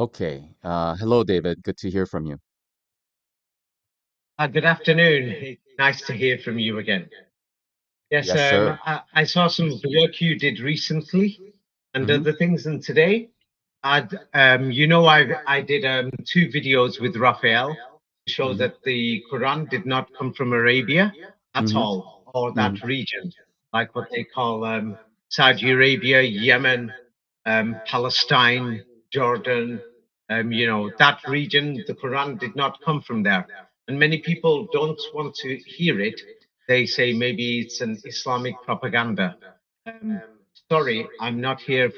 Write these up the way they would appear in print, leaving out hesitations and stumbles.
Okay. Hello, David. Good to hear from you. Good afternoon. It's nice to hear from you again. Yes, Yes, sir. I saw some of the work you did recently and Hmm. other things, and today, I did two videos with Raphael to show Hmm. that the Quran did not come from Arabia at Hmm. all, or Hmm. that region, like what they call Saudi Arabia, Yemen, Palestine, Jordan. That region, the Quran did not come from there. And many people don't want to hear it. They say maybe it's an Islamic propaganda. Um, Sorry, I'm not here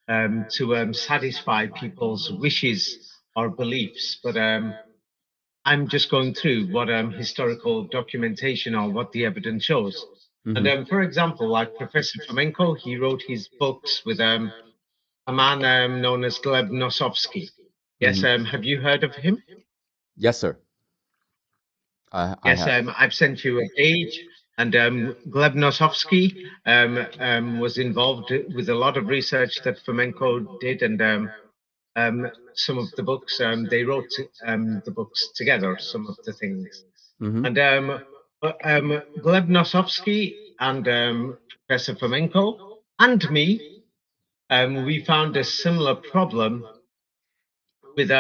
to satisfy people's wishes or beliefs, but I'm just going through what historical documentation or what the evidence shows. And Hmm. for example, like Professor Fomenko, he wrote his books with a man known as Gleb Nosovsky. Yes, Hmm. have you heard of him? Yes, sir. I Yes, have. I've sent you a page, and Gleb Nosovsky was involved with a lot of research that Fomenko did, and some of the books they wrote the books together, some of the things, Hmm. and Gleb Nosovsky and Professor Fomenko and me, we found a similar problem with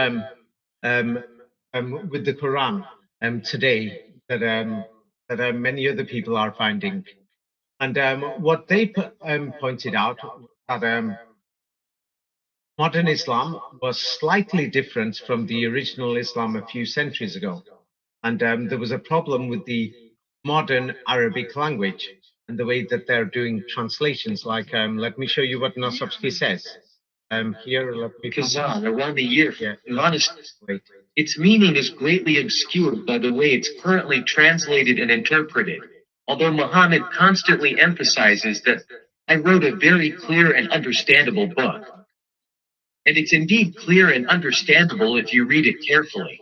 with the Quran today that many other people are finding. And what they pointed out that modern Islam was slightly different from the original Islam a few centuries ago. And there was a problem with the modern Arabic language and the way that they're doing translations. Like, let me show you what Nosovsky says. Here, let me. Kazan around the year. Yeah, Honestly, wait. its meaning is greatly obscured by the way it's currently translated and interpreted. Although Muhammad constantly emphasizes that I wrote a very clear and understandable book. And it's indeed clear and understandable if you read it carefully.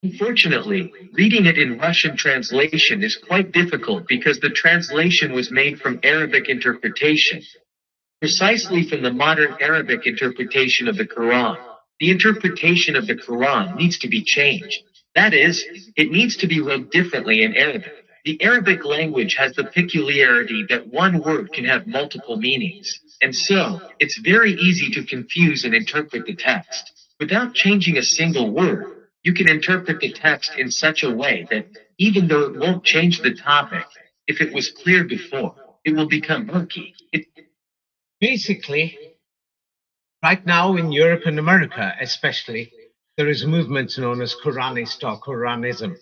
Unfortunately, reading it in Russian translation is quite difficult because the translation was made from Arabic interpretation, precisely from the modern Arabic interpretation of the Quran. The interpretation of the Quran needs to be changed. That is, it needs to be read differently in Arabic. The Arabic language has the peculiarity that one word can have multiple meanings, and so it's very easy to confuse and interpret the text. Without changing a single word, you can interpret the text in such a way that even though it won't change the topic, if it was clear before, it will become murky. Basically, right now in Europe and America, especially, there is a movement known as Qoranist or Quranism.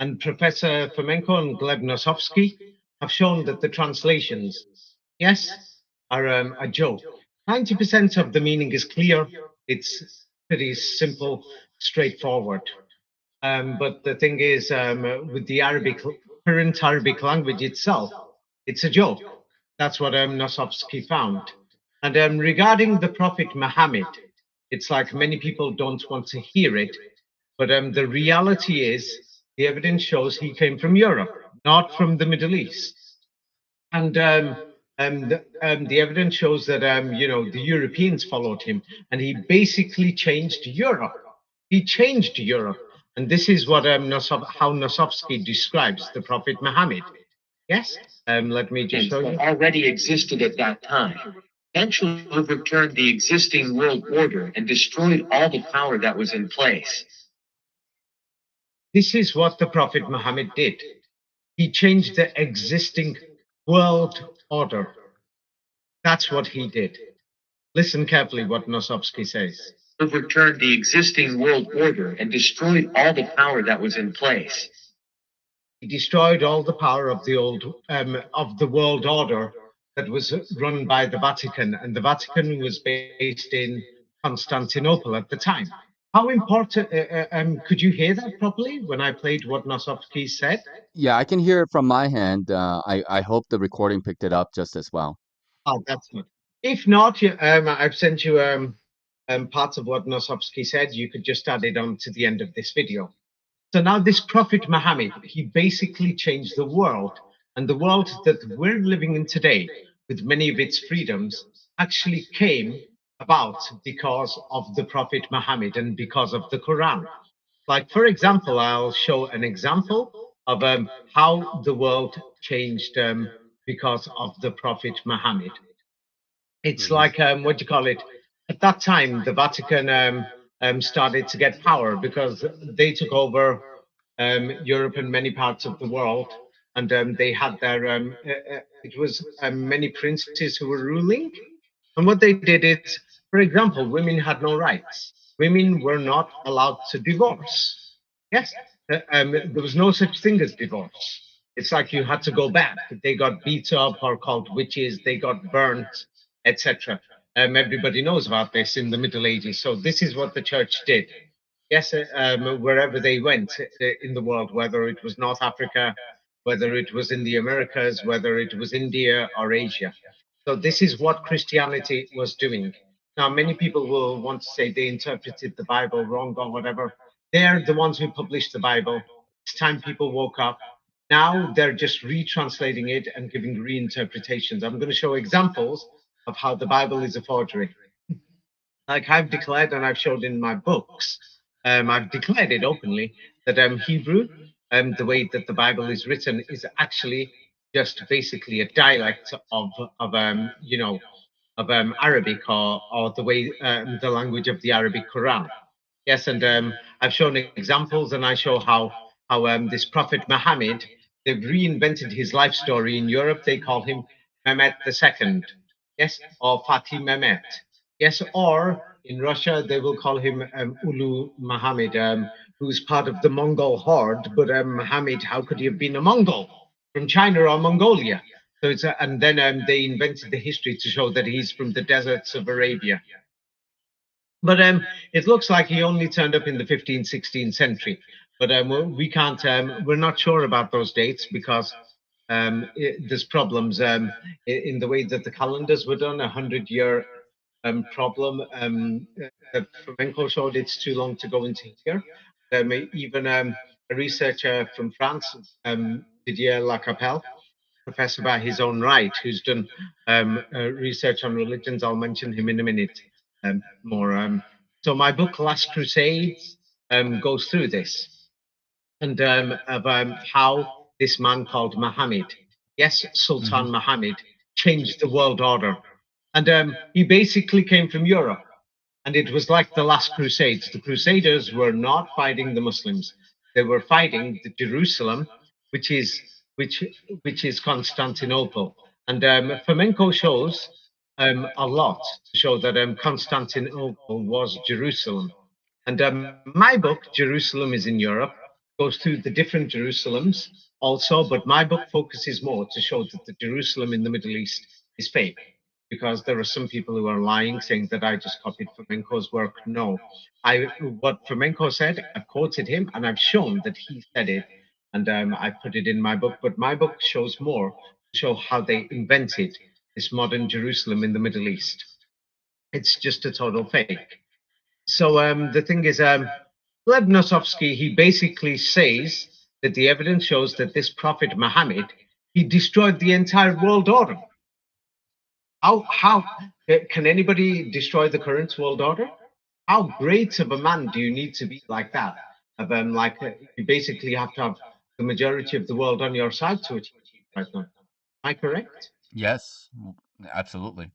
And Professor Fomenko and Gleb Nosovsky have shown that the translations, yes, are a joke. 90% of the meaning is clear. It's pretty simple, straightforward. But the thing is, with the current Arabic language itself, it's a joke. That's what Nosovsky found. And regarding the Prophet Muhammad, it's like many people don't want to hear it, but the reality is, the evidence shows he came from Europe, not from the Middle East. And the evidence shows that the Europeans followed him, and he basically changed Europe. He changed Europe, and this is what how Nosovsky describes the Prophet Muhammad. Yes, let me just show you. Already existed at that time, eventually overturned the existing world order and destroyed all the power that was in place. This is what the Prophet Muhammad did. He changed the existing world order. That's what he did. Listen carefully what Nosovsky says. Overturned the existing world order and destroyed all the power that was in place. He destroyed all the power of the world order that was run by the Vatican, and the Vatican was based in Constantinople at the time. How important? Could you hear that properly when I played what Nosovsky said? Yeah, I can hear it from my hand. I hope the recording picked it up just as well. Oh, that's good. If not, I've sent you parts of what Nosovsky said. You could just add it on to the end of this video. So now this Prophet Muhammad, he basically changed the world. And the world that we're living in today, with many of its freedoms, actually came about because of the Prophet Muhammad and because of the Quran. Like, for example, I'll show an example of how the world changed because of the Prophet Muhammad. It's like, what do you call it? At that time, the Vatican started to get power because they took over Europe and many parts of the world. And they had their, it was many princes who were ruling. And what they did is, for example, women had no rights. Women were not allowed to divorce. Yes, there was no such thing as divorce. It's like you had to go back. They got beat up or called witches. They got burnt, etc. Everybody knows about this in the Middle Ages. So this is what the church did. Yes, wherever they went in the world, whether it was North Africa, whether it was in the Americas, whether it was India or Asia. So this is what Christianity was doing. Now, many people will want to say they interpreted the Bible wrong or whatever. They're the ones who published the Bible. It's time people woke up. Now they're just retranslating it and giving reinterpretations. I'm going to show examples of how the Bible is a forgery. Like I've declared and I've showed in my books, I've declared it openly that Hebrew, the way that the Bible is written, is actually just basically a dialect of Arabic or the way the language of the Arabic Quran. Yes, and I've shown examples, and I show how this Prophet Muhammad, they've reinvented his life story in Europe. They call him Mehmet II, yes, or Fatih Mehmet, yes, or in Russia they will call him Ulu Muhammad, who's part of the Mongol horde. But Muhammad, how could he have been a Mongol from China or Mongolia? So it's and then they invented the history to show that he's from the deserts of Arabia. But it looks like he only turned up in the 15th, 16th century. But we can't, we're not sure about those dates because there's problems in the way that the calendars were done, 100-year problem. Flamenco showed it's too long to go into here. Even a researcher from France, Didier Lacapelle, professor by his own right, who's done research on religions. I'll mention him in a minute more. So my book, Last Crusades, goes through this and of how this man called Muhammad, yes, Sultan Muhammad, changed the world order. And he basically came from Europe. And it was like the last Crusades. The Crusaders were not fighting the Muslims; they were fighting the Jerusalem, which is Constantinople. And flamenco shows a lot to show that Constantinople was Jerusalem. And my book, Jerusalem is in Europe, goes through the different Jerusalems also, but my book focuses more to show that the Jerusalem in the Middle East is fake, because there are some people who are lying, saying that I just copied Flamenco's work. No, what Flamenco said, I've quoted him and I've shown that he said it, and I put it in my book. But my book shows more to show how they invented this modern Jerusalem in the Middle East. It's just a total fake. So the thing is, Lev Nosovsky, he basically says that the evidence shows that this Prophet Muhammad, he destroyed the entire world order. How can anybody destroy the current world order? How great of a man do you need to be like that? You basically have to have the majority of the world on your side to achieve right now. Am I correct? Yes, absolutely.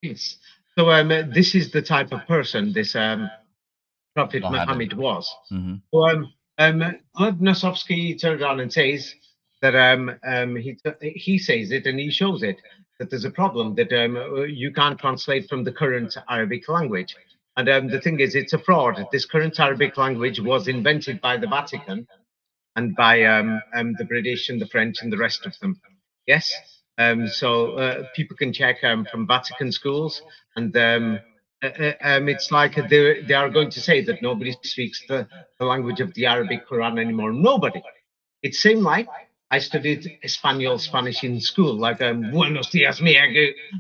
Yes. So this is the type of person this Prophet Muhammad was. So Lev Nosovsky turns around and says that he says it and he shows it, that there's a problem that you can't translate from the current Arabic language. And the thing is, it's a fraud. This current Arabic language was invented by the Vatican and by the British and the French and the rest of them. Yes. So people can check from Vatican schools, and it's like they are going to say that nobody speaks the language of the Arabic Quran anymore. Nobody. It's same like I studied Spanish in school, like Buenos días, mi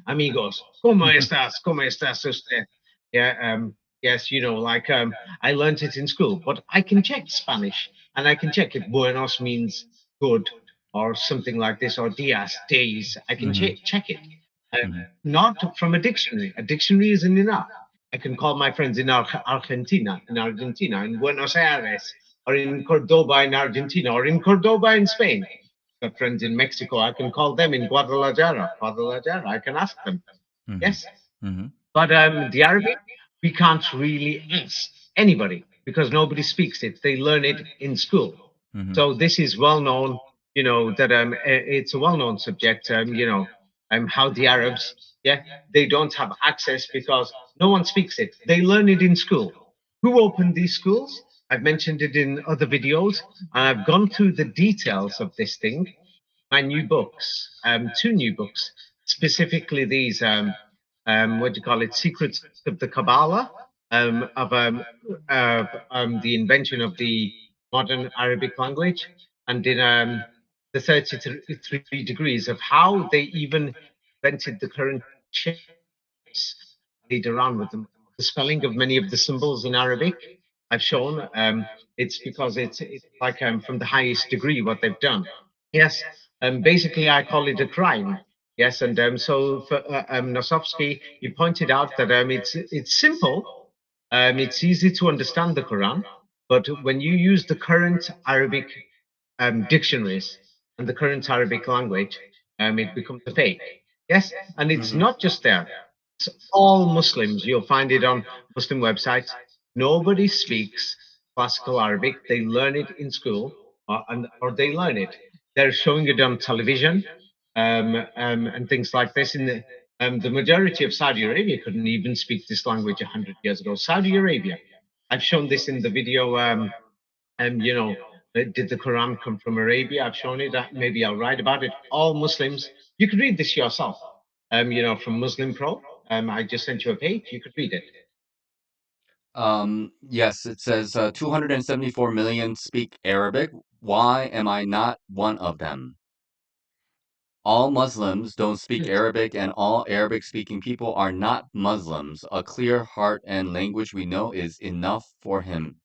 amigos. ¿Cómo estás? ¿Cómo estás usted? Yeah, yes, like I learned it in school, but I can check Spanish and I can check if buenos means good or something like this, or días, days. I can check it. not from a dictionary. A dictionary isn't enough. I can call my friends in Argentina, in Buenos Aires, or in Cordoba in Argentina, or in Cordoba in Spain. Got friends in Mexico. I can call them in Guadalajara. I can ask them. Yes. But the Arabic, we can't really ask anybody because nobody speaks it. They learn it in school. So this is well known, that it's a well-known subject, how the Arabs, they don't have access because no one speaks it. They learn it in school. Who opened these schools? I've mentioned it in other videos, and I've gone through the details of this thing. My new books, two new books, specifically these, what do you call it, Secrets of the Kabbalah, the invention of the modern Arabic language, and in the 33 degrees of how they even invented the current shapes, played around with them. The spelling of many of the symbols in Arabic, I've shown, it's because it's like from the highest degree what they've done. Yes, basically I call it a crime. Yes, and so for Nosovsky, he pointed out that it's simple, it's easy to understand the Quran, but when you use the current Arabic dictionaries and the current Arabic language, it becomes a fake. Yes, and it's not just there. It's all Muslims. You'll find it on Muslim websites. Nobody speaks classical Arabic. They learn it in school, or they learn it. They're showing it on television and things like this. In the majority of Saudi Arabia couldn't even speak this language 100 years ago. Saudi Arabia. I've shown this in the video. Did the Quran come from Arabia? I've shown it. Maybe I'll write about it. All Muslims. You could read this yourself. From Muslim Pro. I just sent you a page. You could read it. Yes, it says 274 million speak Arabic. Why am I not one of them? All Muslims don't speak Arabic, and all Arabic-speaking people are not Muslims. A clear heart and language we know is enough for him.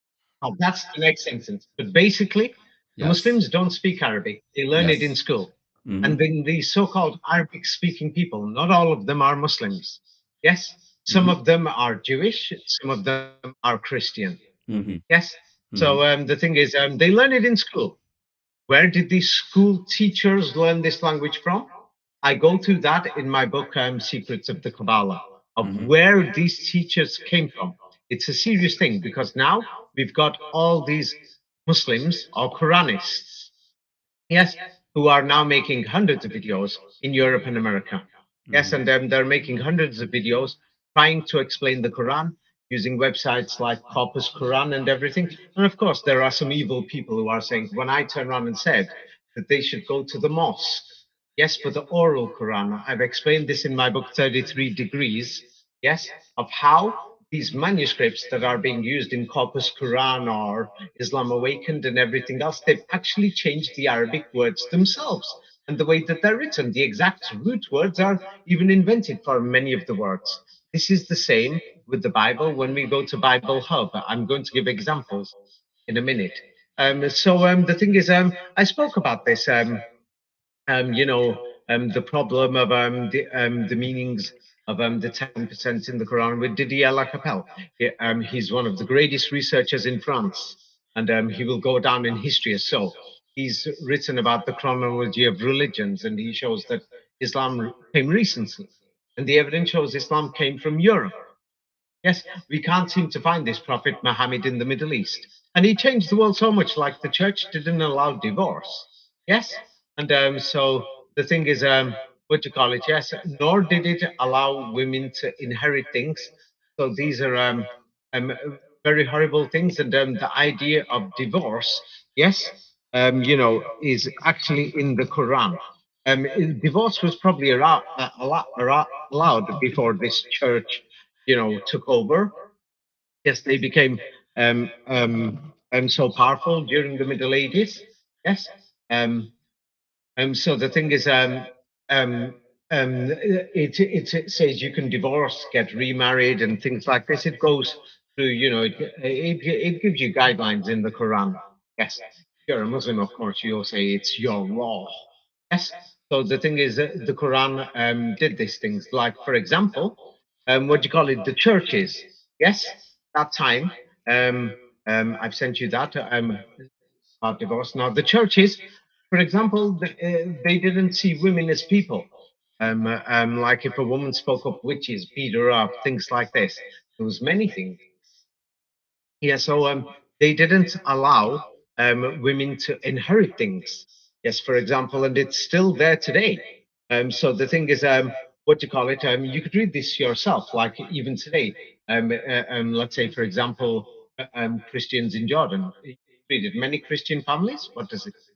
Oh, that's the next sentence. But basically, the Muslims don't speak Arabic. They learn it in school. And then the so-called Arabic-speaking people, not all of them are Muslims. Yes, some of them are Jewish, some of them are Christian. Yes. So the thing is, they learn it in school. Where did these school teachers learn this language from? I go through that in my book, Secrets of the Kabbalah, of where these teachers came from. It's a serious thing because now we've got all these Muslims or Quranists, yes, who are now making hundreds of videos in Europe and America. Yes, and they're making hundreds of videos trying to explain the Quran using websites like Corpus Quran and everything. And of course, there are some evil people who are saying, when I turn around and said that they should go to the mosque, yes, for the oral Quran, I've explained this in my book, 33 Degrees, yes, of how these manuscripts that are being used in Corpus Quran or Islam Awakened and everything else, they've actually changed the Arabic words themselves and the way that they're written. The exact root words are even invented for many of the words. This is the same with the Bible. When we go to Bible Hub, I'm going to give examples in a minute. The thing is, I spoke about this, the problem of the meanings of the 10% in the Quran with Didier Lacapelle. He's one of the greatest researchers in France, and he will go down in history as so. He's written about the chronology of religions, and he shows that Islam came recently, and the evidence shows Islam came from Europe. Yes, we can't seem to find this Prophet Muhammad in the Middle East. And he changed the world so much, like the church didn't allow divorce. Yes? And so the thing is, what do you call it? Yes, nor did it allow women to inherit things. So these are um, very horrible things. And the idea of divorce, yes, is actually in the Quran. Divorce was probably allowed before this church took over. Yes, they became so powerful during the Middle Ages. Yes. So the thing is, it says you can divorce, get remarried, and things like this. It goes through, it gives you guidelines in the Quran. Yes. If you're a Muslim, of course, you'll say it's your law. Yes. So the thing is, the Quran did these things. Like, for example, what do you call it? The churches. Yes, that time. I've sent you that about divorce. Now, the churches, for example, they didn't see women as people. Like if a woman spoke up, witches beat her up, things like this. There was many things. Yeah, so they didn't allow women to inherit things. Yes, for example, and it's still there today. So the thing is, what do you call it? You could read this yourself, like even today. Let's say, for example, Christians in Jordan. Read it. Many Christian families. What does it say?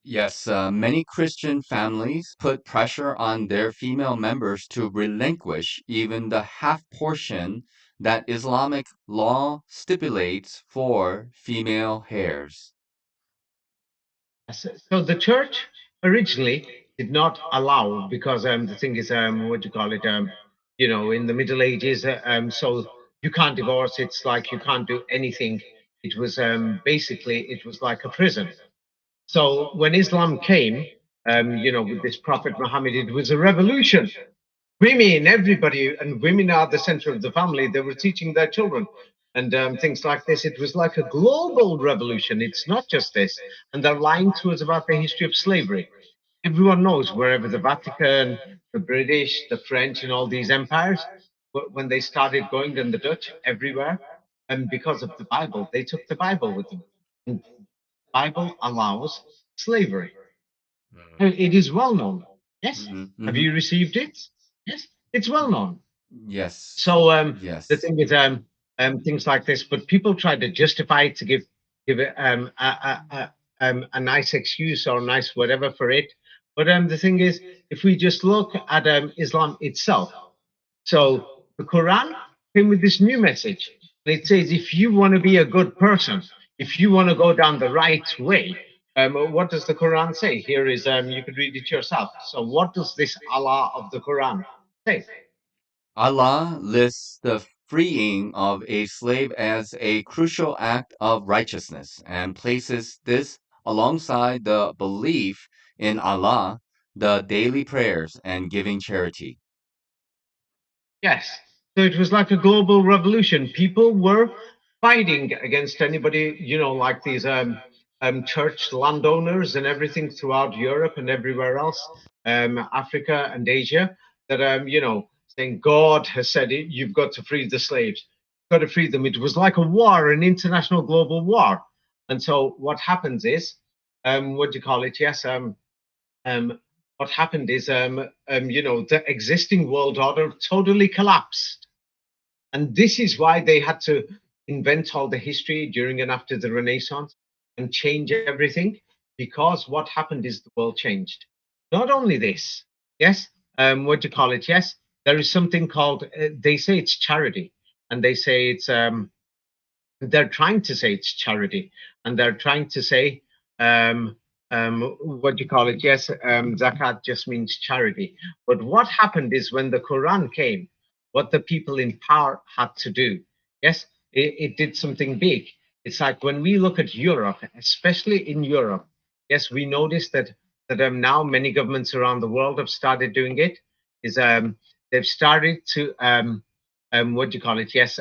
Yes, many Christian families put pressure on their female members to relinquish even the half portion that Islamic law stipulates for female heirs. So the church originally did not allow, because the thing is, what do you call it? In the Middle Ages, so you can't divorce. It's like you can't do anything. It was basically it was like a prison. So when Islam came, with this Prophet Muhammad, it was a revolution. Women, everybody, and women are the center of the family. They were teaching their children and things like this. It was like a global revolution. It's not just this. And they're lying to us about the history of slavery. Everyone knows wherever the Vatican, the British, the French, and all these empires, when they started going, and the Dutch, everywhere, and because of the Bible, they took the Bible with them. And the Bible allows slavery. It is well known. Yes. Have you received it? Yes. It's well known. Yes. So the Yes. thing is, things like this, but people try to justify it to give it a nice excuse or nice whatever for it. But the thing is, if we just look at Islam itself, so the Quran came with this new message. And it says, if you want to be a good person, if you want to go down the right way, what does the Quran say? Here is, you could read it yourself. So what does this Allah of the Quran say? Allah lists the freeing of a slave as a crucial act of righteousness and places this alongside the belief in Allah, the daily prayers, and giving charity. Yes. So it was like a global revolution. People were fighting against anybody, like these church landowners and everything throughout Europe and everywhere else, Africa and Asia, that saying God has said it, you've got to free the slaves, got to free them. It was like a war, an international global war. And so what happens is, what do you call it? Yes, um, what happened is, the existing world order totally collapsed. And this is why they had to invent all the history during and after the Renaissance and change everything, because what happened is the world changed. Not only this, yes, what do you call it? Yes, there is something called, they say it's charity, and they say it's, they're trying to say it's charity, and they're trying to say, what do you call it? Yes, zakat just means charity. But what happened is, when the Quran came, what the people in power had to do, yes, it did something big. It's like when we look at Europe, especially in Europe, yes, we notice that now many governments around the world have started doing it. Is they've started to what do you call it? Yes,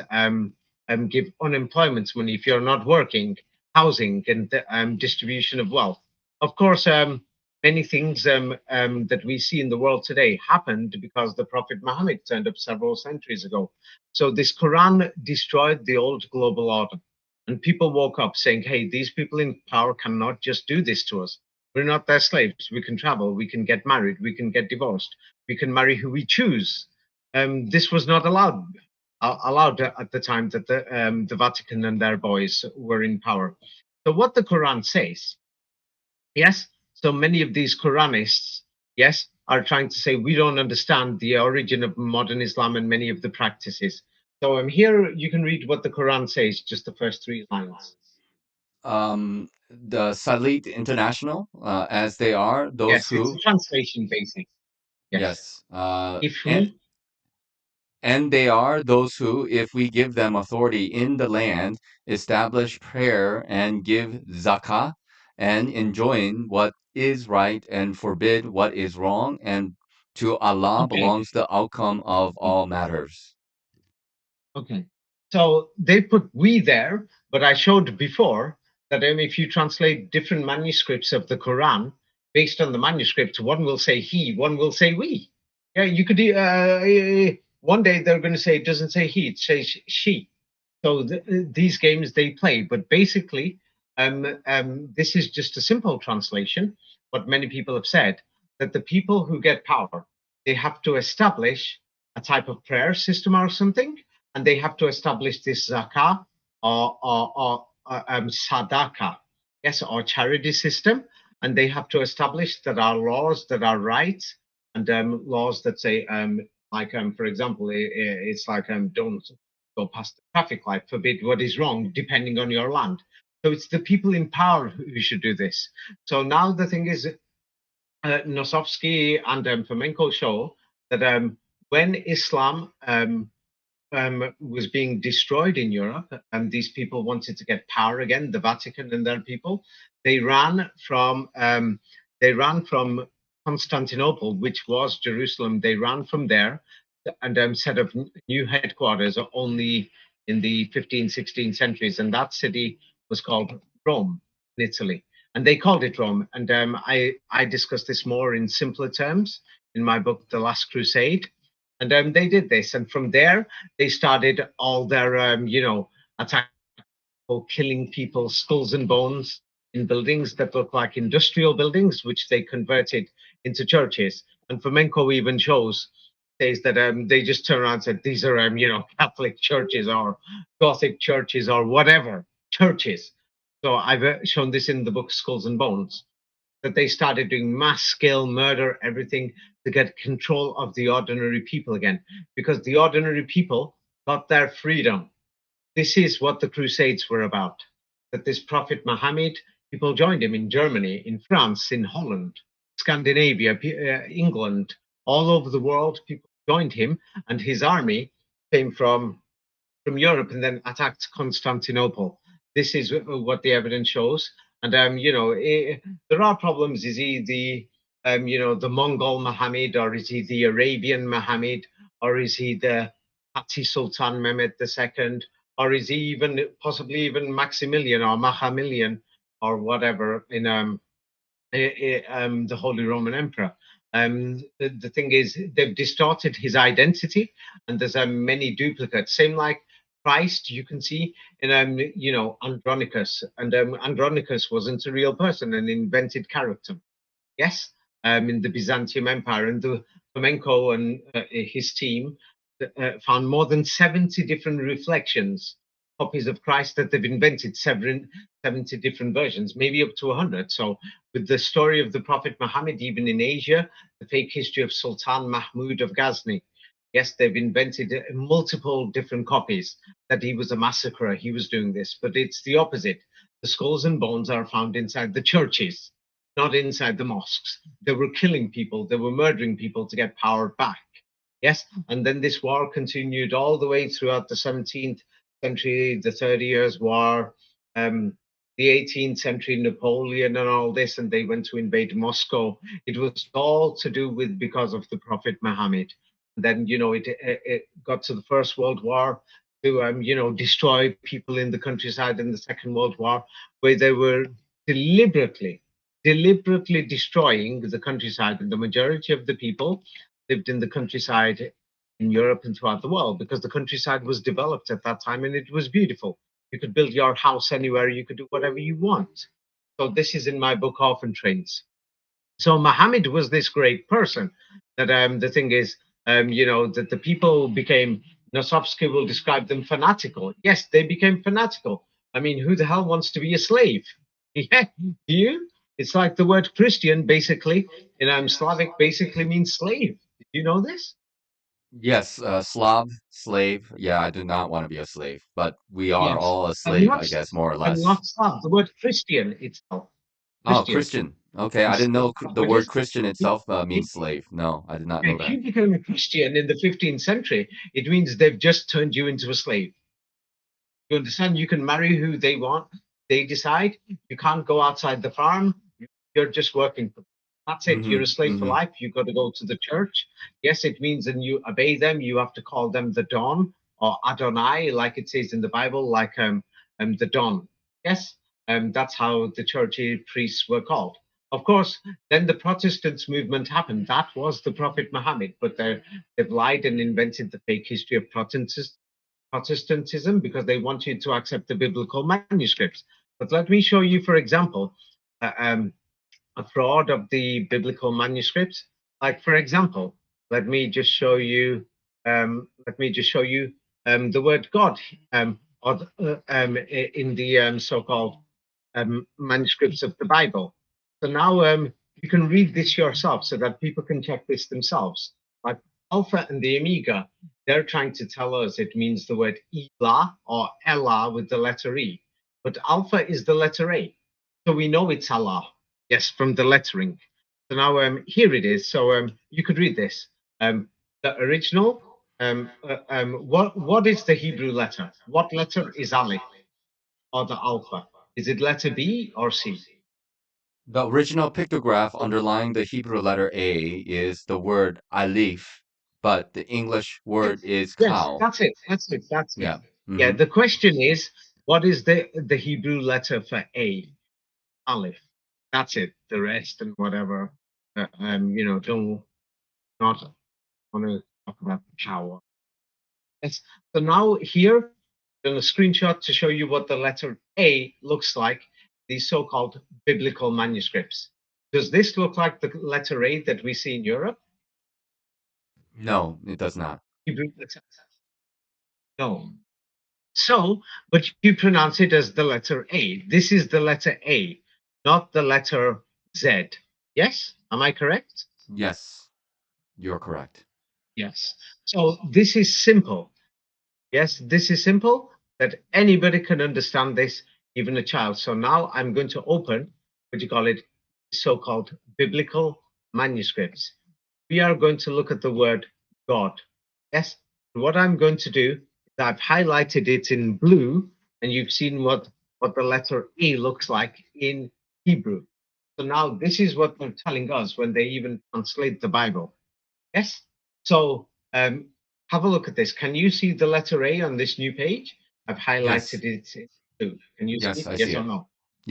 give unemployment money if you're not working, housing, and distribution of wealth. Of course, many things that we see in the world today happened because the Prophet Muhammad turned up several centuries ago. So this Quran destroyed the old global order. And people woke up saying, hey, these people in power cannot just do this to us. We're not their slaves. We can travel. We can get married. We can get divorced. We can marry who we choose. This was not allowed at the time that the Vatican and their boys were in power. So what the Quran says, yes, so many of these Quranists, yes, are trying to say we don't understand the origin of modern Islam and many of the practices. So here you can read what the Quran says, just the first 3 lines. The Salit International, as they are, those Yes, it's a who, translation basic. Yes. yes, If we, and they are those who, if we give them authority in the land, establish prayer and give zakah and enjoin what is right and forbid what is wrong, and to Allah Okay. belongs the outcome of all matters. Okay. So they put we there, but I showed before that if you translate different manuscripts of the Quran based on the manuscripts, one will say he, one will say we. Yeah, you could. One day they're going to say it doesn't say he, it says she. So these games they play, but basically, this is just a simple translation. What many people have said that the people who get power, they have to establish a type of prayer system or something, and they have to establish this zakah or sadaqah, yes, or charity system, and they have to establish that are laws that are right, and laws that say, for example, it's like don't go past the traffic light, forbid what is wrong, depending on your land. So it's the people in power who should do this. So now the thing is, Nosovsky and Fomenko show that when Islam was being destroyed in Europe, and these people wanted to get power again, the Vatican and their people, they ran from Constantinople, which was Jerusalem. They ran from there and set up new headquarters only in the 15th, 16th centuries, and that city was called Rome in Italy. And they called it Rome. And I discuss this more in simpler terms in my book, The Last Crusade. And they did this, and from there they started all their, attacks, killing people, skulls and bones in buildings that look like industrial buildings, which they converted into churches. And Fomenko even says that they just turn around and said these are, Catholic churches or Gothic churches or whatever churches. So I've shown this in the book Skulls and Bones, that they started doing mass scale murder, everything to get control of the ordinary people again, because the ordinary people got their freedom. This is what the Crusades were about. That this Prophet Muhammad, people joined him in Germany, in France, in Holland, Scandinavia, England, all over the world. People joined him, and his army came from Europe and then attacked Constantinople. This is what the evidence shows. And there are problems. Is he the Mongol Muhammad, or is he the Arabian Muhammad, or is he the Fatih Sultan Mehmed II, or is he even possibly even Maximilian or Maximilian or whatever in the Holy Roman Emperor? The thing is, they've distorted his identity, and there's many duplicates. Same like Christ, you can see in Andronicus, and Andronicus wasn't a real person, an invented character. Yes, in the Byzantium Empire, and the Fomenko and his team found more than 70 different reflections, copies of Christ that they've invented, 70 different versions, maybe up to 100. So with the story of the Prophet Muhammad, even in Asia, the fake history of Sultan Mahmud of Ghazni, yes, they've invented multiple different copies that he was a massacrer, he was doing this, but it's the opposite. The skulls and bones are found inside the churches, not inside the mosques. They were killing people, they were murdering people to get power back. Yes, and then this war continued all the way throughout the 17th century, the 30 Years' War, the 18th century, Napoleon and all this, and they went to invade Moscow. It was all to do with because of the Prophet Muhammad. And then, it got to the First World War to, destroy people in the countryside in the Second World War, where they were deliberately destroying the countryside, and the majority of the people lived in the countryside in Europe and throughout the world, because the countryside was developed at that time and it was beautiful. You could build your house anywhere, you could do whatever you want. So this is in my book Orphan Trains. So Muhammad was this great person that the thing is, that the people became, Nosovsky will describe them fanatical. Yes, they became fanatical. I mean, who the hell wants to be a slave? Yeah, do you? It's like the word Christian basically in Slavic basically means slave. Did you know this? Yes, Slav, slave. Yeah, I do not want to be a slave, but we are Yes. all a I'm slave, not I guess, more or I'm less. not Slav. The word Christian itself. Oh, Christian. Christian. Okay, I didn't know the But word if, Christian itself means slave. No, I did not know if that. you become a Christian in the 15th century, it means they've just turned you into a slave. You understand? You can marry who they want. they decide you can't go outside the farm. You're just working for them. That's it. You're a slave for life. You've got to go to the church. Yes, it means, and you obey them. You have to call them the Don or Adonai, like it says in the Bible, like the Don. Yes, that's how the church priests were called. Of course, then the Protestants movement happened. That was the Prophet Muhammad, but they've lied and invented the fake history of Protestantism because they want you to accept the biblical manuscripts. But let me show you, for example, a fraud of the biblical manuscripts. Like, for example, let me just show you. The word God, in the so-called manuscripts of the Bible. So now you can read this yourself so that people can check this themselves. Like Alpha and the Omega, they're trying to tell us it means the word Elah or Allah with the letter E. But Alpha is the letter A. So we know it's Allah. Yes, from the lettering. So now here it is. So you could read this. The original, what is the Hebrew letter? What letter is Aleph or the Alpha? Is it letter B or C? The original pictograph underlying the Hebrew letter A is the word Aleph, but the English word is Yes, Cow. that's it. Yeah. Yeah, the question is, what is the Hebrew letter for A? Aleph. That's it. The rest and whatever, don't not want to talk about the power. Yes. So now here, in a screenshot to show you what the letter A looks like, these so-called biblical manuscripts. Does this look like the letter A that we see in Europe? No, it does not. Hebrew letter? No. So, but you pronounce it as the letter A. This is the letter A, not the letter Z. Yes? Am I correct? Yes, you're correct. Yes. So this is simple. Yes, this is simple that anybody can understand this, even a child. So now I'm going to open, what you call it, so-called biblical manuscripts. We are going to look at the word God. Yes, what I'm going to do is I've highlighted it in blue, and you've seen what the letter A looks like in Hebrew. So now this is what they're telling us when they even translate the Bible. Yes. So have a look at this. Can you see the letter A on this new page? I've Yes. highlighted it in blue. Can you see Yes, it? I see Yes or it. no?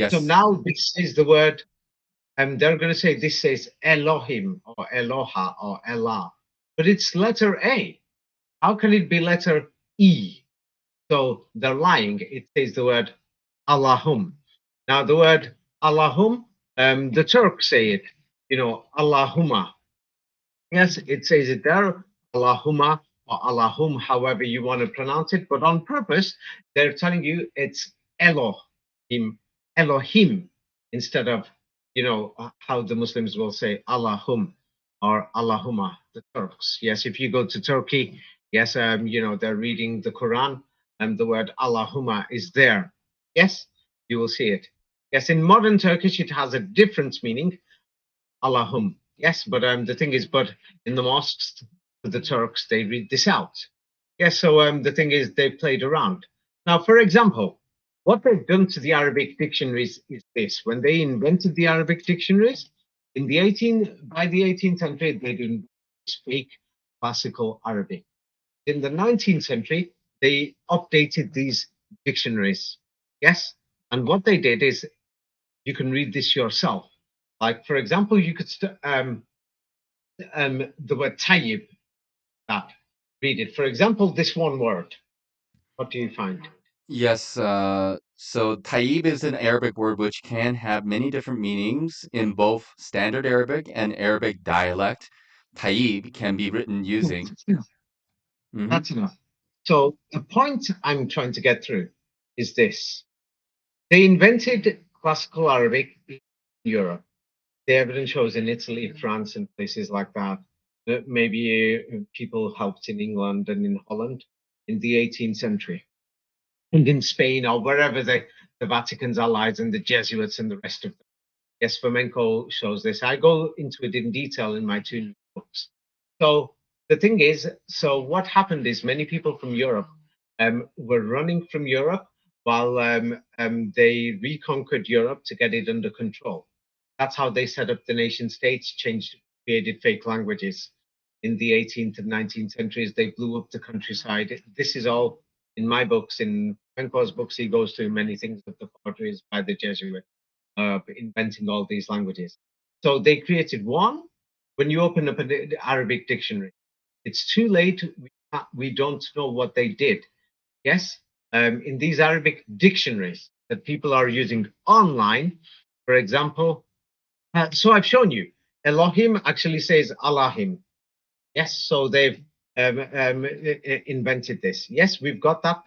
So Yes. now this is the word, and they're going to say this says Elohim or Eloha or Elah, but it's letter A. How can it be letter E? So they're lying. It says the word Allahum. Now the word Allahum, the Turks say it, Allahumma. Yes, it says it there, Allahumma or Allahum, however you want to pronounce it, but on purpose, they're telling you it's Elohim, Elohim, instead of, how the Muslims will say Allahum or Allahumma, the Turks. Yes, if you go to Turkey, yes, they're reading the Quran and the word Allahumma is there. Yes, you will see it. Yes, in modern Turkish, it has a different meaning. Allahum. Yes, but the thing is, but in the mosques, the Turks, they read this out. Yes, so the thing is, they played around. Now, for example, what they've done to the Arabic dictionaries is this: when they invented the Arabic dictionaries by the 18th century, they didn't speak classical Arabic. In the 19th century, they updated these dictionaries. Yes, and what they did is you can read this yourself. Like, for example, you could the word tayyib, that. Read it. For example, this one word. What do you find? Yes, so tayyib is an Arabic word which can have many different meanings in both standard Arabic and Arabic dialect. Tayyib can be written No, using. that's enough. Mhm. That's enough. So the point I'm trying to get through is this. They invented classical Arabic in Europe. The evidence shows in Italy, France, and places like that. That maybe people helped in England and in Holland in the 18th century. And in Spain or wherever the Vatican's allies and the Jesuits and the rest of them. Yes, Flamenco shows this. I go into it in detail in my two books. So the thing is, so what happened is many people from Europe were running from Europe while they reconquered Europe to get it under control. That's how they set up the nation states, created fake languages. In the 18th and 19th centuries, they blew up the countryside. This is all in my books. In Penco's books, he goes through many things of the forgeries by the Jesuits, inventing all these languages. So they created one. When you open up an Arabic dictionary, it's too late. We don't know what they did. Yes, in these Arabic dictionaries that people are using online, for example. So I've shown you. Elohim actually says Allahim. Yes, so they've invented this. Yes, we've got that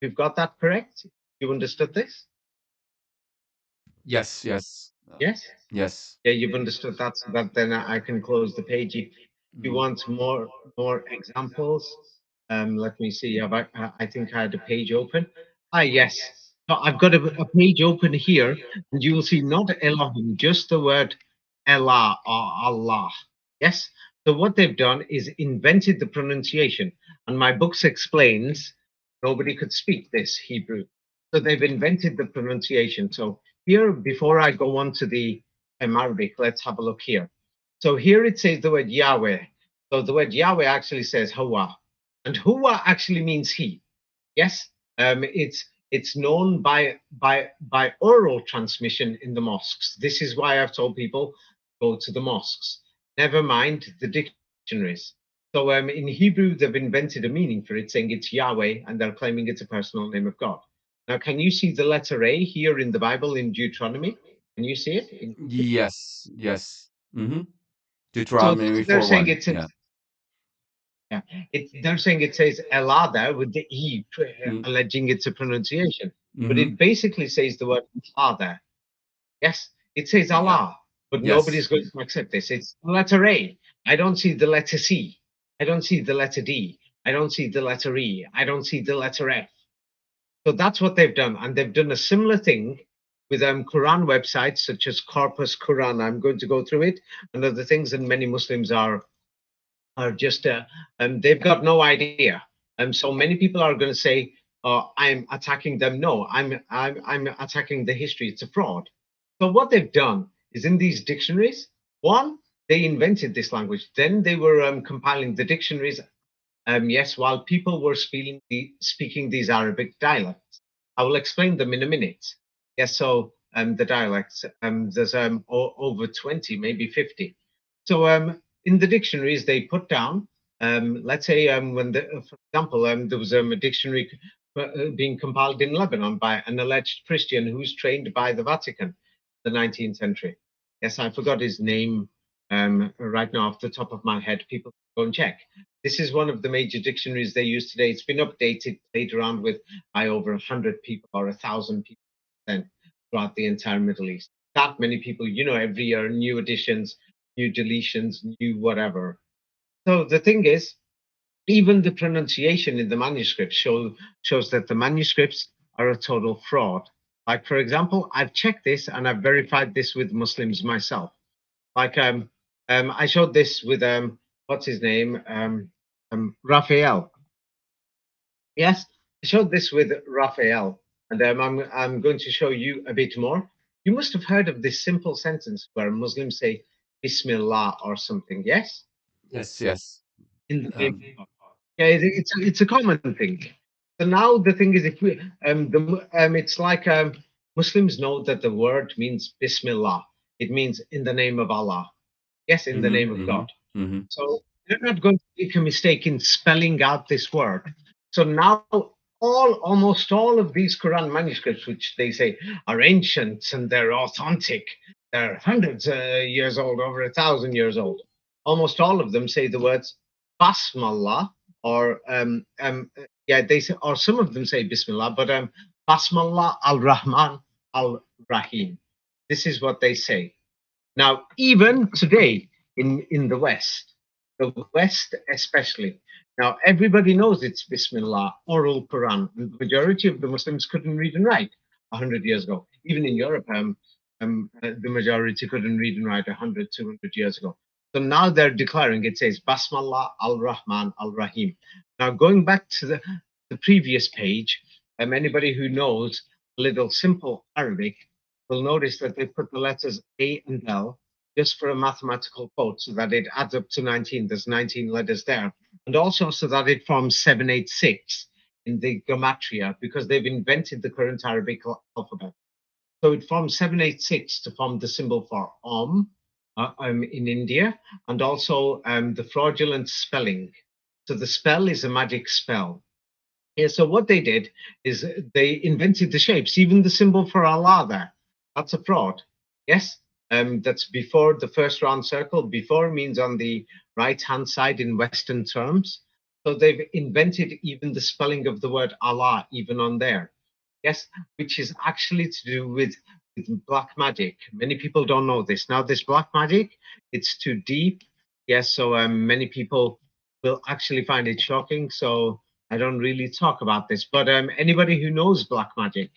we've got that correct. You understood this? Yes, yes, Yes. yes. Yeah, you've understood that. So that then I can close the page. If you want more examples, let me see. I think I had a page open. Ah, yes. So I've got a page open here, and you will see not Elohim, just the word Allah or Allah. Yes. So what they've done is invented the pronunciation, and my books explains nobody could speak this Hebrew. So they've invented the pronunciation. So here, before I go on to the Arabic, let's have a look here. So here it says the word Yahweh. So the word Yahweh actually says Hawa, and Hawa actually means he. Yes, it's known by oral transmission in the mosques. This is why I've told people go to the mosques. Never mind the dictionaries. So in Hebrew, they've invented a meaning for it, saying it's Yahweh, and they're claiming it's a personal name of God. Now, can you see the letter A here in the Bible in Deuteronomy? Can you see it? Yes, yes. Mm-hmm. So Deuteronomy they're saying 4:1. it's Yeah. yeah. They're saying it says Allah there with the E, Mm-hmm. alleging it's a pronunciation. But it basically says the word Allah there. Yes, it says Yeah. Allah, but Yes. nobody's going to accept this. It's the letter A. I don't see the letter C. I don't see the letter D. I don't see the letter E. I don't see the letter F. So that's what they've done. And they've done a similar thing with Quran websites such as Corpus Quran. I'm going to go through it and other things, and many Muslims are just they've got no idea. So many people are going to say, "I'm attacking them." No, I'm attacking the history. It's a fraud. So what they've done is in these dictionaries, one, they invented this language. Then they were compiling the dictionaries. Yes, while people were speaking these Arabic dialects. I will explain them in a minute. Yes, so the dialects, there's over 20, maybe 50. So in the dictionaries, they put down, let's say, for example, there was a dictionary being compiled in Lebanon by an alleged Christian who's trained by the Vatican, the 19th century. Yes, I forgot his name right now off the top of my head. People go and check. This is one of the major dictionaries they use today. It's been updated, played around with by over 100 people or 1,000 people throughout the entire Middle East. That many people, every year, new additions, new deletions, new whatever. So the thing is, even the pronunciation in the manuscripts shows that the manuscripts are a total fraud. Like, for example, I've checked this and I've verified this with Muslims myself. Like, I showed this with, what's his name? Raphael. Yes, I showed this with Raphael, and I'm going to show you a bit more. You must have heard of this simple sentence where Muslims say Bismillah or something. Yes, Yes, yes. in the name of God. Yeah, it's a common thing. So now the thing is, if we it's like Muslims know that the word means Bismillah. It means in the name of Allah. Yes, in the name of God. So they're not going to make a mistake in spelling out this word. So now almost all of these Quran manuscripts, which they say are ancient and they're authentic, they're hundreds of years old, over 1,000 years old. Almost all of them say the words Basmallah, or they say, or some of them say Bismillah, but Basmallah al-Rahman al-Rahim. This is what they say. Now, even today in the West especially, now everybody knows it's Bismillah, oral Quran. The majority of the Muslims couldn't read and write 100 years ago. Even in Europe, the majority couldn't read and write 100, 200 years ago. So now they're declaring it says Basmallah al-Rahman al-Rahim. Now, going back to the previous page, Anybody who knows a little simple Arabic will notice that they put the letters A and L just for a mathematical code so that it adds up to 19. There's 19 letters there. And also so that it forms 786 in the gematria, because they've invented the current Arabic alphabet. So it forms 786 to form the symbol for in India, and also the fraudulent spelling. So the spell is a magic spell. Yeah, so what they did is they invented the shapes, even the symbol for Allah there. That's a fraud. Yes, that's before the first round circle. Before means on the right-hand side in Western terms. So they've invented even the spelling of the word Allah, even on there. Yes, which is actually to do with black magic. Many people don't know this. Now, this black magic, it's too deep. Yes, so many people will actually find it shocking. So I don't really talk about this. But anybody who knows black magic,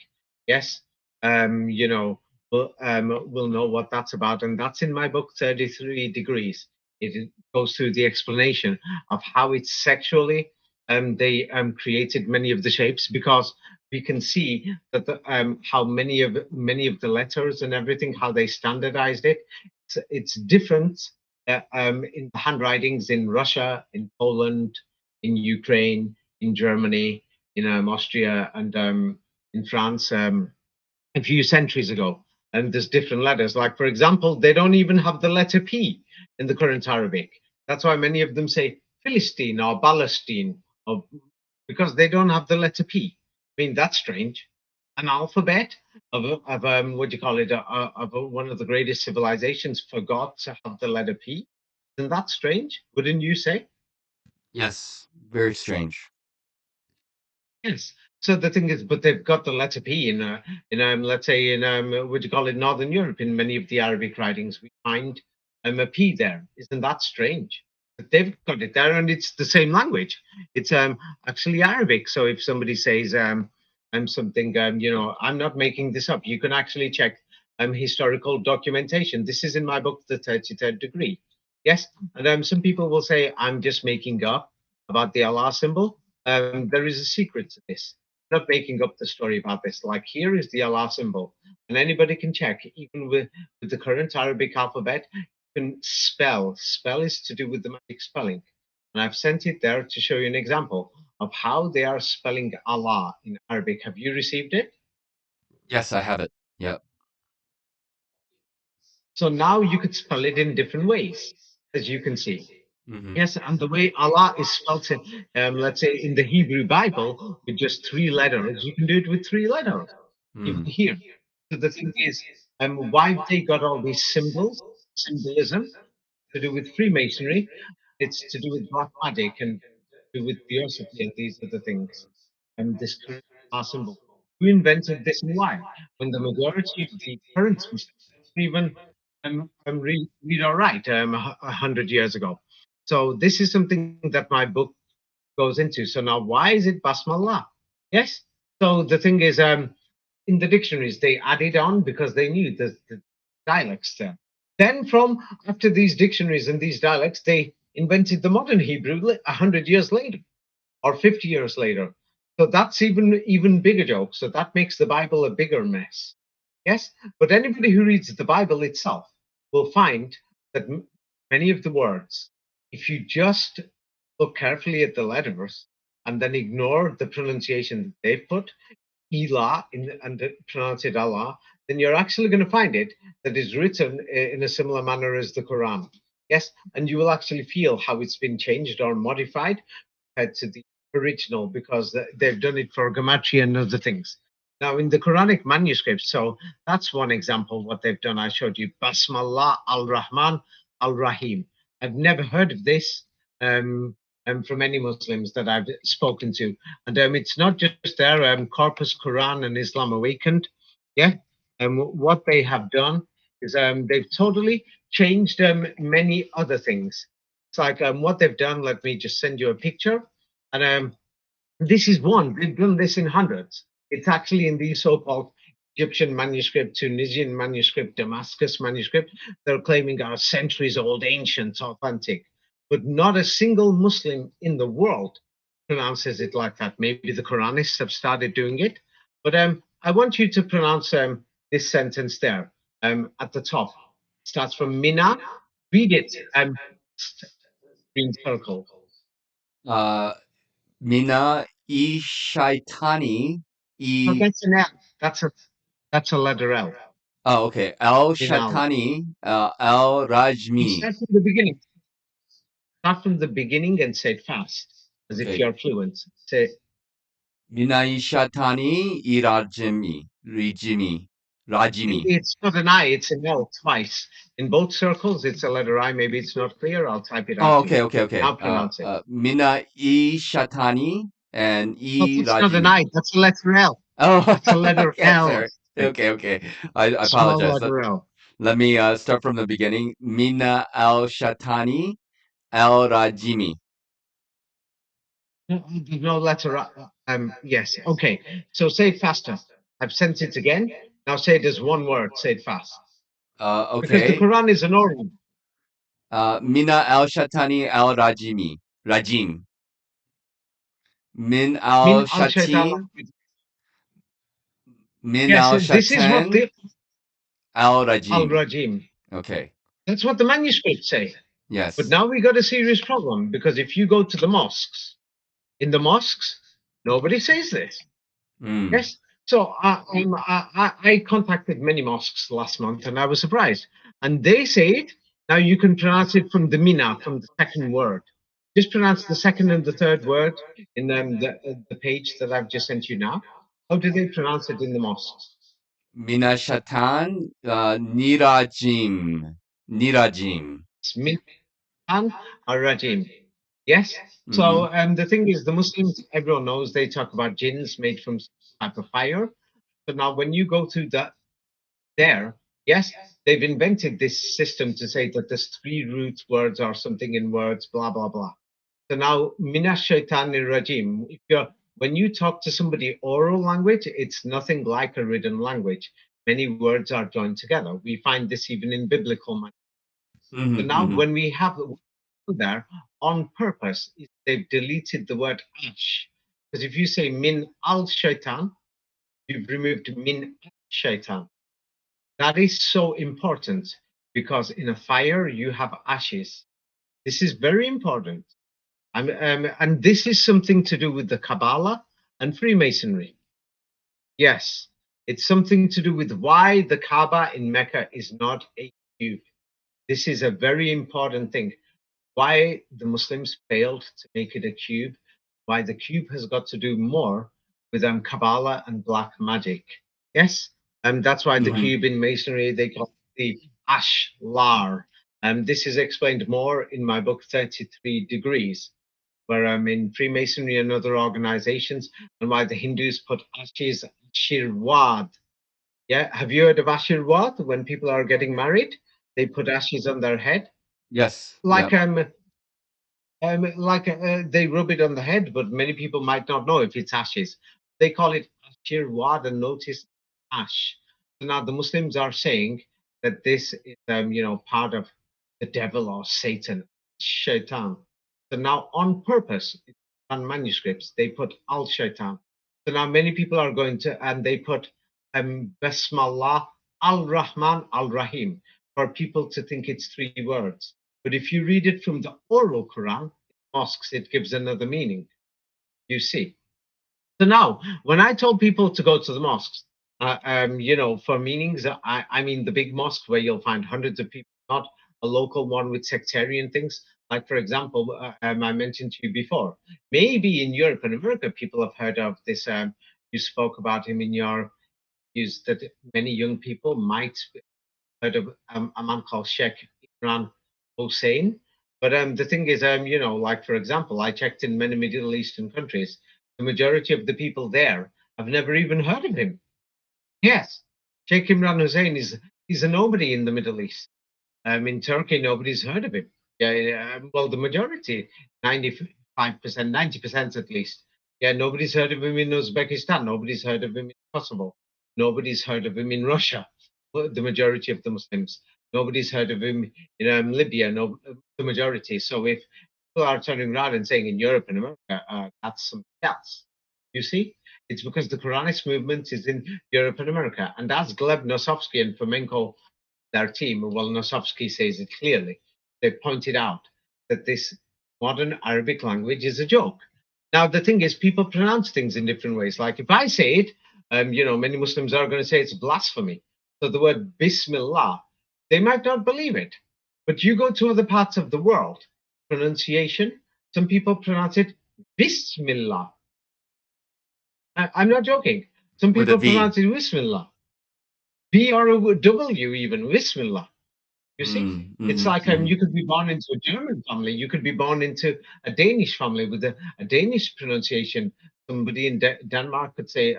yes, you know, will know what that's about. And that's in my book, 33 Degrees. It goes through the explanation of how it's sexually they created many of the shapes, because we can see that how many of the letters and everything, how they standardized it. It's different in the handwritings in Russia, in Poland, in Ukraine, in Germany, in Austria, and in France a few centuries ago. And there's different letters. Like, for example, they don't even have the letter P in the current Arabic. That's why many of them say Philistine or Palestine, or because they don't have the letter P. I mean, that's strange. An alphabet of what do you call it, one of the greatest civilizations forgot to have the letter P. Isn't that strange? Wouldn't you say? Yes, very strange. Yes. So the thing is, but they've got the letter P in let's say in what do you call it, Northern Europe. In many of the Arabic writings, we find a P there. Isn't that strange? But they've got it there, and it's the same language. It's actually Arabic. So if somebody says something, you know, I'm not making this up. You can actually check historical documentation. This is in my book, The 33rd Degree. Yes, and some people will say I'm just making up about the Allah symbol. There is a secret to this. I'm not making up the story about this. Like, here is the Allah symbol, and anybody can check. Even with the current Arabic alphabet, you can spell. Spell is to do with the magic spelling, and I've sent it there to show you an example of how they are spelling Allah in Arabic. Have you received it? Yes, I have it. Yep. So now you could spell it in different ways, as you can see. Mm-hmm. Yes, and the way Allah is spelled, let's say in the Hebrew Bible, with just 3 letters, you can do it with 3 letters, even here. So the thing is, why they got all these symbols, symbolism, to do with Freemasonry, it's to do with black magic and to do with theosophy and these other things. And this current Allah symbol. Who invented this and why? When the majority of the current Muslims didn't even read or write 100 years ago. So this is something that my book goes into. So now, why is it Basmallah? Yes. So the thing is, in the dictionaries, they added on because they knew the dialects there. Then, from after these dictionaries and these dialects, they invented the modern Hebrew 100 years later or 50 years later. So that's even bigger joke. So that makes the Bible a bigger mess. Yes, but anybody who reads the Bible itself will find that many of the words, if you just look carefully at the letters and then ignore the pronunciation that they've put, Elah, and pronounce it Allah, then you're actually going to find it that is written in a similar manner as the Quran. Yes, and you will actually feel how it's been changed or modified compared to the original, because they've done it for gematria and other things. Now, in the Quranic manuscripts, so that's one example of what they've done. I showed you Basmallah al-Rahman al-Rahim. I've never heard of this from any Muslims that I've spoken to. And it's not just their Corpus Quran and Islam Awakened. Yeah. What they have done is they've totally changed many other things. It's like what they've done. Let me just send you a picture. And this is one. They've done this in hundreds. It's actually in the so-called Egyptian manuscript, Tunisian manuscript, Damascus manuscript. They're claiming are centuries old, ancient, authentic. But not a single Muslim in the world pronounces it like that. Maybe the Koranists have started doing it. But I want you to pronounce this sentence there at the top. It starts from Mina. Read it. Green circle. Mina I Shaitani No, I. that's an L. That's a letter L. Oh, okay. Al Minal. Shaitani Al You Rajmi. start from the beginning. Start from the beginning and say it fast, as if Okay. you're fluent. Say Mina I Shaitani I Rajmi. Rajimi. it's not an I, it's an L twice. In both circles, it's a letter I. Maybe it's not clear. I'll type it out Oh, for you. okay. Now pronounce it. Mina I Shatani and No, I that's not an Rajimi. I. That's a letter L. Oh, That's a letter yes, L. sir. Okay. I Small apologize. letter L. Let me start from the beginning. Mina al Shatani al Rajimi. There's no letter. Yes. Okay. So say it faster. I've sent it again. Now say it as one word. Say it fast. Because the Okay. Quran is an oral. Mina al Shatani al Rajimi. Rajim. Min al Min al shaitan. Shatin. Min Yes, al this is what Shatan the al al Rajim. rajim. Okay. That's what the manuscripts say. But Yes. now we got a serious problem because if you go to the mosques, in the mosques, nobody says this. Mm. Yes. So I contacted many mosques last month and I was surprised. And they say it. Now you can pronounce it from the mina, from the second word. Just pronounce the second and the third word in the page that I've just sent you now. How do they pronounce it in the mosques? Mina Shatan Nirajim. Nirajim. It's min or rajim. Yes. Mm-hmm. So the thing is, the Muslims, everyone knows they talk about jinns made from some type of fire. So now, when you go through that there, yes, they've invented this system to say that there's three root words or something in words, blah blah blah. So now, minash shaitanir rajim. If you're when you talk to somebody oral language, it's nothing like a written language. Many words are joined together. We find this even in biblical language. So now, Mm-hmm. when we have the word there on purpose, they've deleted the word ash. Because if you say min al shaitan, you've removed min shaitan. That is so important because in a fire you have ashes. This is very important. And this is something to do with the Kabbalah and Freemasonry. Yes, it's something to do with why the Kaaba in Mecca is not a cube. This is a very important thing. Why the Muslims failed to make it a cube, why the cube has got to do more with Kabbalah and black magic. Yes, and that's why the Mm-hmm. cube in masonry they call it the ashlar. And this is explained more in my book 33 Degrees, where I'm in Freemasonry and other organizations, and why the Hindus put ashes shirwad. Yeah, have you heard of ashirwad? When people are getting married, they put ashes on their head, Yes. like Yep. they rub it on the head, but many people might not know if it's ashes. They call it ashirwad and notice ash. So now the Muslims are saying that this is, part of the devil or Satan, shaitan. So now on purpose, on manuscripts, they put al shaitan. So now many people are going to, and they put Bismillah al Rahman al Rahim for people to think it's three words. But if you read it from the oral Quran, mosques, it gives another meaning. You see. So now, when I told people to go to the mosques, for meanings, I mean the big mosque where you'll find hundreds of people, not a local one with sectarian things. Like, for example, I mentioned to you before, maybe in Europe and America, people have heard of this. You spoke about him in your use that many young people might heard of a man called Sheikh Imran Hussein. But the thing is, like for example, I checked in many Middle Eastern countries. The majority of the people there have never even heard of him. Yes, Sheikh Imran Hussein is a nobody in the Middle East. In Turkey, nobody's heard of him. Yeah, well, the majority, 95%, 90% at least. Yeah, nobody's heard of him in Uzbekistan. Nobody's heard of him in Kosovo. Nobody's heard of him in Russia. Well, the majority of the Muslims. Nobody's heard of him in Libya. No, the majority. So if people are turning around and saying in Europe and America, that's something else. You see, it's because the Quranist movement is in Europe and America. And as Gleb Nosovsky and Fomenko, their team, well, Nosovsky says it clearly, they pointed out that this modern Arabic language is a joke. Now, the thing is, people pronounce things in different ways. Like if I say it, many Muslims are going to say it's blasphemy. So the word Bismillah, they might not believe it. But you go to other parts of the world, pronunciation, some people pronounce it Bismillah. I'm not joking. Some With a people V. pronounce it Bismillah. B or a W even, Bismillah. You see, it's like you could be born into a German family, you could be born into a Danish family with a Danish pronunciation. Somebody in Denmark could say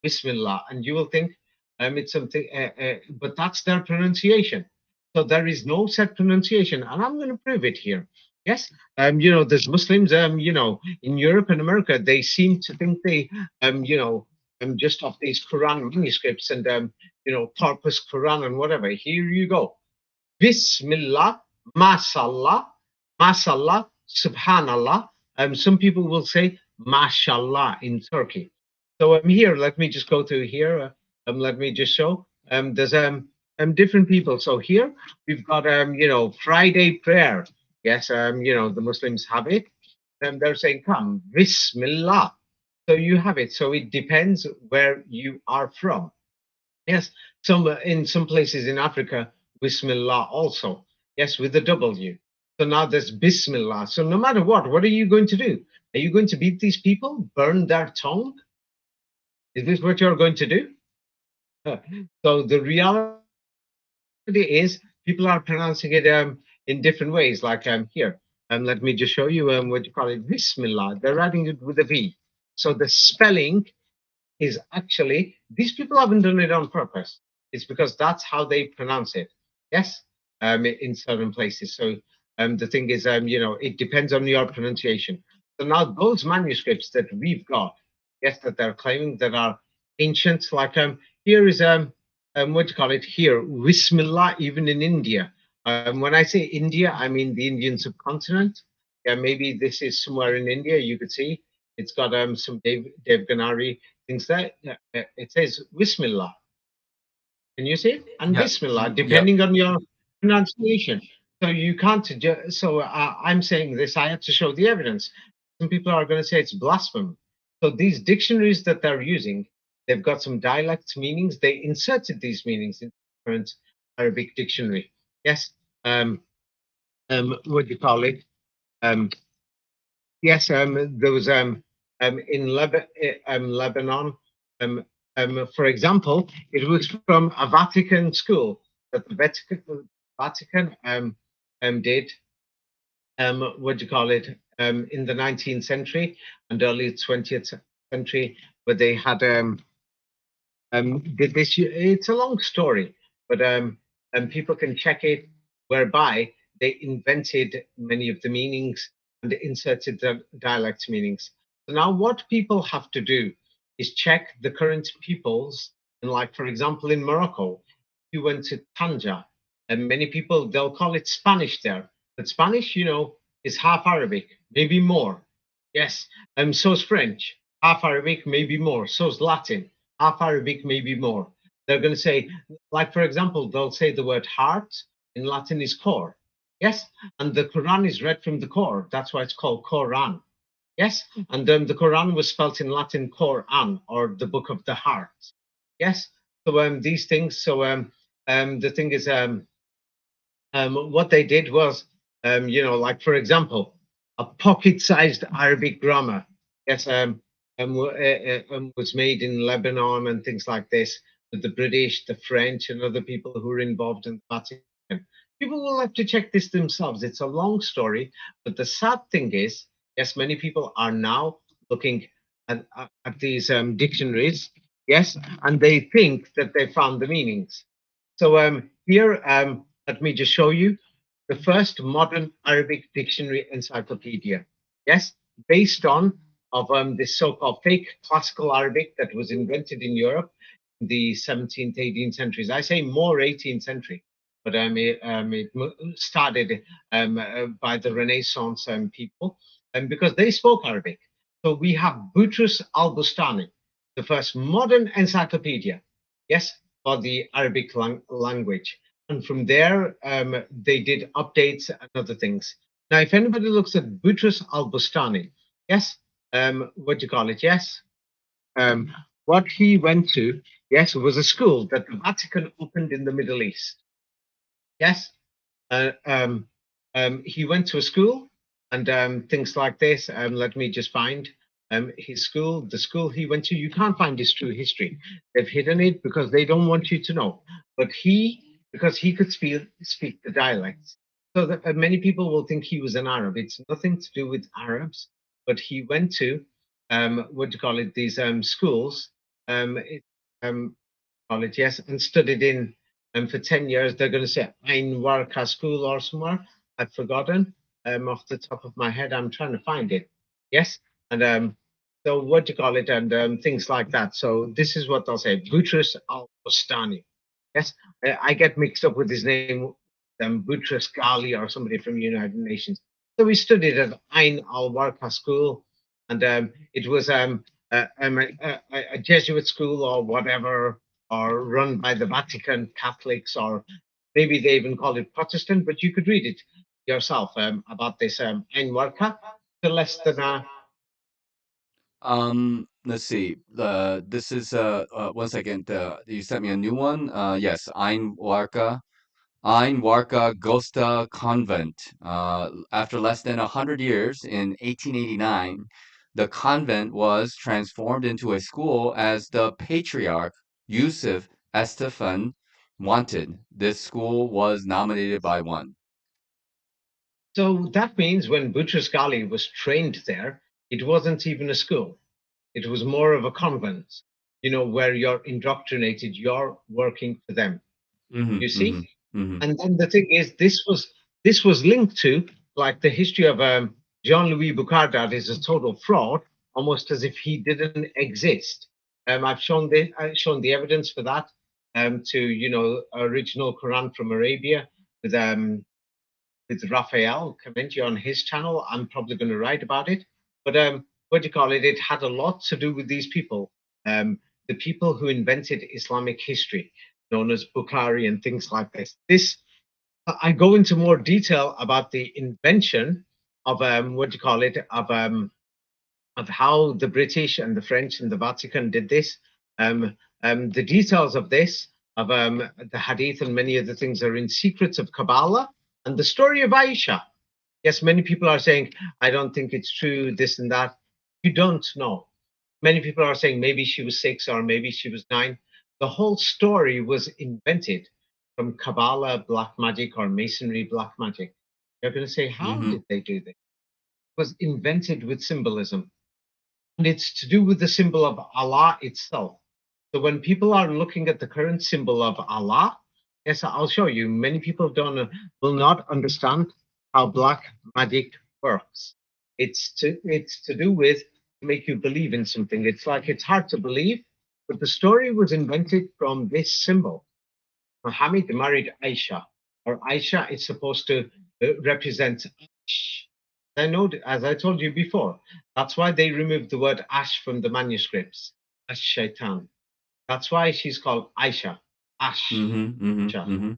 Bismillah, and you will think it's something, but that's their pronunciation. So there is no set pronunciation, and I'm going to prove it here. Yes, there's Muslims, in Europe and America, they seem to think they, just off these Quran manuscripts and, corpus Quran and whatever. Here you go. Bismillah, Masallah, Masallah, Subhanallah. Some people will say Mashallah in Turkey. So here, let me just go through here. Let me just show. There's different people. So here we've got Friday prayer. Yes, the Muslims have it. And they're saying, come, Bismillah. So you have it. So it depends where you are from. Yes, in some places in Africa, Bismillah also. Yes, with the W. So now there's Bismillah. So no matter what are you going to do? Are you going to beat these people? Burn their tongue? Is this what you're going to do? So the reality is people are pronouncing it in different ways. Like here, let me just show you what you call it, Bismillah. They're writing it with a V. So the spelling is actually, these people haven't done it on purpose. It's because that's how they pronounce it. Yes, in certain places. So the thing is, it depends on your pronunciation. So now those manuscripts that we've got, yes, that they're claiming that are ancient, like here is what do you call it here, Bismillah, even in India. When I say India, I mean the Indian subcontinent. Yeah, maybe this is somewhere in India. You could see it's got some Devganari things there. It says Bismillah. Can you see it? And Yeah. Bismillah, Yep. depending on your pronunciation. So you can't. So I'm saying this. I have to show the evidence. Some people are going to say it's blasphemy. So these dictionaries that they're using, they've got some dialect meanings. They inserted these meanings in the current Arabic dictionary. Yes. What do you call it? Yes. There was in Lebanon. For example, it was from a Vatican school that the Vatican did. What do you call it? In the 19th century and early 20th century, but they had did this. It's a long story, but people can check it. Whereby they invented many of the meanings and inserted the dialect meanings. So now, what people have to do is check the current peoples. And, like for example, in Morocco, you went to Tanja, and many people they'll call it Spanish there, but Spanish, is half Arabic, maybe more. Yes, so is French, half Arabic, maybe more. So is Latin, half Arabic, maybe more. They're going to say, like for example, they'll say the word heart in Latin is cor. Yes, and the Quran is read from the core. That's why it's called Quran. Yes, and the Quran was spelt in Latin Quran, or the book of the heart. Yes, so these things. So the thing is, what they did was, like for example, a pocket-sized Arabic grammar. Yes, was made in Lebanon and things like this with the British, the French, and other people who were involved in the Vatican. People will have to check this themselves. It's a long story, but the sad thing is, yes, many people are now looking at these dictionaries, yes, and they think that they found the meanings. So here, let me just show you the first modern Arabic dictionary encyclopedia. Yes, based on of this so-called fake classical Arabic that was invented in Europe in the 17th, 18th centuries. I say more 18th century. but it started by the Renaissance people, and because they spoke Arabic. So we have Butrus al-Bustani, the first modern encyclopedia, yes, for the Arabic language. And from there, they did updates and other things. Now, if anybody looks at Butrus al-Bustani, yes, what do you call it? Yes, what he went to, yes, was a school that the Vatican opened in the Middle East. Yes, he went to a school and things like this. Let me just find his school, the school he went to. You can't find his true history. They've hidden it because they don't want you to know. But because he could speak the dialects, so that many people will think he was an Arab. It's nothing to do with Arabs, but he went to what do you call it? These schools, college, yes, and studied in for 10 years. They're going to say Ein Warka School or somewhere. I've forgotten off the top of my head. I'm trying to find it. Yes, and so what do you call it, and things like that. So this is what they'll say, Boutros al-Bustani. Yes, I get mixed up with his name, Boutros Ghali or somebody from United Nations. So we studied at Ein al-Warka School, and it was a Jesuit school or whatever, or run by the Vatican Catholics, or maybe they even call it Protestant, but you could read it yourself about this Ein Warka to less than Let's see. This is 1 second. You sent me a new one. Yes, Ein Warka Gosta Convent. After less than 100 years, in 1889, the convent was transformed into a school as the Patriarch Yusuf Estefan wanted. This school was nominated by one. So that means when Boutros Ghali was trained there, it wasn't even a school. It was more of a convent, where you're indoctrinated, you're working for them. Mm-hmm, You mm-hmm, see? mm-hmm. And then the thing is, this was linked to like the history of Jean-Louis Boucard, that is a total fraud, almost as if he didn't exist. I've shown the evidence for that to original Quran from Arabia with Raphael Commenti on his channel. I'm probably going to write about it. But what do you call it? It had a lot to do with these people, the people who invented Islamic history, known as Bukhari and things like this. I go into more detail about the invention of what do you call it, of how the British and the French and the Vatican did this. The details of this, of the Hadith and many other things, are in Secrets of Kabbalah and the story of Aisha. Yes, many people are saying, I don't think it's true, this and that. You don't know. Many people are saying maybe she was 6 or maybe she was 9. The whole story was invented from Kabbalah black magic or Masonry black magic. You're going to say, how Mm-hmm. did they do this? It was invented with symbolism. And it's to do with the symbol of Allah itself. So when people are looking at the current symbol of Allah, yes, I'll show you. Many people will not understand how black magic works. It's to do with to make you believe in something. It's like it's hard to believe, but the story was invented from this symbol. Muhammad married Aisha, or Aisha is supposed to represent Ash. I know, as I told you before, that's why they removed the word Ash from the manuscripts. Ash Shaitan. That's why she's called Aisha. Ash. Mm-hmm, mm-hmm, mm-hmm.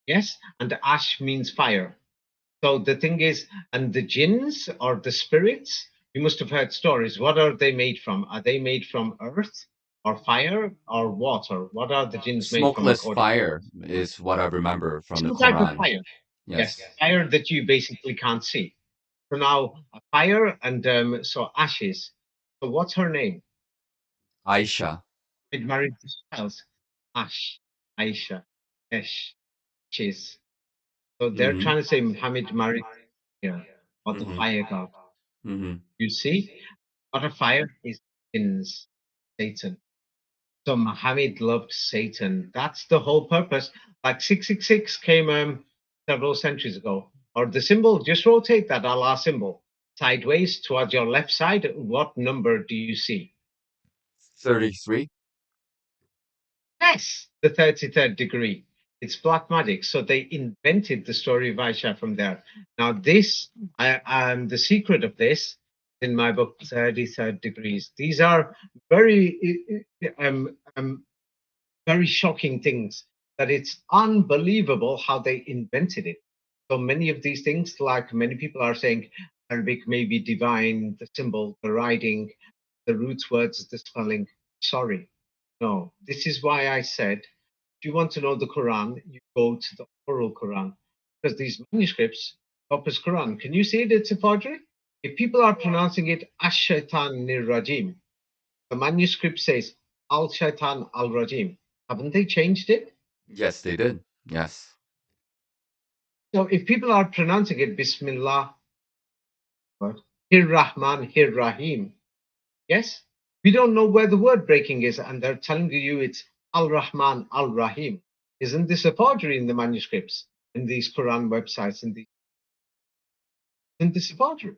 Yes, and Ash means fire. So the thing is, and the jinns or the spirits, you must have heard stories. What are they made from? Are they made from earth or fire or water? What are the jinns made from Smokeless according? fire is what I remember from the Some type of Quran. fire. Yes, Yes. fire that you basically can't see. So now a fire and so ashes. So what's her name? Aisha. It married to spouse. Ash, Aisha, Esh, Ashes. So they're Mm-hmm. trying to say Muhammad married here, or the Mm-hmm. fire god. Mm-hmm. You see, what a fire is Satan. So Muhammad loved Satan. That's the whole purpose. Like 666 came several centuries ago. Or the symbol, just rotate that Allah symbol sideways towards your left side. What number do you see? 33. Yes, the 33rd degree. It's black magic. So they invented the story of Aisha from there. Now, this, the secret of this, in my book, 33rd Degrees. These are very, very shocking things. That it's unbelievable how they invented it. So many of these things, like many people are saying, Arabic may be divine, the symbol, the writing, the roots words, the spelling. Sorry, no. This is why I said, if you want to know the Quran, you go to the oral Quran, because these manuscripts, Corpus Quran, can you see it? It's a forgery. If people are pronouncing it Ash-Shaitan Rajim, the manuscript says Al-Shaitan Al-Rajim. Haven't they changed it? Yes, they did. Yes. So if people are pronouncing it Bismillah, Hir Rahman, Hir Rahim, yes, we don't know where the word breaking is, and they're telling you it's Al Rahman, Al Rahim. Isn't this a forgery in the manuscripts, in these Quran websites? Isn't this a forgery?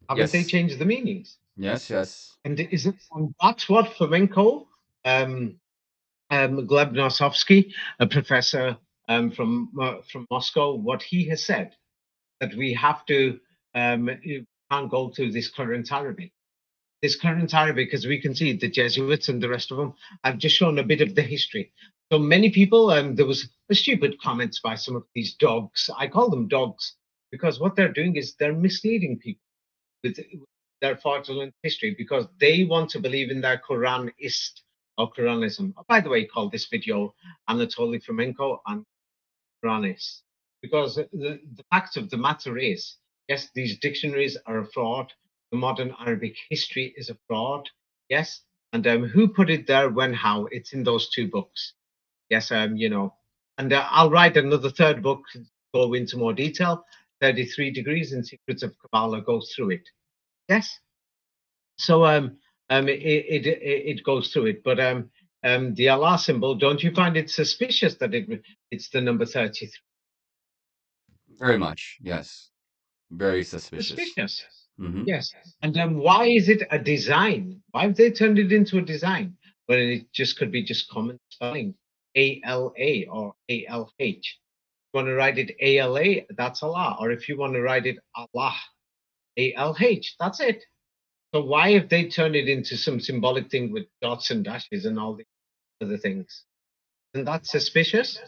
Haven't they Yes. changed the meanings? Yes, yes. And that's what Flamenco, Gleb Nosovsky, a professor from Moscow, what he has said, that we have to, you can't go to this current Arabic. This current Arabic, as we can see, the Jesuits and the rest of them, I've just shown a bit of the history. So many people, there was a stupid comments by some of these dogs. I call them dogs because what they're doing is they're misleading people with their fraudulent history because they want to believe in their Quranist or Quranism. Oh, by the way, call this video Anatoly Fomenko and Koranists. Because the fact of the matter is, yes, these dictionaries are a fraud. The modern Arabic history is a fraud. Yes. And who put it there, when, how? It's in those two books. Yes, you know. And I'll write another third book, go into more detail. 33 Degrees and Secrets of Kabbalah goes through it. Yes. So it goes through it. But the Allah symbol, don't you find it suspicious that it's the number 33? Very much. Yes. Very suspicious. Suspicious. Mm-hmm. Yes. And why is it a design? Why have they turned it into a design? When it just could be just common spelling, ALA or ALH. If you want to write it ALA, that's Allah. Or if you want to write it Allah, ALH, that's it. So why have they turned it into some symbolic thing with dots and dashes and all the other things? Isn't that suspicious?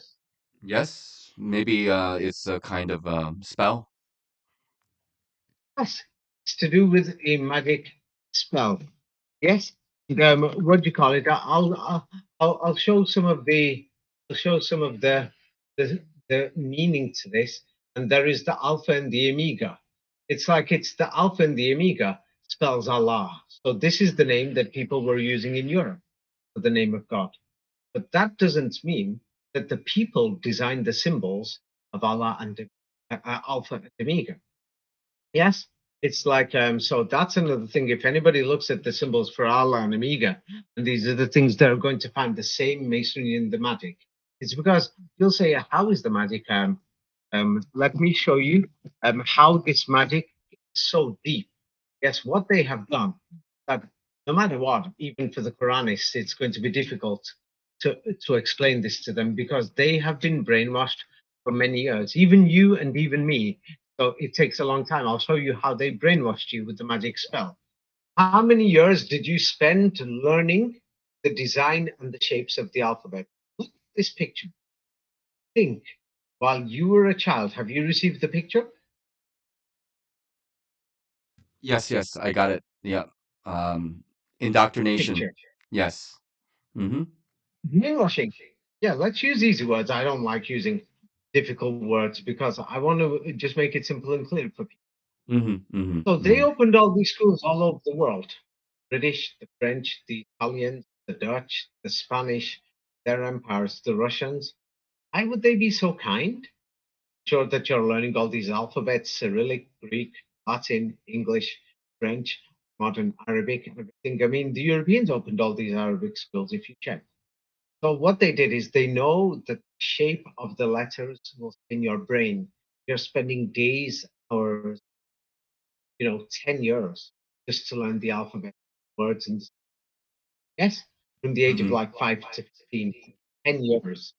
Yes. Maybe it's a kind of spell. Yes. It's to do with a magic spell. Yes. What do you call it? I'll show some of the the meaning to this. And there is the alpha and the omega. It's like it's the alpha and the omega spells Allah. So this is the name that people were using in Europe for the name of God. But that doesn't mean that the people designed the symbols of Allah and alpha and omega. Yes, it's like so that's another thing. If anybody looks at the symbols for Allah and Omega, and these are the things they're going to find the same masonry in the magic, it's because you'll say, how is the magic? Let me show you how this magic is so deep. Yes, what they have done, that no matter what, even for the Quranists, it's going to be difficult to explain this to them because they have been brainwashed for many years, even you and even me. So it takes a long time. I'll show you how they brainwashed you with the magic spell. How many years did you spend learning the design and the shapes of the alphabet? Look at this picture. Think, while you were a child, have you received the picture? Yes, yes, I got it. Yeah. Indoctrination. Picture. Yes. Mm-hmm. Brainwashing. Yeah, let's use easy words. I don't like using difficult words because I want to just make it simple and clear for people. Mm-hmm. Mm-hmm. So they Mm-hmm. opened all these schools all over the world. British, the French, the Italians, the Dutch, the Spanish, their empires, the Russians. Why would they be so kind? Sure that you're learning all these alphabets, Cyrillic, Greek, Latin, English, French, modern Arabic, and everything. I mean, the Europeans opened all these Arabic schools, if you check. So what they did is they know the shape of the letters will in your brain. You're spending days, hours, 10 years just to learn the alphabet, words, and yes, from the age of Mm-hmm. like 5 to 15, 10 years.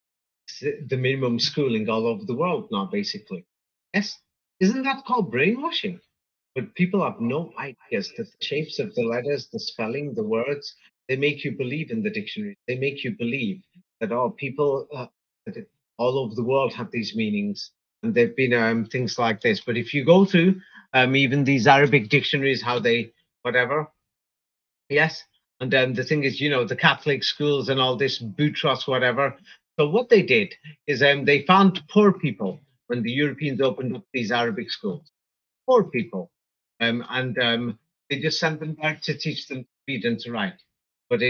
the minimum schooling all over the world now, basically. Yes, isn't that called brainwashing? But people have no ideas that the shapes of the letters, the spelling, the words, they make you believe in the dictionary. They make you believe that all people that all over the world have these meanings, and they've been things like this. But if you go through even these Arabic dictionaries, how they whatever, yes. And the thing is, the Catholic schools and all this Boutros, whatever. So what they did is they found poor people when the Europeans opened up these Arabic schools. Poor people. And they just sent them there to teach them to read and to write. But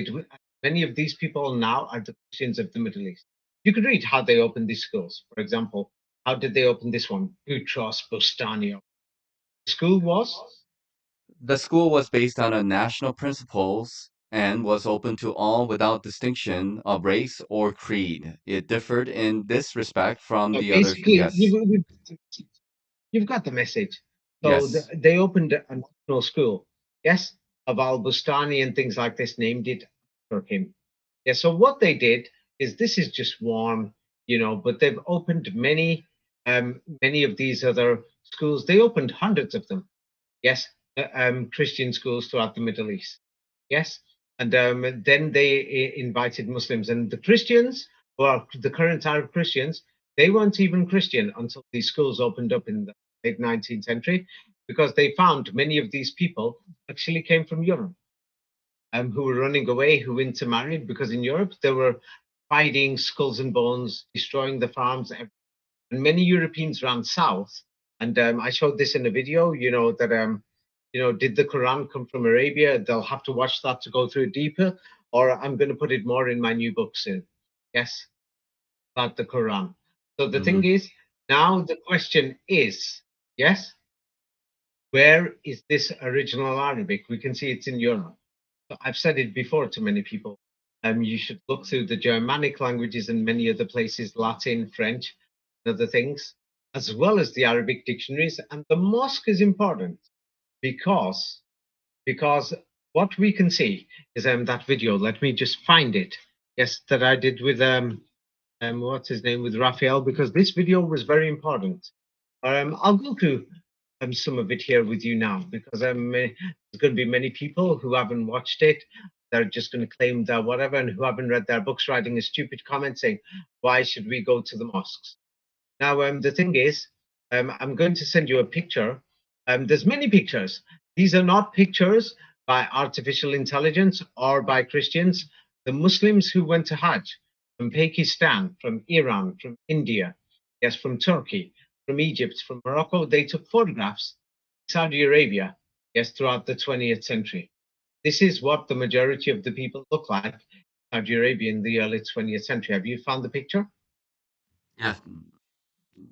many of these people now are the Christians of the Middle East. You could read how they opened these schools. For example, how did they open this one? Boutros Bustani. The school was The school was based on a national principles and was open to all without distinction of race or creed. It differed in this respect from the other. basically, Yes, you've got the message. So yes. they opened a national school, yes, of Al Bustani and things like this, named it for him. Yeah, so what they did is this is just one, but they've opened many of these other schools. They opened hundreds of them, yes, Christian schools throughout the Middle East, yes. And then they invited Muslims, and the Christians, or the current Arab Christians, they weren't even Christian until these schools opened up in the late 19th century, because they found many of these people actually came from Europe, who were running away, who intermarried, because in Europe they were fighting skulls and bones, destroying the farms, and many Europeans ran south. And I showed this in a video, that did the Quran come from Arabia? They'll have to watch that to go through deeper, or I'm going to put it more in my new book soon. Yes, about the Quran. So the Hmm. thing is, now the question is, yes, where is this original Arabic? We can see it's in Europe. So I've said it before to many people. You should look through the Germanic languages and many other places, Latin, French, and other things, as well as the Arabic dictionaries. And the mosque is important because because what we can see is that video. Let me just find it. Yes, that I did with what's his name, with Raphael, because this video was very important. I'll go through some of it here with you now, because there's going to be many people who haven't watched it. They're just going to claim that whatever, and who haven't read their books, writing a stupid comment saying, "Why should we go to the mosques?" Now, the thing is, I'm going to send you a picture. There's many pictures. These are not pictures by artificial intelligence or by Christians. The Muslims who went to Hajj from Pakistan, from Iran, from India, yes, from Turkey, from Egypt, from Morocco, they took photographs in Saudi Arabia, yes, throughout the 20th century. This is what the majority of the people look like in Saudi Arabia in the early 20th century. Have you found the picture? Yes,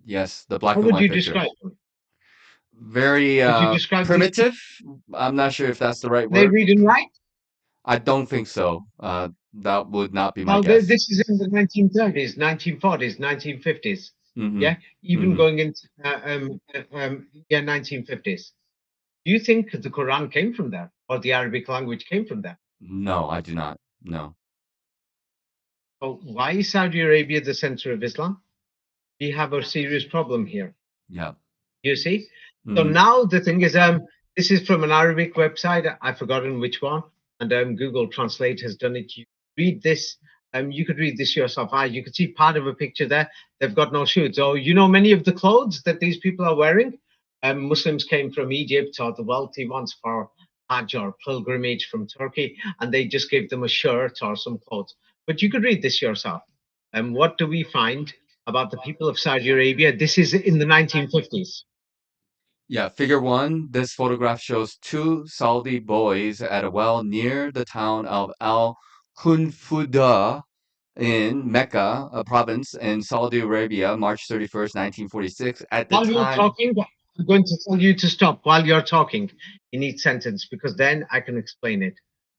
yes, the black How and would white you picture. describe them? Very Would you describe these people? primitive. I'm not sure if that's the right They word. read and write? I don't think so. That would not be my Now, guess. this is in the 1930s, 1940s, 1950s. Hmm. Yeah, even Hmm. going into yeah, 1950s. Do you think the Quran came from there, or the Arabic language came from there? No, I do not. No. So why is Saudi Arabia the center of Islam? We have a serious problem here. Yeah. You see? So Hmm. now the thing is, this is from an Arabic website. I've forgotten which one, and Google Translate has done it. You read this, you could read this yourself. You could see part of a picture there. They've got no shoes. So many of the clothes that these people are wearing, Muslims came from Egypt, or the wealthy ones for Hajj or pilgrimage from Turkey, and they just gave them a shirt or some clothes. But you could read this yourself. And what do we find about the people of Saudi Arabia? This is in the 1950s. Yeah, figure one, this photograph shows two Saudi boys at a well near the town of Al Khunfuda in Mecca, a province in Saudi Arabia, March 31st, 1946. At the While you're time, talking, I'm going to tell you to stop while you're talking in each sentence, because then I can explain it.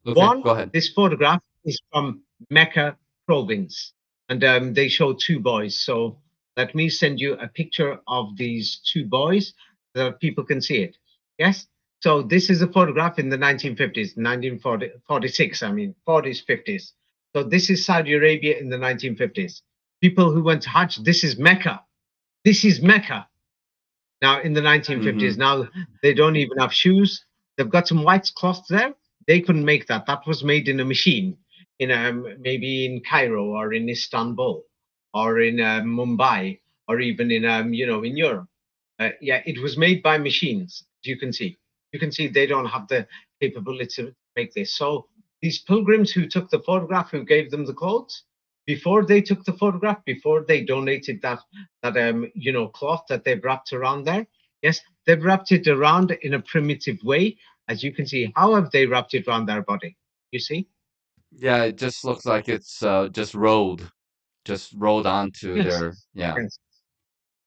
okay, One, go ahead. this photograph is from Mecca province, and they show two boys. So let me send you a picture of these two boys so that people can see it. Yes? So this is a photograph in the 1950s, 1946, I mean, 40s, 50s. So this is Saudi Arabia in the 1950s. People who went to Hajj, this is Mecca. This is Mecca. Now, in the 1950s, now they don't even have shoes. They've got some white cloth there. They couldn't make that. That was made in a machine, in maybe in Cairo or in Istanbul or in Mumbai or even in in Europe. Yeah, it was made by machines. As you can see, they don't have the capability to make this. So these pilgrims who took the photograph, who gave them the clothes, before they took the photograph, before they donated that cloth that they've wrapped around there, yes, they've wrapped it around in a primitive way. As you can see, how have they wrapped it around their body? You see? Yeah, it just looks like it's just rolled onto Yes. their, yeah, Yes.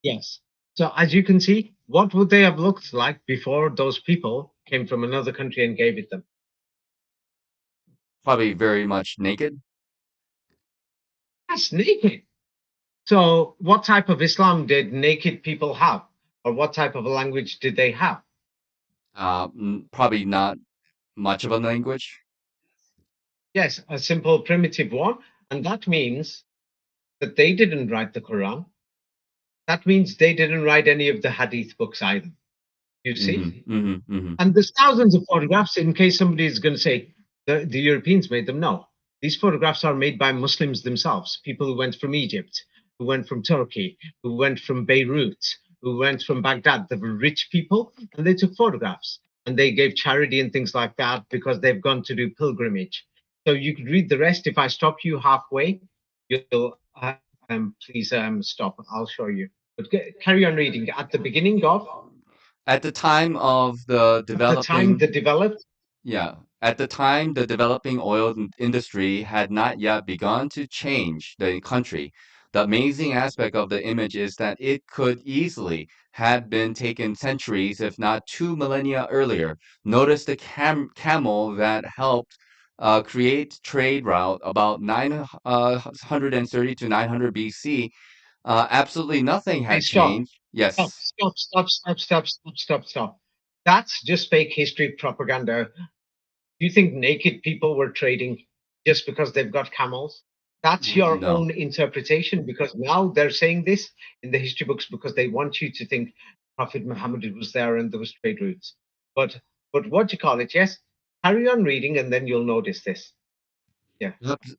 Yes. So as you can see, what would they have looked like before those people came from another country and gave it them? probably very much naked. Yes, naked. So what type of Islam did naked people have? Or what type of a language did they have? Probably not much of a language. Yes, a simple primitive one. And that means that they didn't write the Quran. That means they didn't write any of the Hadith books either. You see? And there's thousands of photographs in case somebody is going to say the Europeans made them. No, these photographs are made by Muslims themselves, people who went from Egypt, who went from Turkey, who went from Beirut, who went from Baghdad. They were rich people and they took photographs and they gave charity and things like that because they've gone to do pilgrimage. So you could read the rest. If I stop you halfway, you'll please stop. I'll show you. But carry on reading. At the beginning of At the time of the the time developing, that developed. yeah, at the time the developing oil industry had not yet begun to change the country. The amazing aspect of the image is that it could easily have been taken centuries, if not 2 millennia earlier. Notice the camel that helped create trade route about 930 to 900 BC. Absolutely nothing Hey, had stop. changed. Yes. Stop. That's just fake history propaganda. Do you think naked people were trading just because they've got camels? That's your No. own interpretation because now they're saying this in the history books because they want you to think Prophet Muhammad was there and there was trade routes. But what do you call it? Yes, carry on reading and then you'll notice this. Yeah.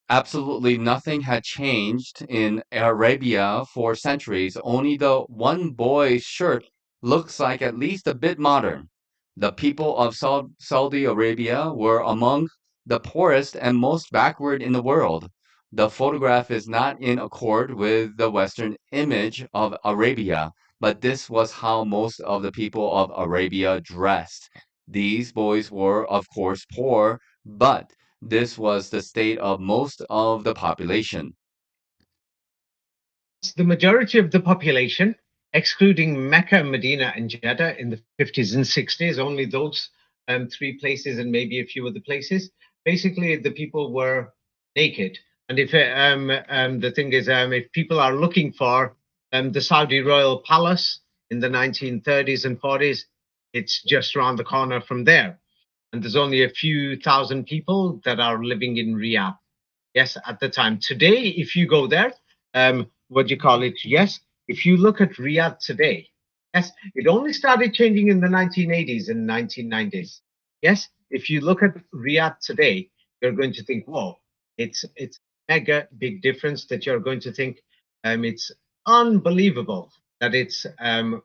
Absolutely nothing had changed in Arabia for centuries. Only the one boy's shirt looks like at least a bit modern. The people of Saudi Arabia were among the poorest and most backward in the world. The photograph is not in accord with the Western image of Arabia, but this was how most of the people of Arabia dressed. These boys were, of course, poor, but this was the state of most of the population. The majority of the population, excluding Mecca, Medina, and Jeddah in the 50s and 60s, only those three places and maybe a few other places, basically the people were naked. And if the thing is, if people are looking for the Saudi royal palace in the 1930s and 40s, it's just around the corner from there. And there's only a few thousand people that are living in Riyadh. Yes, at the time. Today, if you go there, what do you call it? Yes, if you look at Riyadh today, yes, it only started changing in the 1980s and 1990s. Yes, if you look at Riyadh today, you're going to think, whoa, it's mega big difference that you're going to think it's unbelievable that it's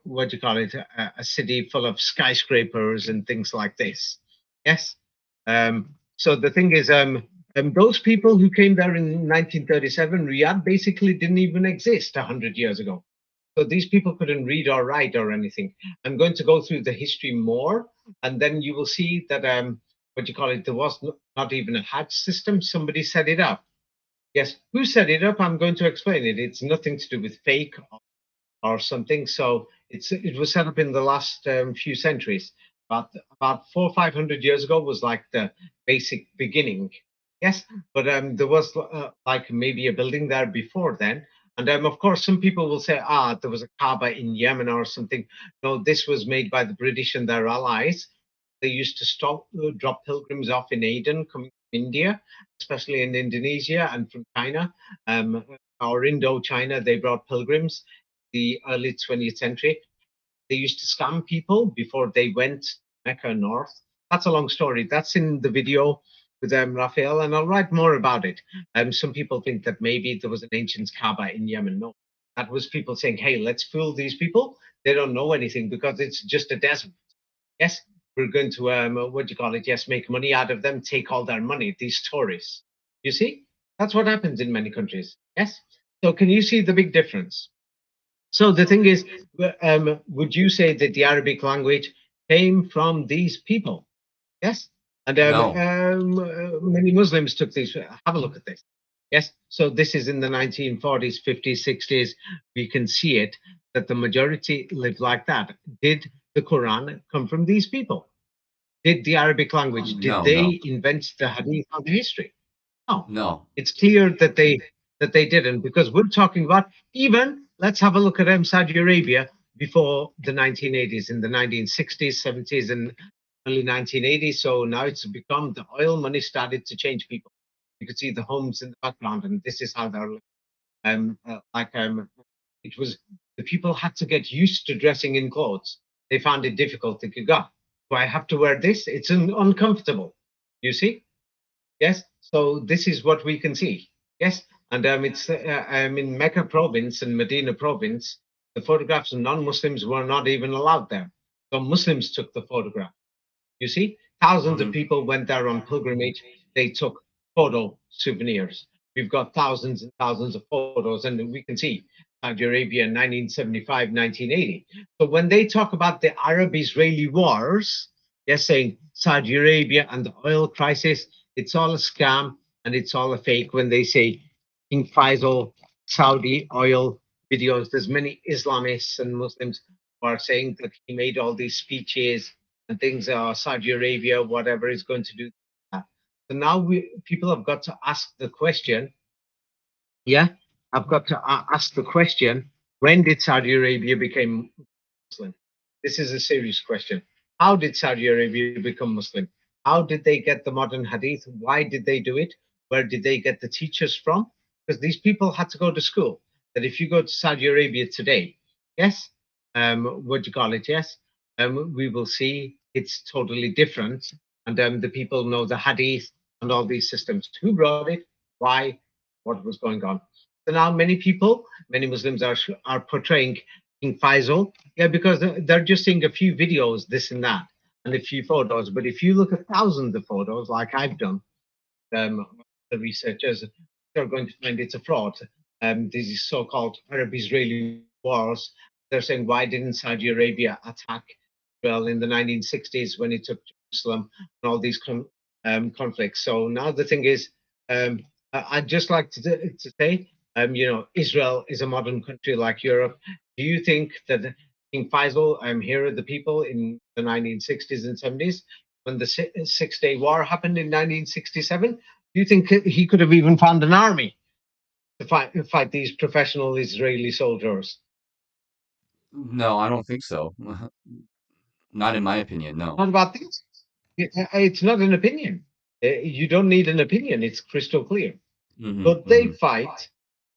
what do you call it, a city full of skyscrapers and things like this. Yes. So the thing is, those people who came there in 1937, Riyadh basically didn't even exist 100 years ago. So these people couldn't read or write or anything. I'm going to go through the history more, and then you will see that what do you call it? There was not even a Hajj system. Somebody set it up. Yes, who set it up? I'm going to explain it. It's nothing to do with fake or something. So it was set up in the last few centuries. About 400 or 500 years ago was like the basic beginning. Yes, but there was like maybe a building there before then. And of course, some people will say, there was a Kaaba in Yemen or something. No, this was made by the British and their allies. They used to drop pilgrims off in Aden, coming from India, especially in Indonesia and from China. or Indochina, they brought pilgrims. The early 20th century, they used to scam people before they went Mecca north. That's a long story. That's in the video with Raphael, and I'll write more about it. Some people think that maybe there was an ancient Kaaba in Yemen. No, that was people saying, "Hey, let's fool these people. They don't know anything because it's just a desert. Yes, we're going to what do you call it? Yes, make money out of them, take all their money. These tourists. You see, that's what happens in many countries. Yes. So can you see the big difference? So the thing is, would you say that the Arabic language came from these people? Yes. And No. many Muslims took these. Have a look at this. Yes. So this is in the 1940s, 50s, 60s. We can see it that the majority lived like that. Did the Quran come from these people? Did the Arabic language, did No. No. they invent the Hadith or the history? No. No. It's clear that they didn't, because we're talking about, even let's have a look at Saudi Arabia before the 1980s, in the 1960s, 70s, and early 1980s. So now it's become the oil money started to change people. You could see the homes in the background, and this is how they're it was, the people had to get used to dressing in clothes. They found it difficult. They could go, do I have to wear this? It's uncomfortable. You see? Yes. So this is what we can see. Yes. And it's in Mecca province and Medina province, the photographs of non-Muslims were not even allowed there. So Muslims took the photograph. You see, thousands of people went there on pilgrimage. They took photo souvenirs. We've got thousands and thousands of photos, and we can see Saudi Arabia in 1975, 1980. So when they talk about the Arab-Israeli wars, they're saying Saudi Arabia and the oil crisis, it's all a scam and it's all a fake. When they say King Faisal, Saudi oil videos, there's many Islamists and Muslims who are saying that he made all these speeches and things, Saudi Arabia, whatever is going to do that. So now people have got to ask the question, yeah, I've got to ask the question, when did Saudi Arabia become Muslim? This is a serious question. How did Saudi Arabia become Muslim? How did they get the modern hadith? Why did they do it? Where did they get the teachers from? Because these people had to go to school. That if you go to Saudi Arabia today, yes, what do you call it? Yes, we will see it's totally different. And the people know the hadith and all these systems. Who brought it? Why? What was going on? So now many people, many Muslims are portraying King Faisal, yeah, because they're just seeing a few videos, this and that, and a few photos. But if you look at thousands of photos, like I've done, the researchers are going to find it's a fraud. These so-called Arab-Israeli wars, they're saying, why didn't Saudi Arabia attack Israel in the 1960s when it took Jerusalem and all these conflicts? So now the thing is, I'd just like to say, Israel is a modern country like Europe. Do you think that King Faisal, here are the people in the 1960s and 70s, when the Six-Day War happened in 1967, do you think he could have even found an army to fight these professional Israeli soldiers? No, I don't think so. Not in my opinion, no. Not about this. It's not an opinion. You don't need an opinion. It's crystal clear. Could they fight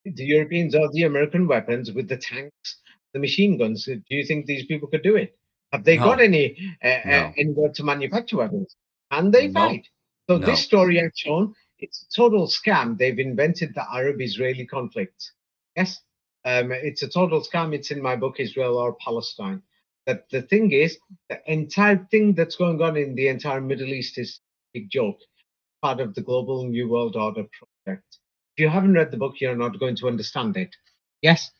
the Europeans or the American weapons with the tanks, the machine guns? Do you think these people could do it? Have they got No, no, anywhere to manufacture weapons? Can they nope, fight? So this no. story I've shown, it's a total scam. They've invented the Arab-Israeli conflict. Yes, it's a total scam. It's in my book, Israel or Palestine. But the thing is, the entire thing that's going on in the entire Middle East is a big joke, part of the global New World Order project. If you haven't read the book, you're not going to understand it. Yes,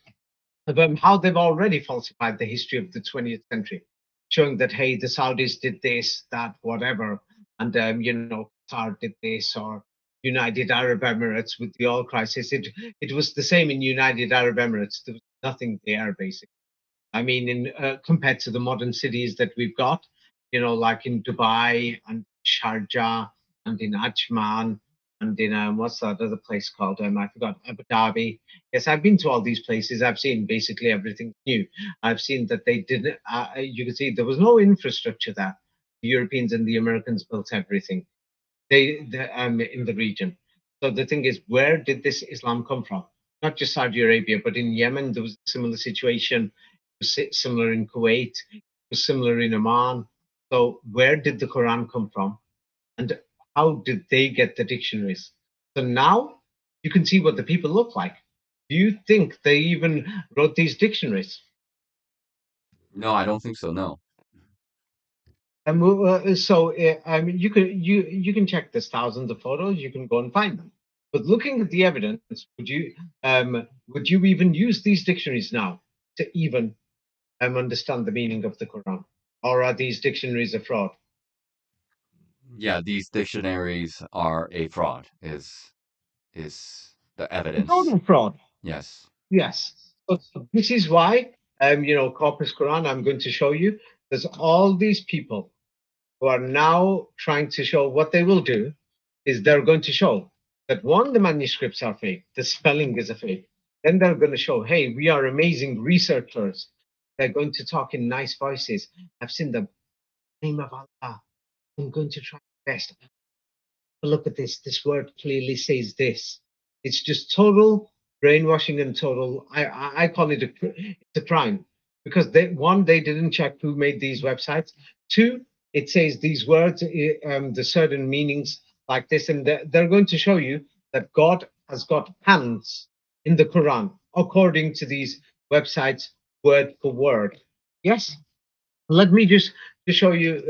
about how they've already falsified the history of the 20th century, showing that, hey, the Saudis did this, that, whatever, and Qatar did this, or United Arab Emirates with the oil crisis. It was the same in United Arab Emirates. There was nothing there, basically. I mean, compared to the modern cities that we've got, like in Dubai and Sharjah and in Ajman and in what's that other place called? I forgot, Abu Dhabi. Yes, I've been to all these places. I've seen basically everything new. I've seen that they didn't. You can see there was no infrastructure there. The Europeans and the Americans built everything. They in the region. So the thing is, where did this Islam come from? not just Saudi Arabia, but in Yemen, there was a similar situation. It was similar in Kuwait. It was similar in Oman. So where did the Quran come from? And how did they get the dictionaries? So now you can see what the people look like. Do you think they even wrote these dictionaries? No, I don't think so. No. And I mean, you can check. There's thousands of photos. You can go and find them. But looking at the evidence, would you even use these dictionaries now to even understand the meaning of the Quran, or are these dictionaries a fraud? Yeah, these dictionaries are a fraud. Is the A evidence? total fraud. Yes. Yes. But this is why, Corpus Quran. I'm going to show you. There's all these people who are now trying to show what they will do is they're going to show that one, the manuscripts are fake, the spelling is a fake. Then they're going to show, hey, we are amazing researchers. They're going to talk in nice voices. I've seen the name of Allah. I'm going to try my best. Look at this. This word clearly says this. It's just total brainwashing and total. I call it it's a crime because they didn't check who made these websites. Two, it says these words, the certain meanings like this, and they're going to show you that God has got hands in the Quran according to these websites, word for word. Yes, let me just to show you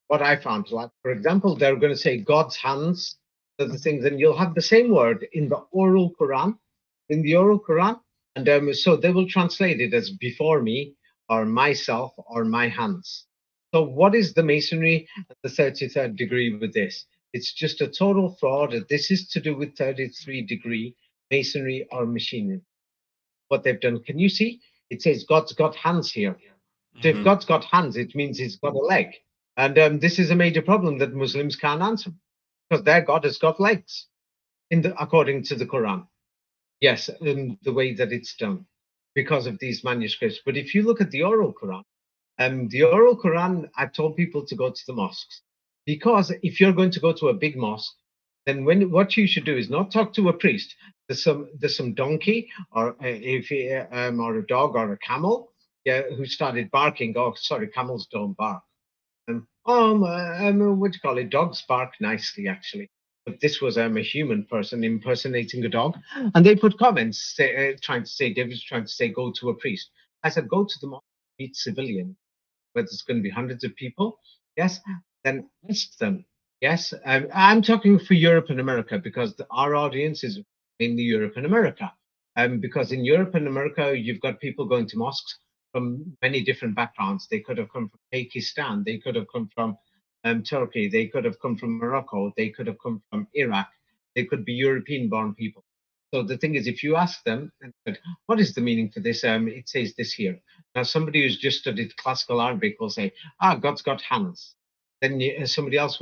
what I found. Like, for example, they're going to say God's hands, the things, and you'll have the same word in the oral Quran, and so they will translate it as before me, or myself, or my hands. So, what is the masonry at the 33rd degree with this? It's just a total fraud. This is to do with 33 degree masonry or machinery. What they've done, can you see? It says God's got hands here. So if Hmm. God's got hands, it means he's got a leg. And this is a major problem that Muslims can't answer because their God has got legs, according to the Quran. Yes, in the way that it's done because of these manuscripts. But if you look at the oral Quran, I've told people to go to the mosques because if you're going to go to a big mosque, then what you should do is not talk to a priest. There's some donkey or a dog or a camel, yeah, who started barking. Oh, sorry, camels don't bark. What do you call it? Dogs bark nicely, actually. But this was a human person impersonating a dog, and they put comments trying to say David's trying to say go to a priest. I said go to the mosque, meet civilians where there's going to be hundreds of people, yes, then ask them. Yes, I'm talking for Europe and America because our audience is mainly Europe and America. Because in Europe and America, you've got people going to mosques from many different backgrounds. They could have come from Pakistan, they could have come from Turkey, they could have come from Morocco, they could have come from Iraq, they could be European born people. So the thing is, if you ask them, and said, what is the meaning for this? It says this here. Now, somebody who's just studied classical Arabic will say, God's got hands. Then somebody else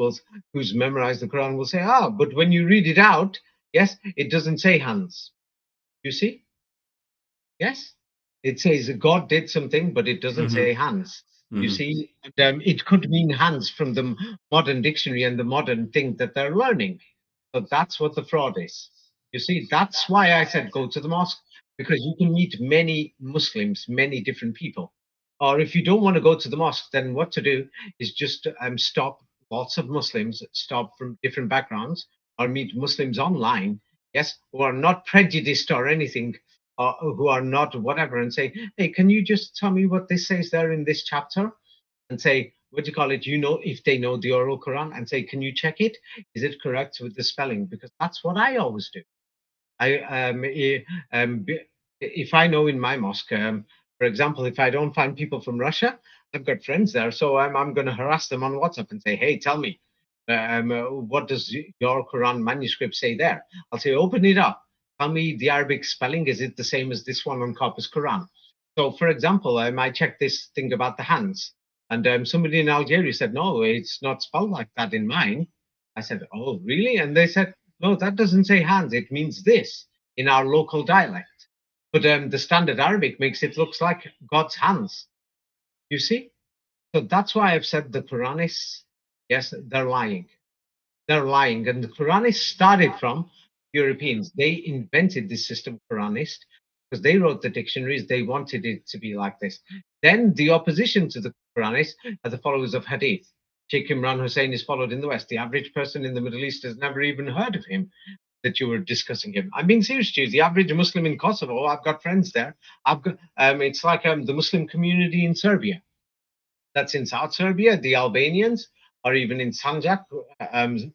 who's memorized the Quran will say, but when you read it out, yes, it doesn't say hands. You see? Yes? It says God did something, but it doesn't Hmm. say hands. You Hmm. see? And, it could mean hands from the modern dictionary and the modern thing that they're learning. So that's what the fraud is. You see, that's why I said go to the mosque, because you can meet many Muslims, many different people. Or if you don't want to go to the mosque, then what to do is just stop lots of Muslims, stop from different backgrounds, or meet Muslims online, yes, who are not prejudiced or anything, who are not whatever, and say, hey, can you just tell me what this says there in this chapter? And say, what do you call it? If they know the oral Quran, and say, can you check it? Is it correct with the spelling? Because that's what I always do. If I know in my mosque, for example, if I don't find people from Russia, I've got friends there, so I'm going to harass them on WhatsApp and say, hey, tell me, what does your Quran manuscript say there? I'll say, open it up. Tell me the Arabic spelling. Is it the same as this one on Corpus Quran? So, for example, I checked this thing about the hands, and somebody in Algeria said, no, it's not spelled like that in mine. I said, oh, really? And they said, no, that doesn't say hands. It means this in our local dialect. But the standard Arabic makes it looks like God's hands. You see? So that's why I've said the Quranists, yes, they're lying. They're lying. And the Quranists started from Europeans. They invented this system, Quranist, because they wrote the dictionaries. They wanted it to be like this. Then the opposition to the Quranists are the followers of Hadith. Sheikh Imran Hussein is followed in the West. The average person in the Middle East has never even heard of him, that you were discussing him. I'm being serious to you. The average Muslim in Kosovo, I've got friends there. I've got, it's like the Muslim community in Serbia. That's in South Serbia. The Albanians are even in Sanjak,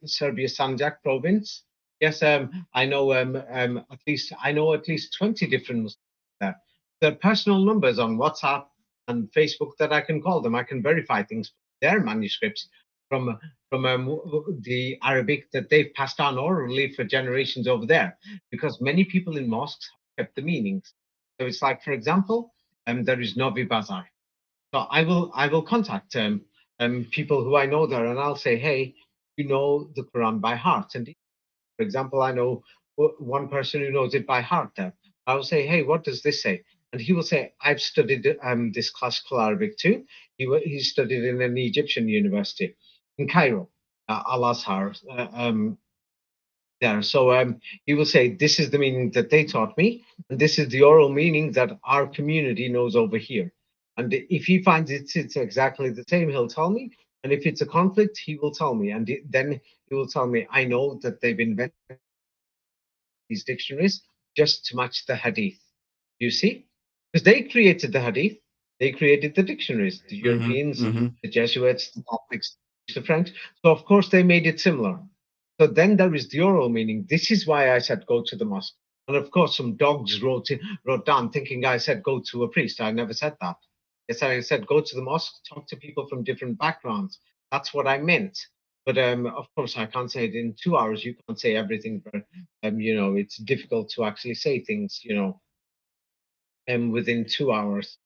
Serbia Sanjak province. Yes, I know at least 20 different Muslims there. There are personal numbers on WhatsApp and Facebook that I can call them. I can verify things, their manuscripts from the Arabic that they've passed on orally for generations over there, because many people in mosques have kept the meanings. So it's like, for example, there is Novi Bazar. So I will contact people who I know there, and I'll say, hey, you know the Quran by heart. And for example, I know one person who knows it by heart there. I will say, hey, what does this say? And he will say, I've studied this classical Arabic too. He studied in an Egyptian university in Cairo, Al Azhar. There. So he will say, this is the meaning that they taught me, and this is the oral meaning that our community knows over here. And if he finds it's exactly the same, he'll tell me. And if it's a conflict, he will tell me. And then he will tell me, I know that they've invented these dictionaries just to match the hadith. You see? Because they created the hadith, they created the dictionaries, the Europeans, the Jesuits, the Catholics, the French. So of course they made it similar. So then there is the oral meaning. This is why I said go to the mosque. And of course some dogs wrote down thinking I said go to a priest. I never said that. Yes, I said go to the mosque, talk to people from different backgrounds. That's what I meant. But of course, I can't say it in 2 hours. You can't say everything. But it's difficult to actually say things. Within 2 hours,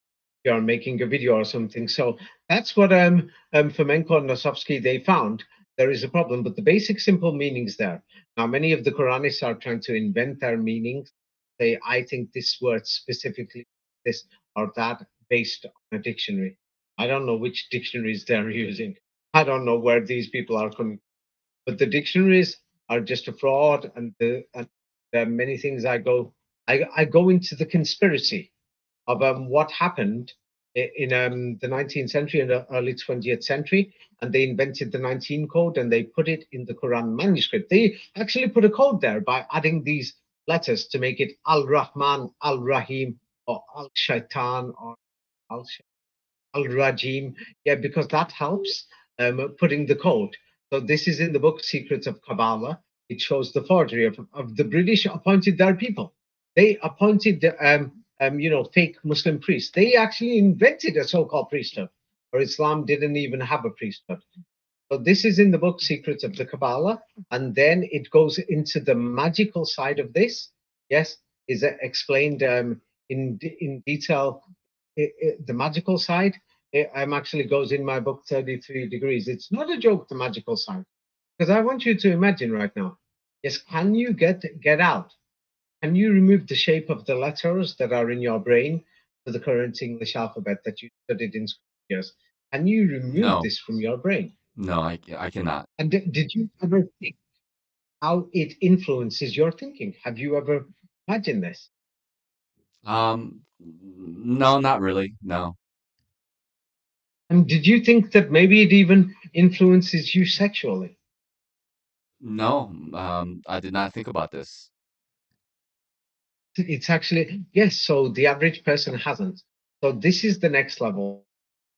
if you're making a video or something. So that's what Fomenko and Nosovsky they found. There is a problem, but the basic simple meanings there. Now, many of the Quranists are trying to invent their meanings. Say, I think this word specifically this or that based on a dictionary. I don't know which dictionaries they're using. I don't know where these people are coming. But the dictionaries are just a fraud, and there are many things I go into the conspiracy of what happened in the 19th century and the early 20th century, and they invented the 19 code and they put it in the Quran manuscript. They actually put a code there by adding these letters to make it Al-Rahman, Al-Rahim, or Al-Shaitan, or Al-Rajim. Yeah, because that helps putting the code. So this is in the book Secrets of Kabbalah. It shows the forgery of the British appointed their people. They appointed fake Muslim priests. They actually invented a so-called priesthood, or Islam didn't even have a priesthood. So this is in the book Secrets of the Kabbalah, and then it goes into the magical side of this. Yes, is explained in detail. The magical side actually goes in my book 33 Degrees. It's not a joke, the magical side, because I want you to imagine right now. Yes, can you get out? Can you remove the shape of the letters that are in your brain for the current English alphabet that you studied in school years? Can you remove this from your brain? No, I cannot. And did you ever think how it influences your thinking? Have you ever imagined this? No, not really. No. And did you think that maybe it even influences you sexually? No, I did not think about this. It's actually, yes, so the average person hasn't. So this is the next level,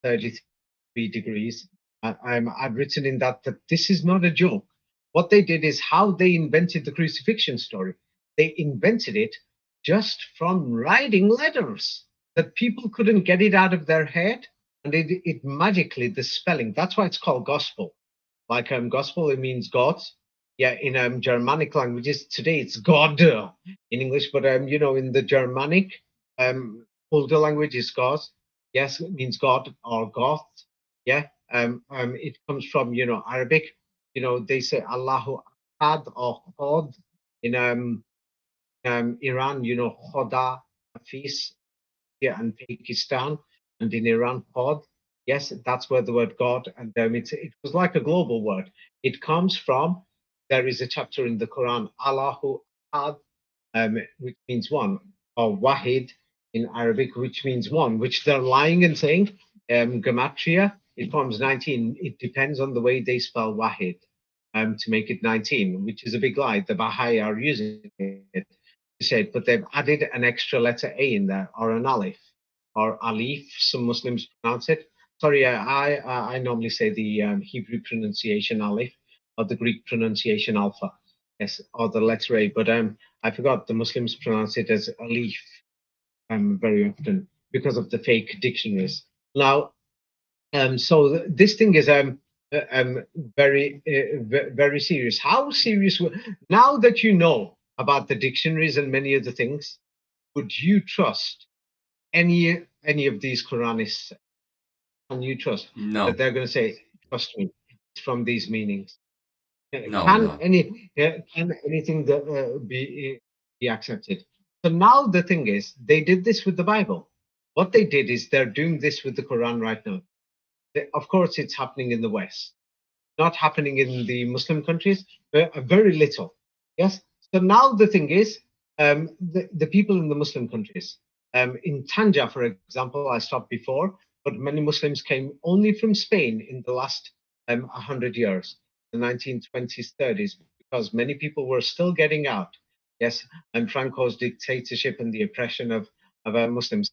33 degrees. I've written in that this is not a joke. What they did is how they invented the crucifixion story. They invented it just from writing letters that people couldn't get it out of their head. And it magically, the spelling, that's why it's called gospel. Like gospel, it means God. Yeah, in Germanic languages today it's God in English, but in the Germanic older language is God. Yes, it means God or Goth. Yeah, it comes from Arabic. They say Allahu Akkad or Khod. In Iran, Khoda, Hafiz, yeah, and Pakistan, and in Iran, Khod. Yes, that's where the word God, and it was like a global word. It comes from, there is a chapter in the Quran, Allahu ahad, which means one, or wahid in Arabic, which means one, which they're lying and saying. Gematria, it forms 19. It depends on the way they spell wahid to make it 19, which is a big lie. The Baha'i are using it to say it, but they've added an extra letter A in there, or an alif, or alif, some Muslims pronounce it. Sorry, I normally say the Hebrew pronunciation alif, or the Greek pronunciation alpha, yes, or the letter A, but I forgot the Muslims pronounce it as alif very often because of the fake dictionaries. Now, so this thing is very very serious. How serious? Now that you know about the dictionaries and many of the things, would you trust any of these Quranists? Can you trust No. that they're going to say, "Trust me, it's from these meanings"? No, Can no. can anything that be accepted? So now the thing is, they did this with the Bible. What they did is they're doing this with the Quran right now. Of course, it's happening in the West, not happening in the Muslim countries, very little. Yes. So now the thing is, the people in the Muslim countries, in Tanja, for example, I stopped before, but many Muslims came only from Spain in the last 100 years, the 1920s, 30s, because many people were still getting out. Yes, and Franco's dictatorship and the oppression of Muslims.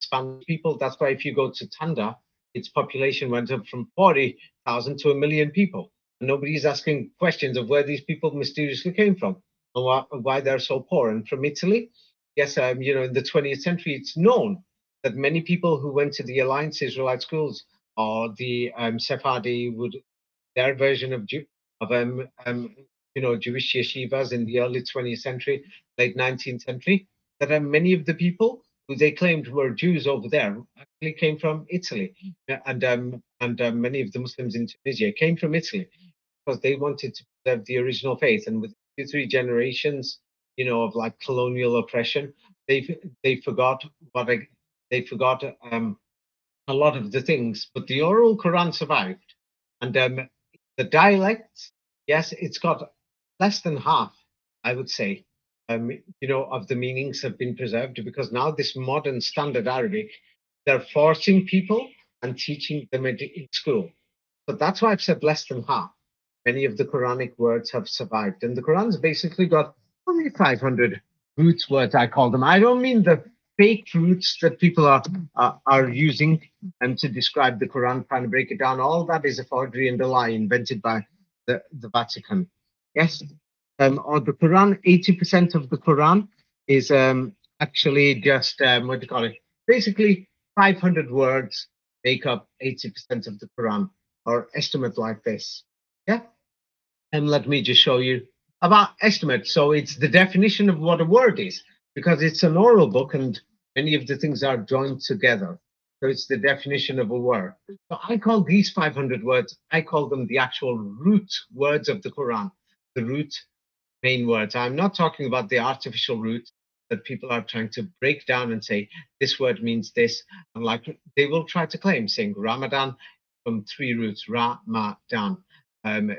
Spanish people. That's why if you go to Tanda, its population went up from 40,000 to 1 million people. And nobody's asking questions of where these people mysteriously came from and why they're so poor. And from Italy, yes, you know, in the 20th century, it's known that many people who went to the Alliance Israelite schools or the Sephardi would their version of you know, Jewish yeshivas in the early 20th century, late 19th century, that many of the people who they claimed were Jews over there actually came from Italy, and many of the Muslims in Tunisia came from Italy because they wanted to preserve the original faith. And with 2, 3 generations, you know, of like colonial oppression, they forgot what they forgot a lot of the things, but the oral Quran survived. And the dialects, yes, it's got less than half, I would say, you know, of the meanings have been preserved because now this modern standard Arabic, they're forcing people and teaching them in school. But that's why I've said less than half. Many of the Quranic words have survived. And the Quran's basically got only 500 roots words, I call them. I don't mean the fake roots that people are using and to describe the Quran, trying to break it down. All that is a forgery and a lie invented by the Vatican. Yes. Or the Quran, 80% of the Quran is actually just, what do you call it? Basically, 500 words make up 80% of the Quran, or estimate like this. Yeah. And let me just show you about estimate. So it's the definition of what a word is, because it's an oral book and many of the things are joined together. So it's the definition of a word. So I call these 500 words, I call them the actual root words of the Quran, the root main words. I'm not talking about the artificial root that people are trying to break down and say this word means this. And like they will try to claim saying Ramadan from 3 roots, Ramadan,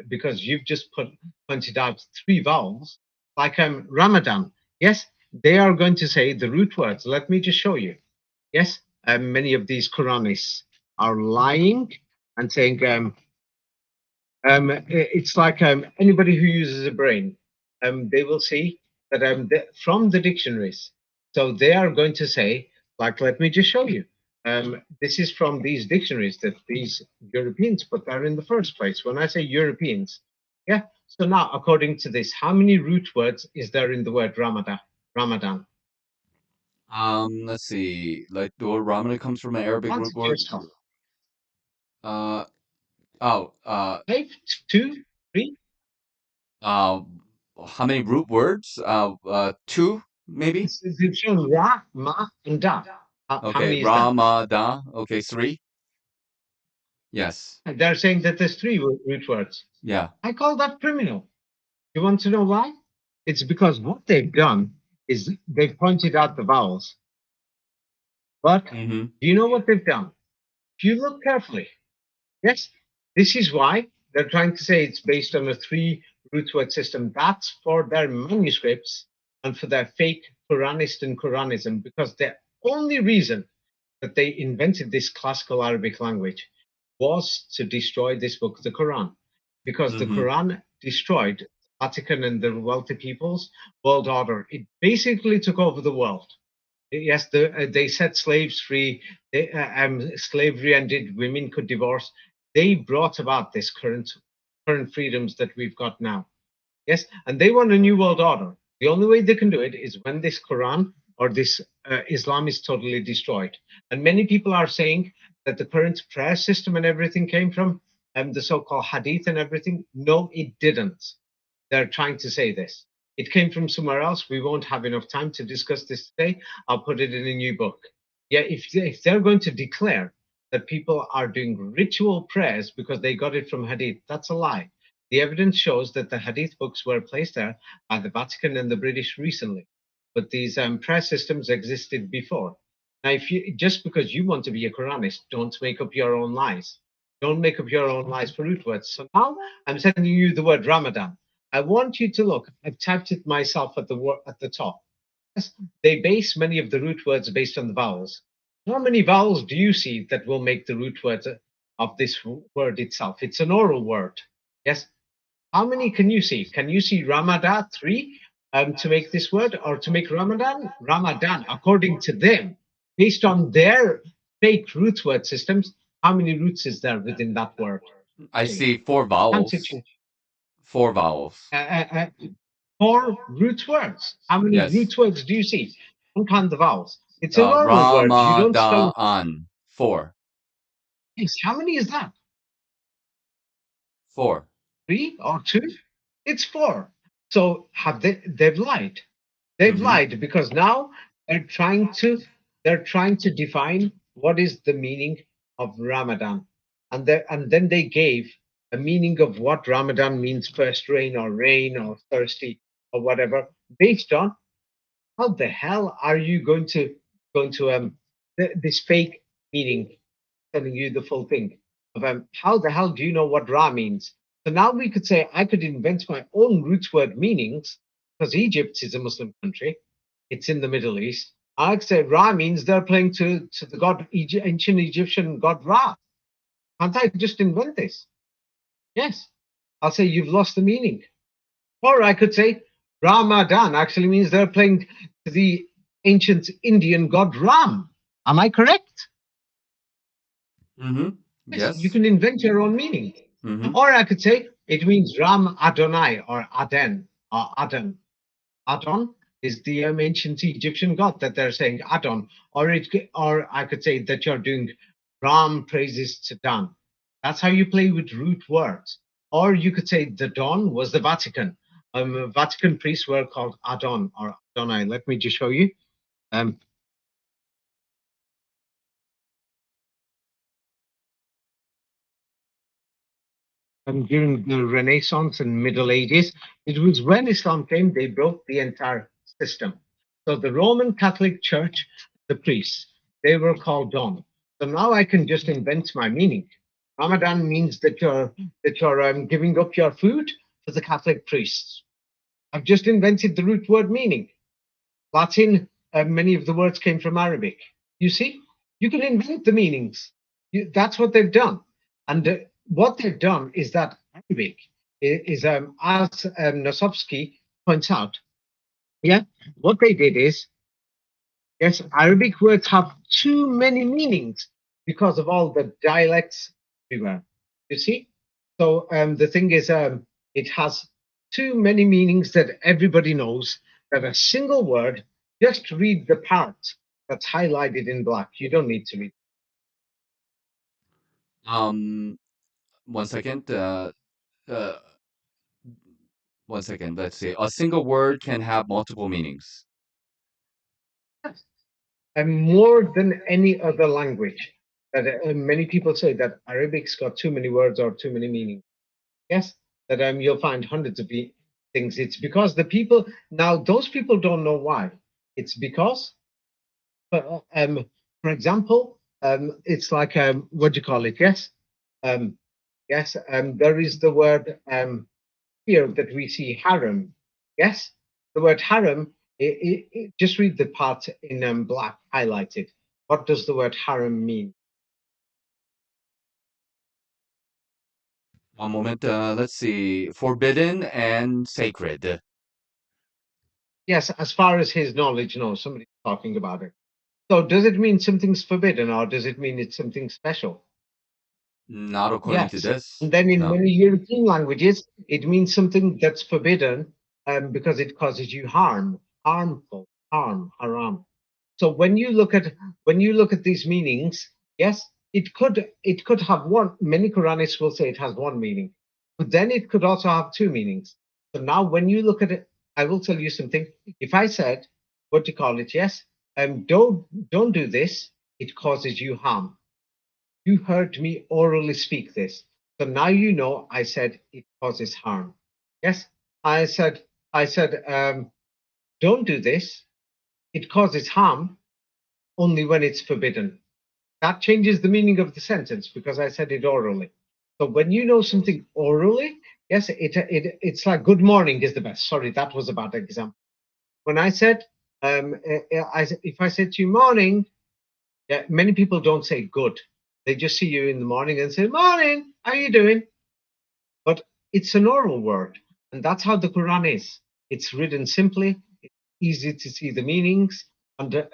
because you've just pointed out 3 vowels, like Ramadan. Yes, they are going to say the root words. Let me just show you. Yes, many of these Quranists are lying and saying it's like anybody who uses a brain, they will see that from the dictionaries. So they are going to say, like, let me just show you. This is from these dictionaries that these Europeans put there in the first place. When I say Europeans, yeah. So now, according to this, how many root words is there in the word Ramadan? Ramadan. Let's see. Like the word Ramadan comes from an Arabic root Answer word. yourself. Uh, oh, 5, 2, 3. uh, how many root words? 2, maybe? They've shown Ra, Ma, and Da. How Okay, many is that? Ramadan. Okay, 3. Yes. They're saying that there's 3 root words. Yeah. I call that criminal. You want to know why? It's because what they've done is they've pointed out the vowels. But Mm-hmm. do you know what they've done? If you look carefully, yes, this is why they're trying to say it's based on a 3 root word system. That's for their manuscripts. and for their fake Quranist and Quranism, because the only reason that they invented this classical Arabic language was to destroy this book, the Quran, because the Quran destroyed Vatican and the wealthy people's world order. It basically took over the world. Yes, they set slaves free. Slavery ended. Women could divorce. They brought about this current freedoms that we've got now. Yes, and they want a new world order. The only way they can do it is when this Quran or this Islam is totally destroyed. And many people are saying that the current prayer system and everything came from the so-called Hadith and everything. No, it didn't. They're trying to say this. It came from somewhere else. We won't have enough time to discuss this today. I'll put it in a new book. Yeah, if they're going to declare that people are doing ritual prayers because they got it from Hadith, that's a lie. The evidence shows that the Hadith books were placed there by the Vatican and the British recently, but these prayer systems existed before. Now, if you just because you want to be a Quranist, don't make up your own lies. Don't make up your own lies for root words. So now I'm sending you the word Ramadan. I want you to look. I've typed it myself at the top. Yes, they base many of the root words based on the vowels. How many vowels do you see that will make the root words of this word itself? It's an oral word. Yes. How many can you see? Can you see Ramadan 3 to make this word, or to make Ramadan? Ramadan, according to them, based on their fake root word systems, how many roots is there within that word? I see 4 vowels. 4 vowels. 4 root words. How many root words do you see? Don't count the vowels. It's an oral word. You don't spell. Ramadan. 4. Yes. How many is that? 4. 3 or 2? It's 4. So they've lied. They've lied because now they're trying to define what is the meaning of Ramadan, and then they gave a meaning of what Ramadan means: first rain or thirsty or whatever, based on how the hell are you going to this fake meaning, telling you the full thing of how the hell do you know what Ra means? So now we could say I could invent my own root word meanings, because Egypt is a Muslim country. It's in the Middle East. I could say Ra means they're praying to the god, ancient Egyptian god Ra. Can't I just invent this? Yes. I'll say you've lost the meaning. Or I could say Ramadan actually means they're praying to the ancient Indian god Ram. Am I correct? Yes. You can invent your own meaning. Or I could say it means Ram Adonai or Aden or Adon. Adon is the ancient Egyptian god that they're saying Adon. Or I could say that you're doing Ram praises to Dan. That's how you play with root words. Or you could say the Don was the Vatican. Vatican priests were called Adon or Adonai. Let me just show you. During the Renaissance and Middle Ages, it was when Islam came, they broke the entire system. So the Roman Catholic Church, the priests, they were called Don. So now I can just invent my meaning. Ramadan means that you're giving up your food for the Catholic priests. I've just invented the root word meaning. Latin, many of the words came from Arabic. You see, you can invent the meanings. That's what they've done. And what they've done is that Arabic is, as Nosovsky points out, what they did is, yes, Arabic words have too many meanings because of all the dialects everywhere. You see? So the thing is, it has too many meanings that everybody knows that a single word, just read the part that's highlighted in black. You don't need to read. 1 second. 1 second. Let's see. A single word can have multiple meanings. And more than any other language. That many people say that Arabic's got too many words or too many meanings. Yes, that you'll find hundreds of things. It's because the people now, those people don't know why. It's because, for example, it's like what do you call it? Yes, there is the word here that we see harem. Yes, the word harem just read the part in black highlighted. What does the word haram mean? One moment. Let's see. Forbidden and sacred. Yes, as far as his knowledge knows, somebody's talking about it. So does it mean something's forbidden, or does it mean it's something special? Not according to Yes. this. And then in No. many European languages, it means something that's forbidden because it causes you harm, harmful, haram. So when you look at these meanings, yes, it could have one. Many Quranists will say it has one meaning, but then it could also have two meanings. So now when you look at it, I will tell you something. If I said, what do you call it? Yes, don't do this. It causes you harm. You heard me orally speak this. So now you know I said it causes harm. Yes, I said, don't do this. It causes harm only when it's forbidden. That changes the meaning of the sentence because I said it orally. So when you know something orally, yes, it's like good morning is the best. Sorry, that was a bad example. When I said, if I said to you morning, yeah, many people don't say good. They just see you in the morning and say, morning, how are you doing? But it's an oral word. And that's how the Quran is. It's written simply, it's easy to see the meanings, and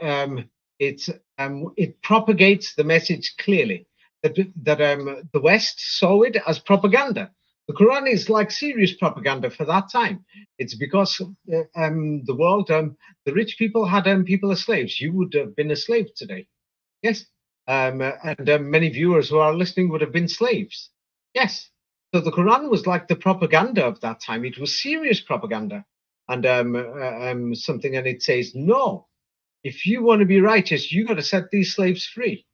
it propagates the message clearly. The West saw it as propaganda. The Quran is like serious propaganda for that time. It's because the world, the rich people had people as slaves. You would have been a slave today. Yes. And many viewers who are listening would have been slaves. Yes. So the Quran was like the propaganda of that time. It was serious propaganda. And something, and it says, no, if you want to be righteous, you got to set these slaves free.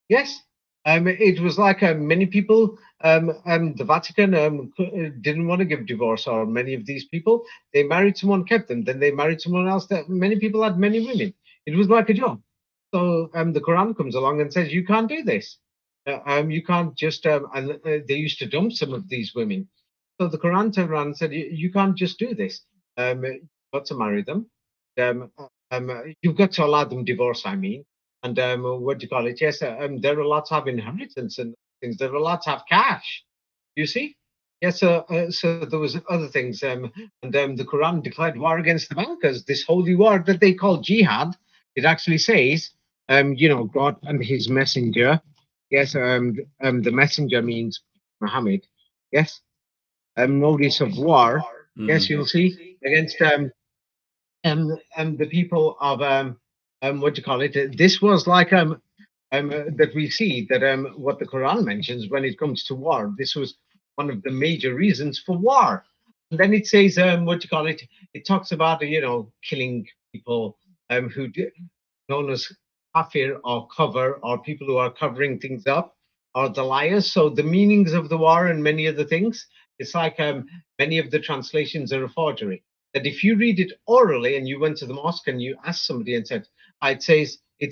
Yes. It was like many people, the Vatican didn't want to give divorce, or many of these people, they married someone, kept them, then they married someone else. That many people had many women. It was like a job. So the Quran comes along and says you can't do this. You can't just and they used to dump some of these women. So the Quran turned around and said you can't just do this. You've got to marry them. You've got to allow them divorce. I mean, and what do you call it? Yes, they're allowed to have inheritance and things. They're allowed to have cash. You see? Yes, so there was other things, and the Quran declared war against the bankers. This holy war that they call jihad. It actually says, God and His messenger. Yes, the messenger means Muhammad. Yes, notice of war. Yes, Mm. you'll see against the people of what do you call it? This was like that we see that what the Quran mentions when it comes to war. This was one of the major reasons for war. And then it says what do you call it? It talks about killing people known as kafir or cover, or people who are covering things up, or the liars. So the meanings of the war and many other things, it's like many of the translations are a forgery. That if you read it orally and you went to the mosque and you asked somebody and said, it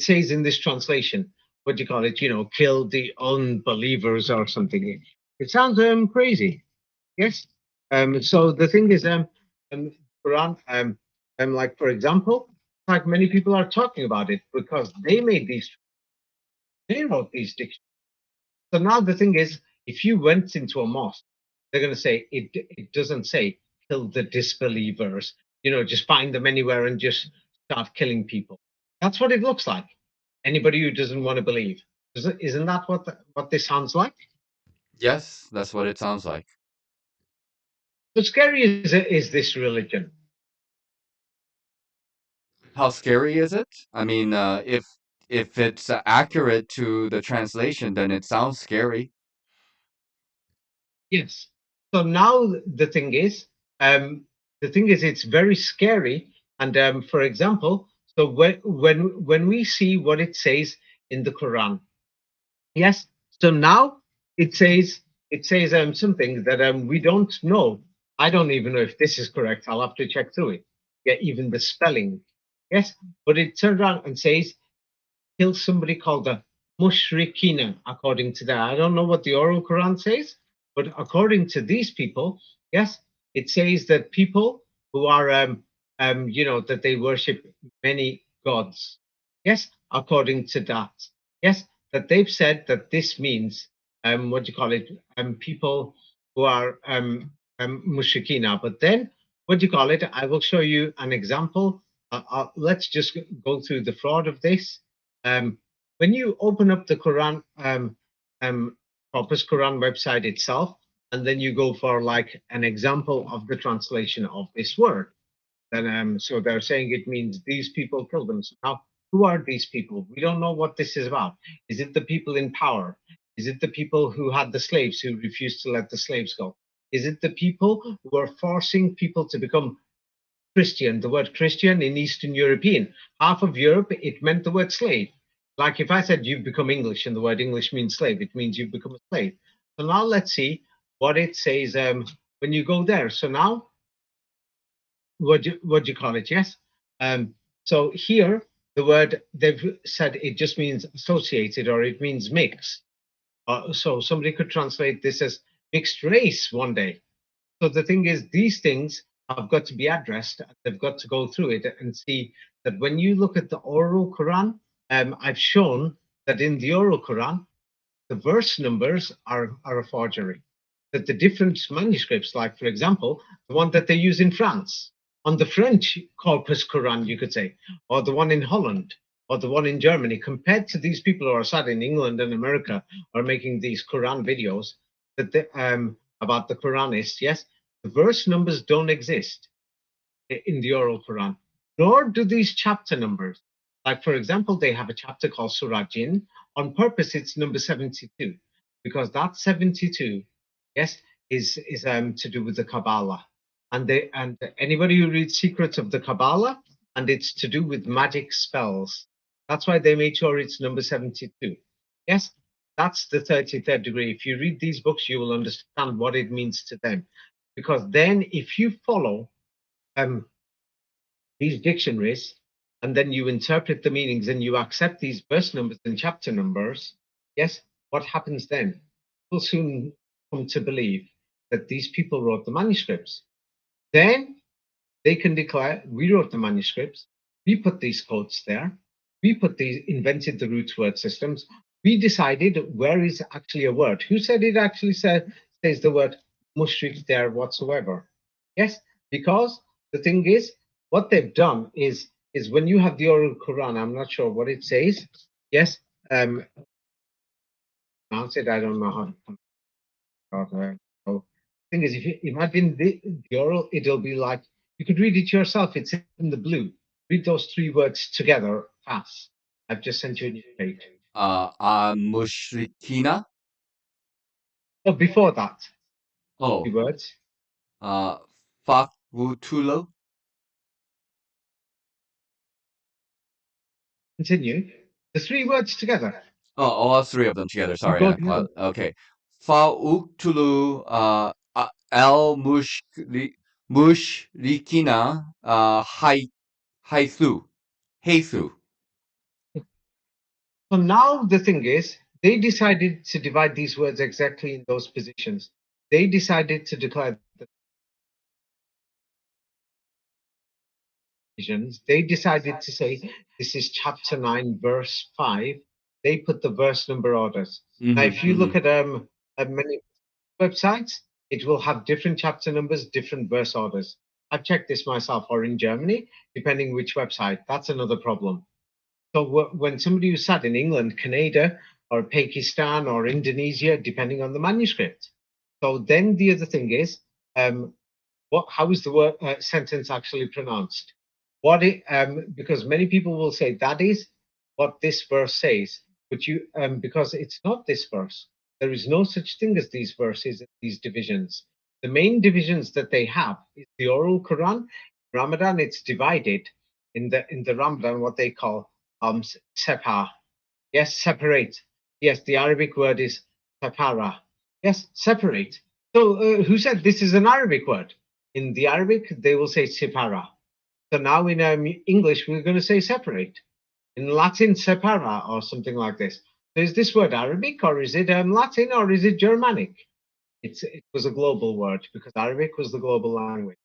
says in this translation, what do you call it? Kill the unbelievers or something. It sounds crazy. Yes. So the thing is, Quran, like for example, like many people are talking about it because they wrote these dictionaries. So now the thing is, if you went into a mosque, they're going to say it doesn't say kill the disbelievers. Just find them anywhere and just start killing people. That's what it looks like. Anybody who doesn't want to believe, isn't that what this sounds like? Yes, that's what it sounds like. So scary is this religion? How scary is it? I mean, if it's accurate to the translation, then it sounds scary. Yes. So now the thing is, it's very scary. And for example, so when we see what it says in the Quran, yes. So now it says something that we don't know. I don't even know if this is correct. I'll have to check through it. Yeah, even the spelling. Yes, but it turns around and says kill somebody called the mushrikina, according to that. I don't know what the oral Quran says, but according to these people, yes, it says that people who are that they worship many gods. Yes, according to that. Yes, that they've said that this means, people who are mushrikina. But then, I will show you an example. Let's just go through the fraud of this. When you open up the Quran, Corpus Quran website itself, and then you go for like an example of the translation of this word, then so they're saying it means these people killed them. So now, who are these people? We don't know what this is about. Is it the people in power? Is it the people who had the slaves who refused to let the slaves go? Is it the people who are forcing people to become Christian? The word Christian in Eastern European, half of Europe, it meant the word slave. Like if I said you've become English and the word English means slave, it means you've become a slave. So now let's see what it says when you go there. So now, what do you call it? Yes. So here, the word they've said it just means associated or it means mix. So somebody could translate this as mixed race one day. So the thing is, these things have got to be addressed. They've got to go through it and see that when you look at the oral Quran, I've shown that in the oral Quran, the verse numbers are a forgery. That the different manuscripts, like for example, the one that they use in France, on the French Corpus Quran, you could say, or the one in Holland, or the one in Germany, compared to these people who are sat in England and America are making these Quran videos that about the Koranists, yes, the verse numbers don't exist in the oral Quran, nor do these chapter numbers. Like, for example, they have a chapter called Surah Jinn. On purpose, it's number 72, because that 72, yes, is to do with the Kabbalah. And anybody who reads Secrets of the Kabbalah, and it's to do with magic spells. That's why they made sure it's number 72. Yes, that's the 33rd degree. If you read these books, you will understand what it means to them. Because then if you follow these dictionaries, and then you interpret the meanings and you accept these verse numbers and chapter numbers, yes, what happens then? We'll soon come to believe that these people wrote the manuscripts. Then they can declare, we wrote the manuscripts, we put these codes there, invented the root word systems, we decided where is actually a word. Who said it actually says the word mushrik there whatsoever? Yes, because the thing is, what they've done is when you have the oral Quran, I'm not sure what it says. Yes, pronounce it. I don't know how. So, thing is, if you imagine the oral, it'll be like you could read it yourself. It's in the blue. Read those three words together fast. I've just sent you a new page. Mushrikina. Oh, before that, Oh, three words. Fakvutulo. Continue. The three words together. Oh, all three of them together. Sorry. Go together. Okay. Fauktulu el mushrikina haithu. Haithu. So now the thing is, they decided to divide these words exactly in those positions. They decided to declare the divisions. They decided to say this is chapter 9, verse 5. They put the verse number orders. Now, if you look at many websites, it will have different chapter numbers, different verse orders. I've checked this myself, or in Germany, depending which website. That's another problem. So when somebody who sat in England, Canada, or Pakistan, or Indonesia, depending on the manuscript. So then the other thing is, how is the word sentence actually pronounced? Because many people will say that is what this verse says, but because it's not this verse. There is no such thing as these verses, these divisions. The main divisions that they have is the oral Quran. Ramadan, it's divided in the Ramadan, what they call separ. Yes, separate. Yes, the Arabic word is separa. Yes, separate. So who said this is an Arabic word? In the Arabic, they will say separa. So now in English, we're going to say separate. In Latin, separa or something like this. So is this word Arabic or is it Latin or is it Germanic? It was a global word because Arabic was the global language.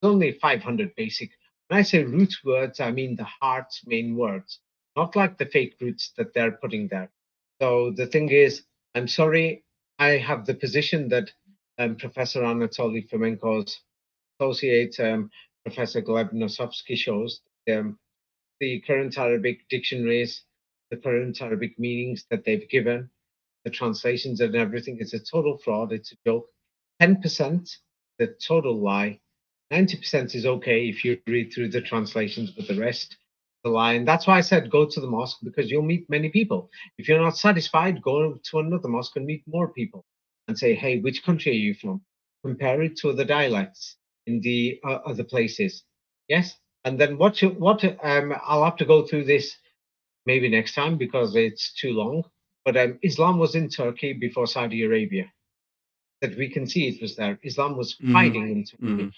There's only 500 basic. When I say root words, I mean the heart's main words, not like the fake roots that they're putting there. So the thing is, I'm sorry, I have the position that Professor Anatoly Fomenko's associate, Professor Gleb Nosovsky, shows. The current Arabic dictionaries, the current Arabic meanings that they've given, the translations and everything is a total fraud. It's a joke. 10%, the total lie. 90% is okay if you read through the translations, but the rest, the lie. And that's why I said go to the mosque, because you'll meet many people. If you're not satisfied, go to another mosque and meet more people and say, hey, which country are you from? Compare it to other dialects in the other places. Yes. And then I'll have to go through this maybe next time because it's too long. But Islam was in Turkey before Saudi Arabia. That we can see it was there. Islam was fighting in Turkey,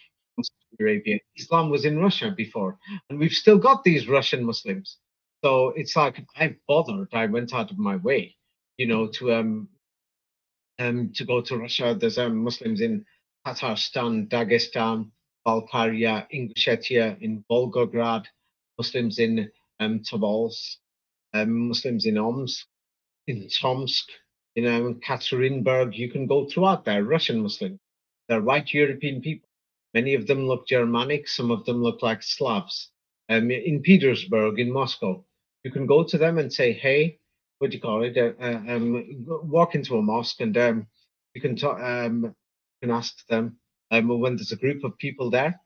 Saudi Arabia. Islam was in Russia before, and we've still got these Russian Muslims. So it's like I bothered. I went out of my way, to go to Russia. There's Muslims in Tatarstan, Dagestan, Balkaria, Ingushetia, in Volgograd, Muslims in Tobolsk, Muslims in Omsk, in Tomsk, in Katerinburg. You can go throughout there, Russian Muslims. They're white European people. Many of them look Germanic, some of them look like Slavs. In Petersburg, in Moscow, you can go to them and say, hey, what do you call it? Walk into a mosque and you can talk, you can ask them when there's a group of people there.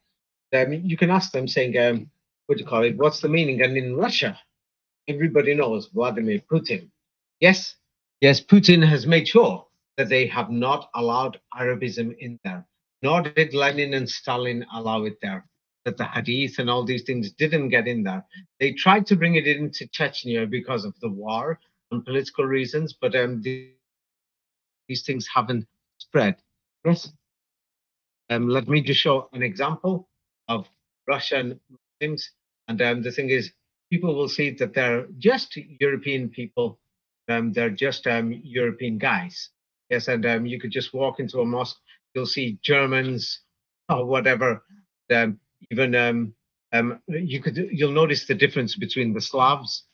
You can ask them saying, what do you call it? What's the meaning? And in Russia, everybody knows Vladimir Putin. Yes, yes, Putin has made sure that they have not allowed Arabism in there, nor did Lenin and Stalin allow it there. That the Hadith and all these things didn't get in there. They tried to bring it into Chechnya because of the war and political reasons, but these things haven't spread. Yes. Let me just show an example of Russian Muslims. And the thing is, people will see that they're just European people. They're just European guys. Yes, and you could just walk into a mosque, you'll see Germans or whatever. Um, you'll notice the difference between the Slavs,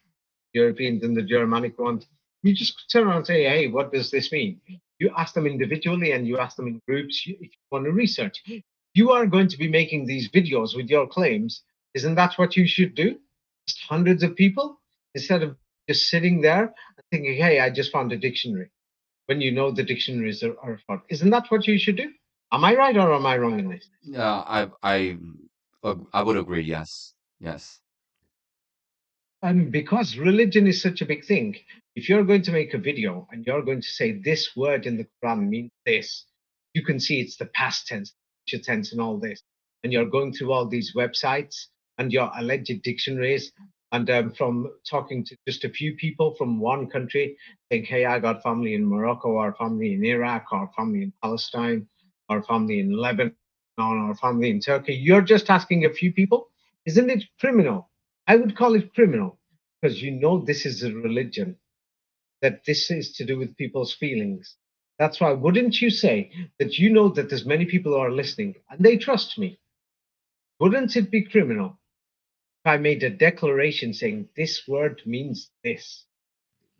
Europeans, and the Germanic ones. You just turn around and say, hey, what does this mean? You ask them individually and you ask them in groups if you want to research. You are going to be making these videos with your claims. Isn't that what you should do? Just hundreds of people instead of just sitting there and thinking, hey, I just found a dictionary, when you know the dictionaries are fraud. Isn't that what you should do? Am I right or am I wrong in this? Yeah, I would agree. Yes, yes. Because religion is such a big thing, if you're going to make a video and you're going to say this word in the Quran means this, you can see it's the past tense, future tense, and all this. And you're going through all these websites and your alleged dictionaries, and from talking to just a few people from one country, think, hey, I got family in Morocco, or family in Iraq, or family in Palestine, or family in Lebanon, or family in Turkey. You're just asking a few people. Isn't it criminal? I would call it criminal because you know this is a religion, that this is to do with people's feelings. That's why, wouldn't you say that you know that there's many people who are listening and they trust me? Wouldn't it be criminal if I made a declaration saying this word means this?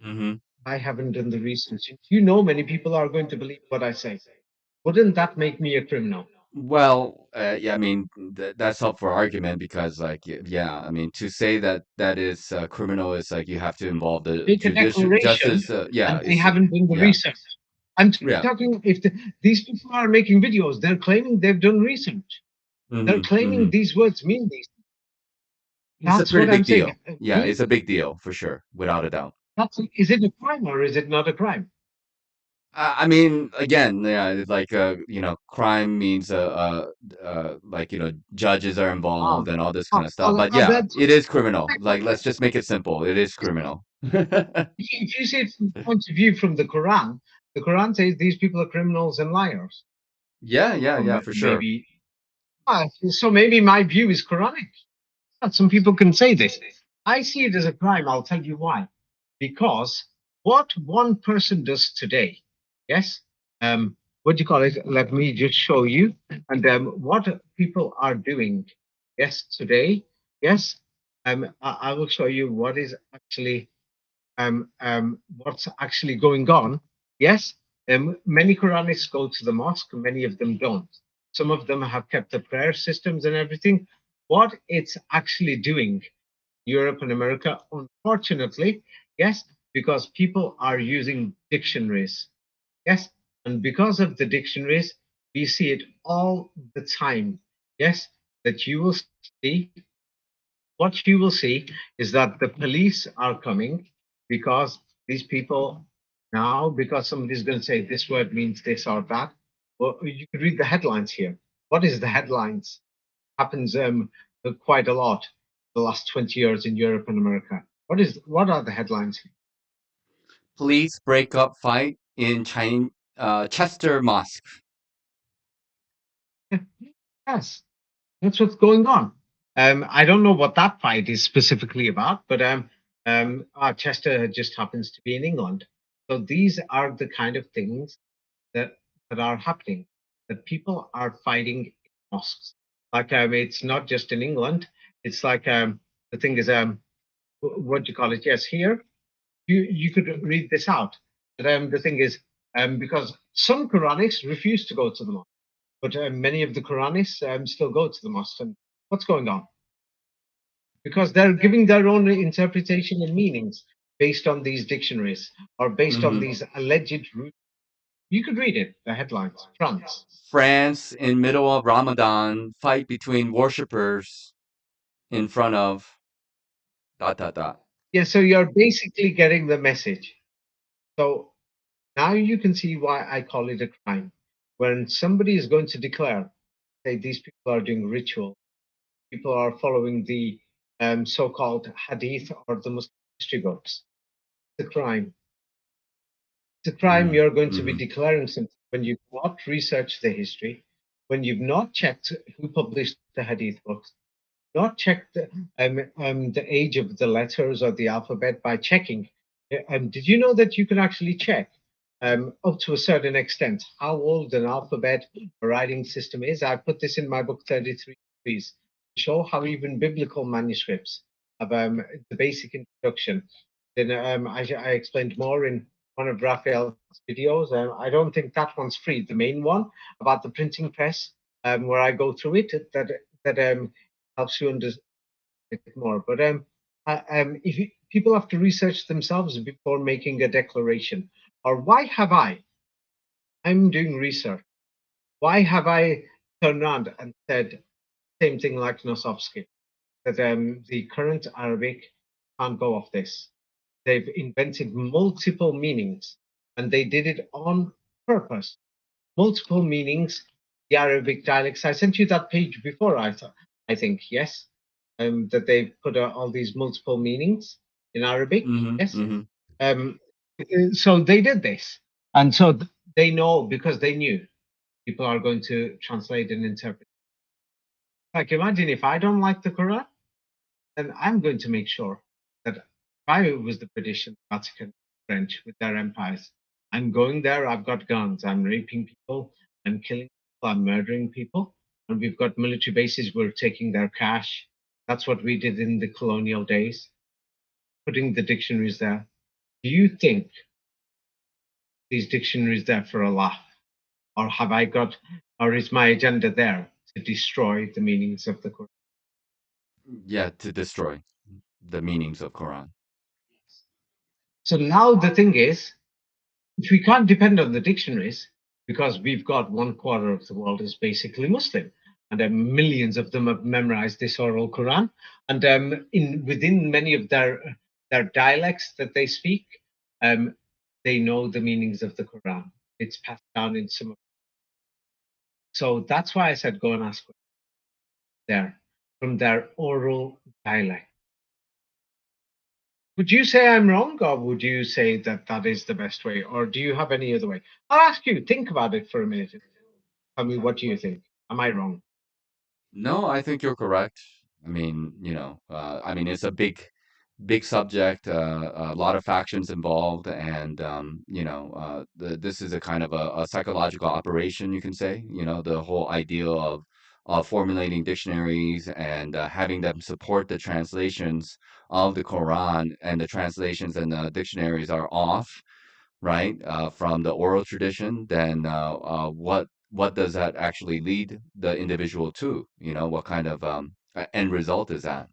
Mm-hmm. I haven't done the research. You know many people are going to believe what I say. Wouldn't that make me a criminal? Well, yeah, I mean that's up for argument because, like, yeah, I mean to say that that is criminal is like you have to involve the Make a judicial declaration justice. Yeah, and they it's haven't done the yeah, research. I'm yeah. talking if these people are making videos, they're claiming they've done research. They're Mm-hmm, claiming mm-hmm. these words mean these. It's a That's pretty what I'm big saying. deal. Yeah, it's a big deal for sure, without a doubt. Is it a crime or is it not a crime? I mean, again, yeah, it's like crime means like judges are Um, involved and all this kind of stuff. But I'll yeah, bet it is criminal. Like, let's just make it simple. It is criminal. if you see it from the point of view from the Quran says these people are criminals and liars. Yeah, yeah, Well, yeah, for sure. maybe so maybe my view is Quranic. Some people can say this. I see it as a crime. I'll tell you why. Because what one person does today, yes, what do you call it? Let me just show you. And what people are doing. Yes, today, yes. I will show you what is actually what's actually going on. Yes, many Quranists go to the mosque, many of them don't. Some of them have kept the prayer systems and everything. What it's actually doing, Europe and America, unfortunately, yes, because people are using dictionaries. Yes, and because of the dictionaries, we see it all the time. Yes, that you will see what you will see is that the police are coming because these people now, because somebody's going to say this word means this or that. Well, you could read the headlines here. What is the headlines? Happens quite a lot the last 20 years in Europe and America. What are the headlines? Police break up fight in Chester Mosque. Yes, that's what's going on. I don't know what that fight is specifically about, but Chester just happens to be in England. So these are the kind of things that are happening. That people are fighting in mosques. Like it's not just in England. It's like the thing is what do you call it? Yes, here you could read this out. But the thing is because some Quranists refuse to go to the mosque, but many of the Quranists still go to the mosque. And what's going on? Because they're giving their own interpretation and meanings based on these dictionaries or based on Hmm. these alleged roots. You could read it, the headlines. France. France in middle of Ramadan, fight between worshippers in front of dot dot dot. Yeah, so you're basically getting the message. So now you can see why I call it a crime. When somebody is going to declare, say, these people are doing ritual, people are following the so-called hadith or the Muslim history books, it's a crime. It's a crime Hmm. you're going to be Hmm. declaring something when you've not researched the history, when you've not checked who published the hadith books, not check the age of the letters or the alphabet by checking. Did you know that you can actually check up to a certain extent how old an alphabet or writing system is? I put this in my book 33 Degrees to show how even biblical manuscripts have the basic introduction. Then I explained more in one of Raphael's videos. I don't think that one's free. The main one about the printing press, where I go through it, that helps you understand it more. But if people have to research themselves before making a declaration, or why have I? I'm doing research. Why have I turned around and said same thing like Nosovsky that the current Arabic can't go off this? They've invented multiple meanings, and they did it on purpose. Multiple meanings. The Arabic dialects. I sent you that page before. I think yes, that they put all these multiple meanings in Arabic. Hmm. Yes. Hmm. Um, so they did this, and so they know because they knew people are going to translate and interpret. Like imagine if I don't like the Quran, then I'm going to make sure that if I was the British and Vatican, French with their empires, I'm going there. I've got guns. I'm raping people. I'm killing people. I'm murdering people. And we've got military bases. We're taking their cash. That's what we did in the colonial days, putting the dictionaries there. Do you think these dictionaries there for a laugh? Or have I got, or is my agenda there to destroy the meanings of the Quran? Yeah, to destroy the meanings of Quran. So now the thing is, if we can't depend on the dictionaries, because we've got 1/4 of the world is basically Muslim, and millions of them have memorized this oral Quran, and in within many of their dialects that they speak, um, they know the meanings of the Quran. It's passed down in some. So that's why I said go and ask there from their oral dialect. Would you say I'm wrong, or would you say that that is the best way, or do you have any other way? I'll ask you. Think about it for a minute. Tell me what do you think? Am I wrong? No, I think you're correct. I mean, it's a big subject, a lot of factions involved, and this is a kind of a psychological operation, you can say. The whole idea of formulating dictionaries and having them support the translations of the Quran, and the translations and the dictionaries are off, right, from the oral tradition, then what does that actually lead the individual to? What kind of end result is that?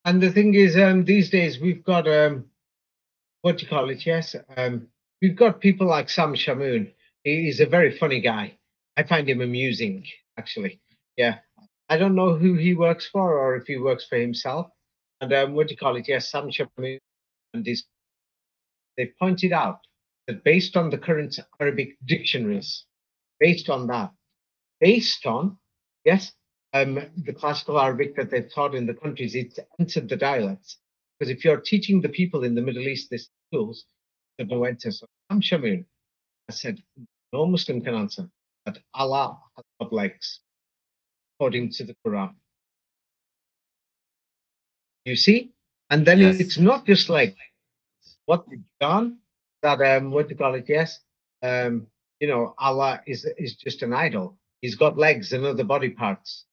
And the thing is, these days we've got what do you call it? Yes, we've got people like Sam Shamoon. He's a very funny guy. I find him amusing, actually. Yeah, I don't know who he works for or if he works for himself. And what do you call it? Yes, Sam Shamoon and his, they pointed out that based on the current Arabic dictionaries, based on that, based on, yes, the classical Arabic that they've taught in the countries, it's entered the dialects. Because if you're teaching the people in the Middle East this tools, they don't enter. So I'm Shamoon. I said, no Muslim can answer that Allah has got legs, according to the Quran. You see? And then Yes. it's not just like what they've done, that what do you call it? Yes. Allah is just an idol. He's got legs and other body parts.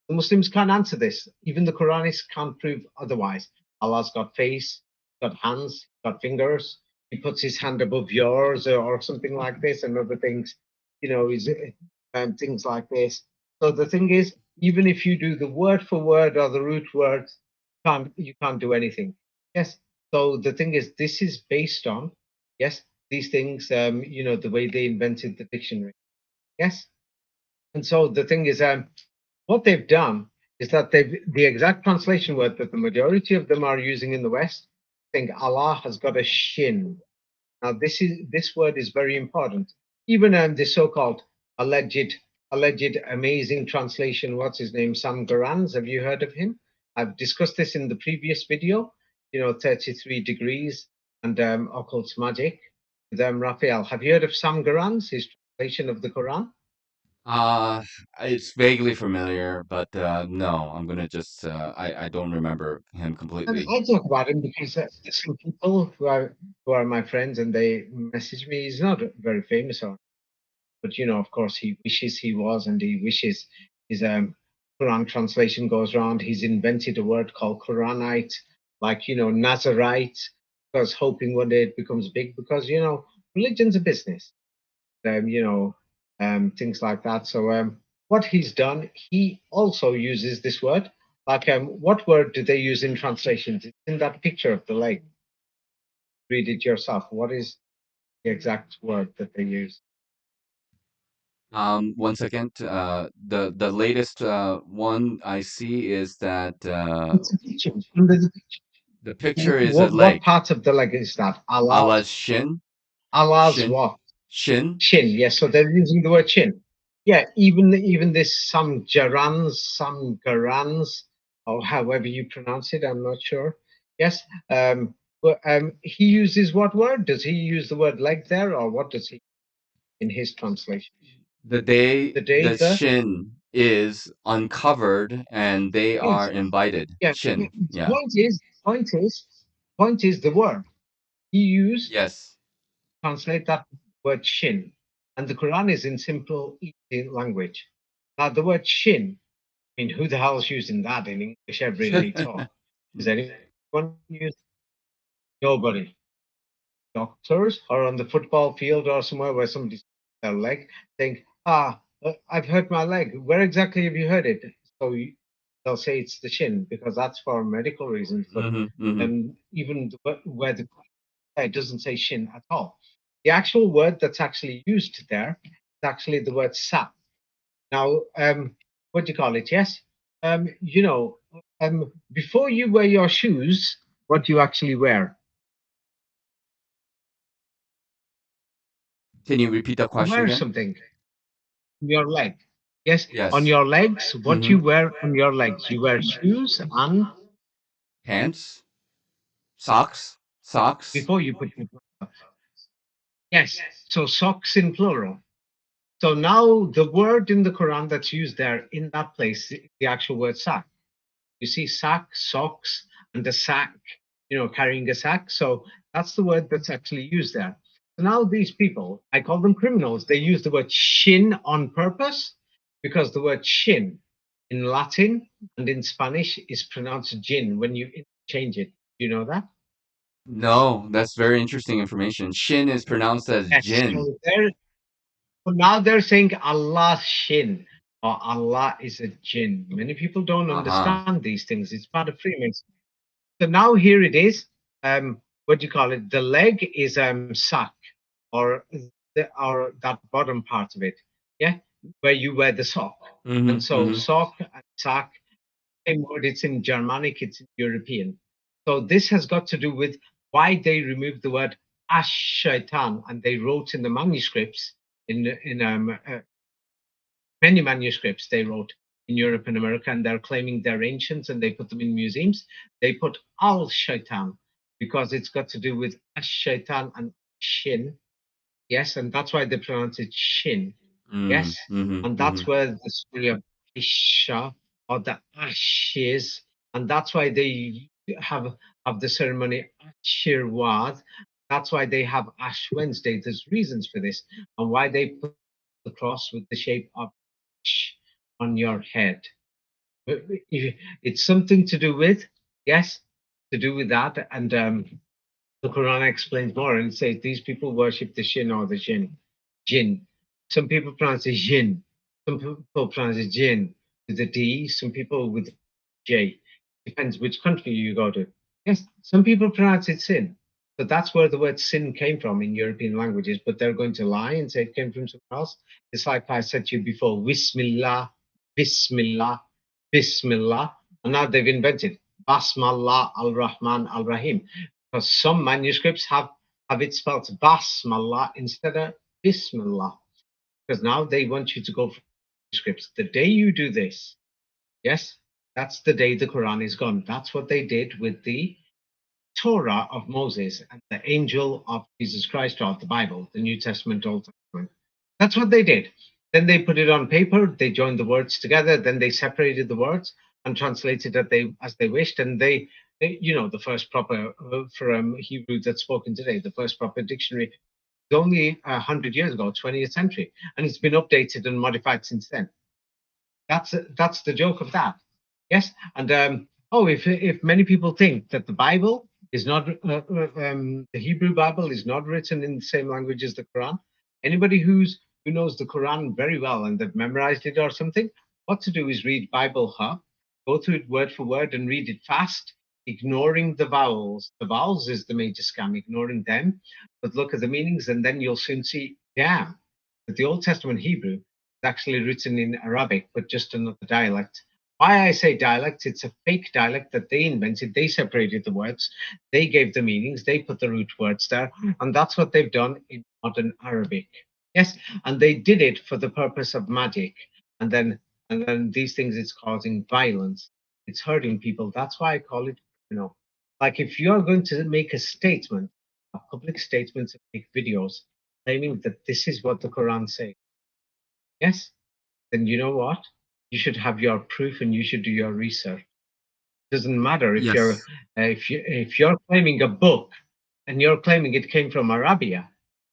The Muslims can't answer this. Even the Quranists can't prove otherwise. Allah's got face, got hands, got fingers. He puts his hand above yours or something like this, and other things, is things like this. So the thing is, even if you do the word for word or the root words, you can't do anything. Yes. So the thing is, this is based on, yes, these things, the way they invented the dictionary. Yes. And so the thing is, what they've done is that the exact translation word that the majority of them are using in the West, think Allah has got a shin. Now this word is very important. Even the so-called alleged amazing translation, what's his name, Sam Garanz, have you heard of him? I've discussed this in the previous video, 33 degrees and occult magic with Raphael. Have you heard of Sam Garanz, his translation of the Quran? Uh, it's vaguely familiar, but no, I'm gonna just I don't remember him And completely. I talk about him because there's some people who are my friends and they message me. He's not very famous, but of course, he wishes he was, and he wishes his Quran translation goes around. He's invented a word called Quranite, like Nazarite, because hoping one day it becomes big. Because religion's a business, things like that. So what he's done, he also uses this word. Like, what word do they use in translations? It's in that picture of the lake. Read it yourself. What is the exact word that they use? One second. The latest one I see is that It's a picture. Under the the picture is a what leg. part of the leg is that? Allah's shin, Allah's shin, what? shin. Chin. Yes, so they're using the word chin. Yeah, even this some garans, or however you pronounce it, I'm not sure. Yes, but he uses what word? Does he use the word leg there, or what does he in his translation? The day The day the the shin is uncovered and they yes, are invited. yeah. The Shin. Yeah. point is the word he used. Yes. Translate that word shin. And the Quran is in simple, easy language. Now, the word shin, I mean, who the hell is using that in English every day talk? Is anyone using? Nobody. Doctors or on the football field or somewhere where somebody's their leg think, I've hurt my leg. Where exactly have you hurt it? So they'll say it's the shin because that's for medical reasons. But Hmm. Hmm. even where it doesn't say shin at all. The actual word that's actually used there is actually the word sap. Now, what do you call it? Yes. Before you wear your shoes, what do you actually wear? Can you repeat the You question wear again? something on your leg. Yes, on Yes. your legs. What Hmm. you wear on your legs? You wear shoes and Pants, socks, socks. before you put your yes. So socks in plural. So now the word in the Quran that's used there in that place, the actual word sack. You see sack, socks, and the sack, carrying a sack. So that's the word that's actually used there. So So now these people, I call them criminals. They use the word shin on purpose because the word shin in Latin and in Spanish is pronounced jin when you change it. Do you know that? No, that's very interesting information. Shin is pronounced as Yes. jinn. So now they're saying Allah shin or Allah is a jinn. Many people don't Uh-huh. understand these things. It's part of Freemasonry. So now here it is. What do you call it? The leg is sack, or or that bottom part of it, yeah, where you wear the sock. And Mm-hmm. so Mm-hmm. sock and sack, same word. It's in Germanic. It's in European. So this has got to do with why they removed the word ash shaitan, and they wrote in the manuscripts in many manuscripts they wrote in Europe and America, and they're claiming they're ancient and they put them in museums. They put al shaitan because it's got to do with ash shaitan and shin. Yes, and that's why they pronounce it shin. Mm, Yes, mm-hmm. and Mm-hmm. that's where the story of Isha or the ashes, and that's why they have the ceremony Ashirwad. That's why they have Ash Wednesday. There's reasons for this, and why they put the cross with the shape of ash on your head. It's something to do with, yes, to do with that, and the Quran explains more and says these people worship the shin or the jinn. Some people pronounce it jinn. Some people pronounce it jinn with a D. Some people with J. Depends which country you go to. Yes, some people pronounce it sin. So that's where the word sin came from in European languages, but they're going to lie and say it came from somewhere else. It's like I said to you before, Bismillah, Bismillah, Bismillah. And now they've invented Basmallah al-Rahman al-Rahim. Because some manuscripts have it spelled Basmallah instead of Bismillah. Because now they want you to go for manuscripts. The day you do this, yes, that's the day the Quran is gone. That's what they did with the Torah of Moses and the angel of Jesus Christ, or the Bible, the New Testament, Old Testament. That's what they did. Then they put it on paper, they joined the words together, then they separated the words and translated it as they wished. And you know, the first proper, for Hebrew that's spoken today, the first proper dictionary was only 100 years ago, 20th century, and it's been updated and modified since then. That's the joke of that. Yes, and if many people think that the Bible is not the Hebrew Bible is not written in the same language as the Quran, anybody who knows the Quran very well and they've memorized it or something, what to do is read Bible Hub, go through it word for word and read it fast, ignoring the vowels. The vowels is the major scam, ignoring them, but look at the meanings and then you'll soon see, yeah, that the Old Testament Hebrew actually written in Arabic, but just another dialect. Why I say dialect, it's a fake dialect that they invented. They separated the words, they gave the meanings, they put the root words there, and that's what they've done in modern Arabic. Yes, and they did it for the purpose of magic. And then these things, it's causing violence. It's hurting people. That's why I call it, like if you're going to make a statement, a public statement, make videos claiming that this is what the Quran says. Yes, then you know what? You should have your proof and you should do your research. It doesn't matter if you're Yes. if you're claiming a book and you're claiming it came from Arabia.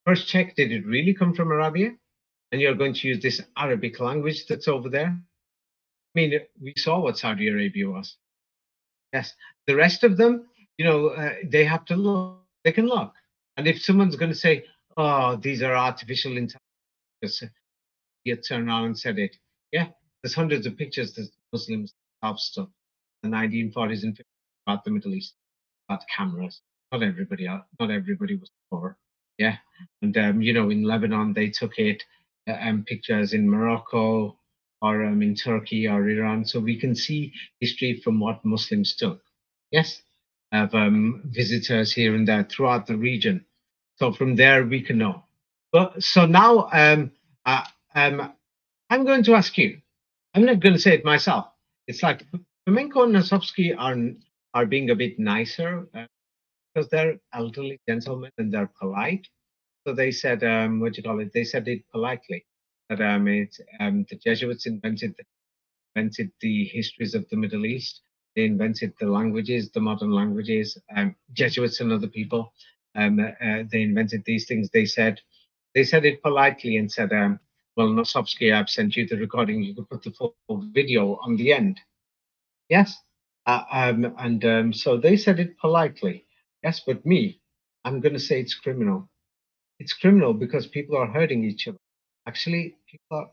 First check, did it really come from Arabia? And you're going to use this Arabic language that's over there. I mean, we saw what Saudi Arabia was. Yes, the rest of them, they have to look. They can look. And if someone's going to say, "Oh, these are artificial intelligence," you turned around and said it. Yeah, there's hundreds of pictures that Muslims have stuff in the 1940s and 50s about the Middle East, about cameras. Not everybody was poor. Yeah, and in Lebanon they took it, pictures in Morocco or in Turkey or Iran, so we can see history from what Muslims took. Yes, have visitors here and there throughout the region. So from there we can know. But so now uh, um, I'm going to ask you. I'm not going to say it myself. It's like Flamenco and Nosovsky are being a bit nicer because they're elderly gentlemen and they're polite. So they said, what do you call it? They said it politely that the Jesuits invented the histories of the Middle East. They invented the languages, the modern languages. Jesuits and other people. they invented these things. They said it politely and said, well, Nosovsky, I've sent you the recording. You can put the full video on the end. Yes. So they said it politely. Yes, but me, I'm going to say it's criminal. It's criminal because people are hurting each other. Actually, people are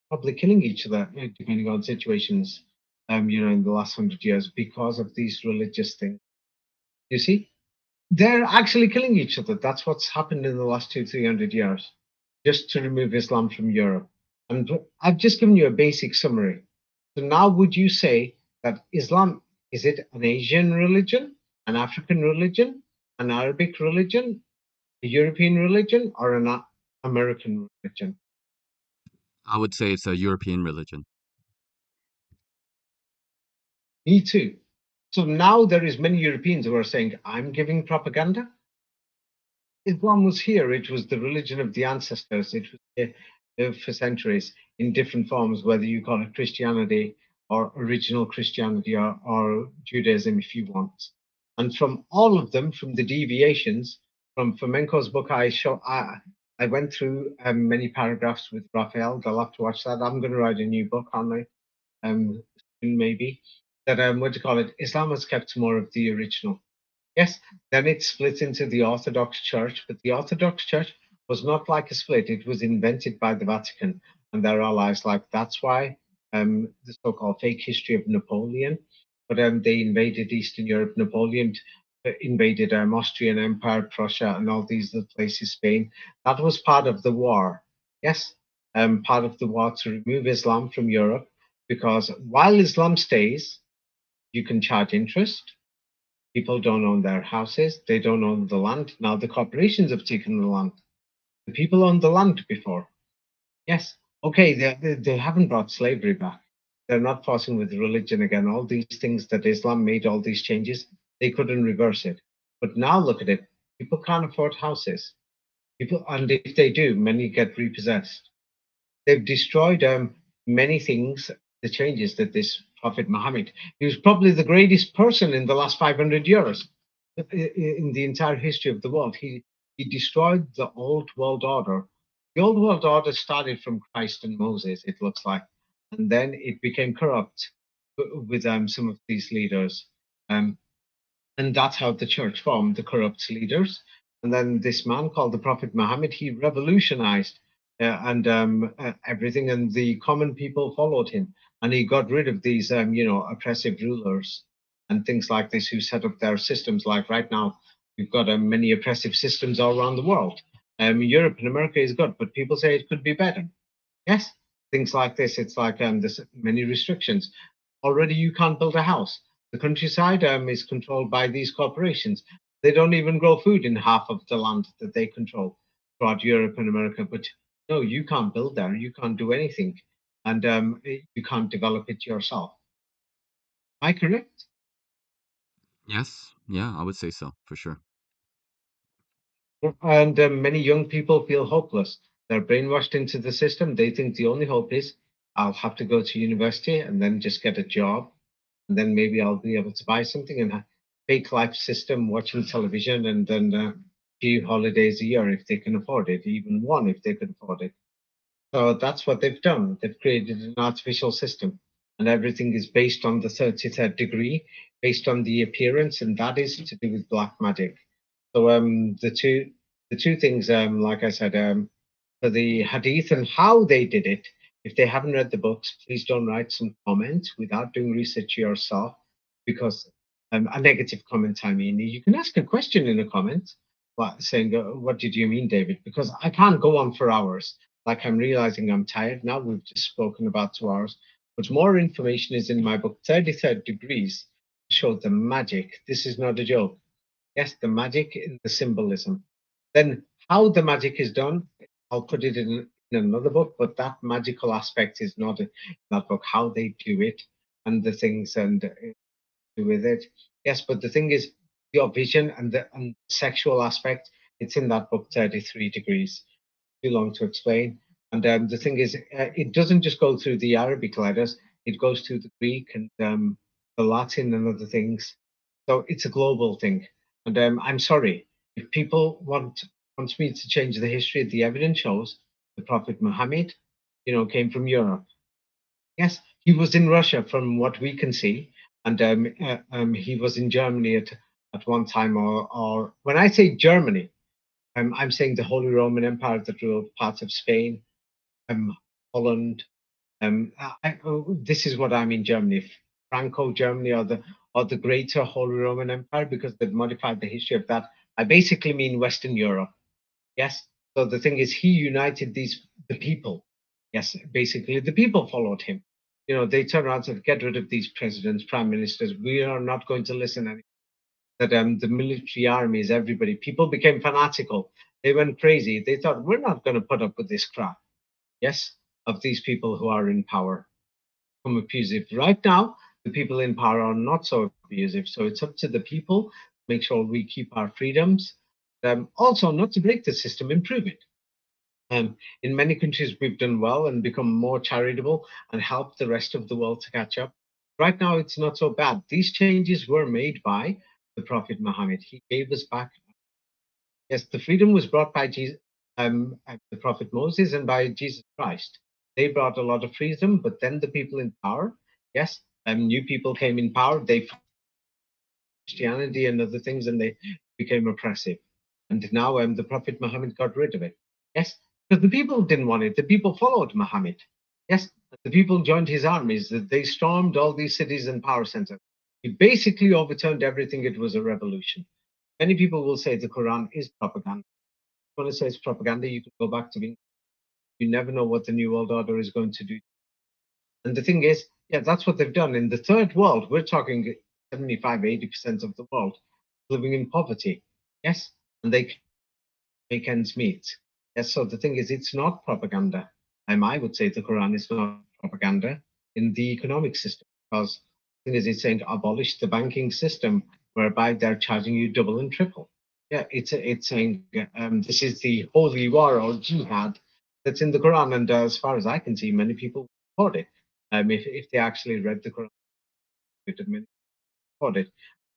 probably killing each other, depending on situations, in the last 100 years because of these religious things. You see? They're actually killing each other. That's what's happened in the last 300 years, just to remove Islam from Europe. And I've just given you a basic summary. So now would you say that Islam, is it an Asian religion, an African religion, an Arabic religion, a European religion, or an American religion? I would say it's a European religion. Me too. So now there is many Europeans who are saying, I'm giving propaganda. Islam was here. It was the religion of the ancestors. It was here for centuries in different forms, whether you call it Christianity or original Christianity or Judaism, if you want. And from all of them, from the deviations, from Fomenko's book, I went through many paragraphs with Raphael. They'll have to watch that. I'm going to write a new book on it, soon maybe. That what do you call it? Islam has kept more of the original. Yes, then it splits into the Orthodox Church, but the Orthodox Church was not like a split. It was invented by the Vatican and their allies. Like that's why the so-called fake history of Napoleon. But they invaded Eastern Europe. Napoleon invaded Austrian Empire, Prussia, and all these other places, Spain. That was part of the war. Yes, part of the war to remove Islam from Europe, because while Islam stays, you can charge interest. People don't own their houses. They don't own the land. Now the corporations have taken the land. The people owned the land before. Yes. Okay, they haven't brought slavery back. They're not forcing with religion again. All these things that Islam made, all these changes, they couldn't reverse it. But now look at it. People can't afford houses. People, and if they do, many get repossessed. They've destroyed many things, the changes that this Prophet Muhammad, he was probably the greatest person in the last 500 years in the entire history of the world. He destroyed the old world order. The old world order started from Christ and Moses, it looks like, and then it became corrupt with some of these leaders. And that's how the church formed, the corrupt leaders. And then this man called the Prophet Muhammad, he revolutionized everything, and the common people followed him. And he got rid of these, oppressive rulers and things like this who set up their systems. Like right now, we've got many oppressive systems all around the world. Europe and America is good, but people say it could be better. Yes, things like this. It's like there's many restrictions. Already, you can't build a house. The countryside is controlled by these corporations. They don't even grow food in half of the land that they control throughout Europe and America. But no, you can't build there. You can't do anything, and you can't develop it yourself. Am I correct? Yes, yeah, I would say so for sure. And many young people feel hopeless. They're brainwashed into the system. They think the only hope is I'll have to go to university and then just get a job, and then maybe I'll be able to buy something and fake life system, watching television, and then a few holidays a year if they can afford it, even one if they can afford it. So that's what they've done. They've created an artificial system, and everything is based on the 33rd degree, based on the appearance, and that is to do with black magic. So the two things, like I said, for the hadith and how they did it. If they haven't read the books, please don't write some comment without doing research yourself, because a negative comment, I mean, you can ask a question in a comment, saying, "What did you mean, David?" Because I can't go on for hours. Like I'm realizing I'm tired now. We've just spoken about 2 hours, but more information is in my book, 33rd Degrees, to show the magic. This is not a joke. Yes, the magic in the symbolism. Then how the magic is done, I'll put it in another book, but that magical aspect is not in that book, how they do it and the things and do with it. Yes, but the thing is, your vision and the sexual aspect, it's in that book, 33 Degrees. Too long to explain. And the thing is, it doesn't just go through the Arabic letters, it goes through the Greek and the Latin and other things. So it's a global thing. And I'm sorry, If people wants me to change the history, the evidence shows the Prophet Muhammad, came from Europe. Yes, he was in Russia from what we can see, and he was in Germany at one time, or when I say Germany, I'm saying the Holy Roman Empire that ruled parts of Spain, Holland. This is what I mean, Germany, Franco Germany, or the Greater Holy Roman Empire, because they've modified the history of that. I basically mean Western Europe. Yes. So the thing is, he united the people. Yes, basically the people followed him. They turned around and said, "Get rid of these presidents, prime ministers. We are not going to listen anymore." That the military army is everybody. People became fanatical. They went crazy. They thought, "We're not going to put up with this crap." Yes, of these people who are in power, become abusive. Right now, the people in power are not so abusive. So it's up to the people to make sure we keep our freedoms. Also, not to break the system, improve it. In many countries, we've done well and become more charitable and helped the rest of the world to catch up. Right now, it's not so bad. These changes were made by the Prophet Muhammad. He gave us back. Yes, the freedom was brought by Jesus, the Prophet Moses, and by Jesus Christ. They brought a lot of freedom, but then the people in power, yes, new people came in power. They Christianity and other things, and they became oppressive. And now the Prophet Muhammad got rid of it. Yes, because the people didn't want it. The people followed Muhammad. Yes, the people joined his armies. They stormed all these cities and power centers. He basically overturned everything. It was a revolution. Many people will say the Quran is propaganda. If you want to say it's propaganda, you can go back to being. You never know what the New World Order is going to do. And the thing is, yeah, that's what they've done. In the third world, we're talking 75, 80% of the world living in poverty. Yes, and they make ends meet. Yes, so the thing is, it's not propaganda. I would say the Quran is not propaganda in the economic system, because the thing is, it's saying abolish the banking system whereby they're charging you double and triple. Yeah, it's saying this is the holy war or jihad that's in the Quran, and as far as I can see, many people support it. If they actually read the Quran, they would support it.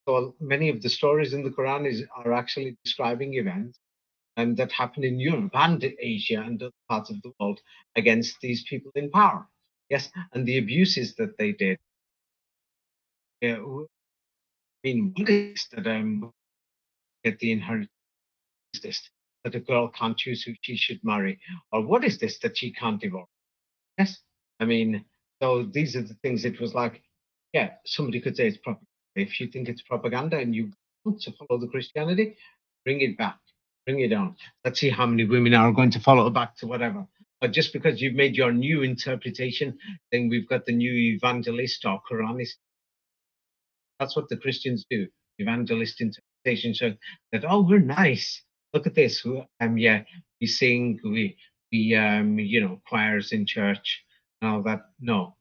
So many of the stories in the Quran are actually describing events that happen in Europe and Asia and other parts of the world against these people in power. Yes, and the abuses that they did. I mean, what is that? Get the inheritance. This that a girl can't choose who she should marry, or what is this that she can't divorce? Yes, I mean, so these are the things. It was like, yeah, somebody could say it's propaganda. If you think it's propaganda and you want to follow the Christianity, bring it back, bring it on. Let's see how many women are going to follow back to whatever. But just because you've made your new interpretation, then we've got the new evangelist or Koranist. That's what the Christians do. Evangelist interpretation. So that, oh, we're nice. Look at this. Yeah, we sing, we choirs in church and all that. No.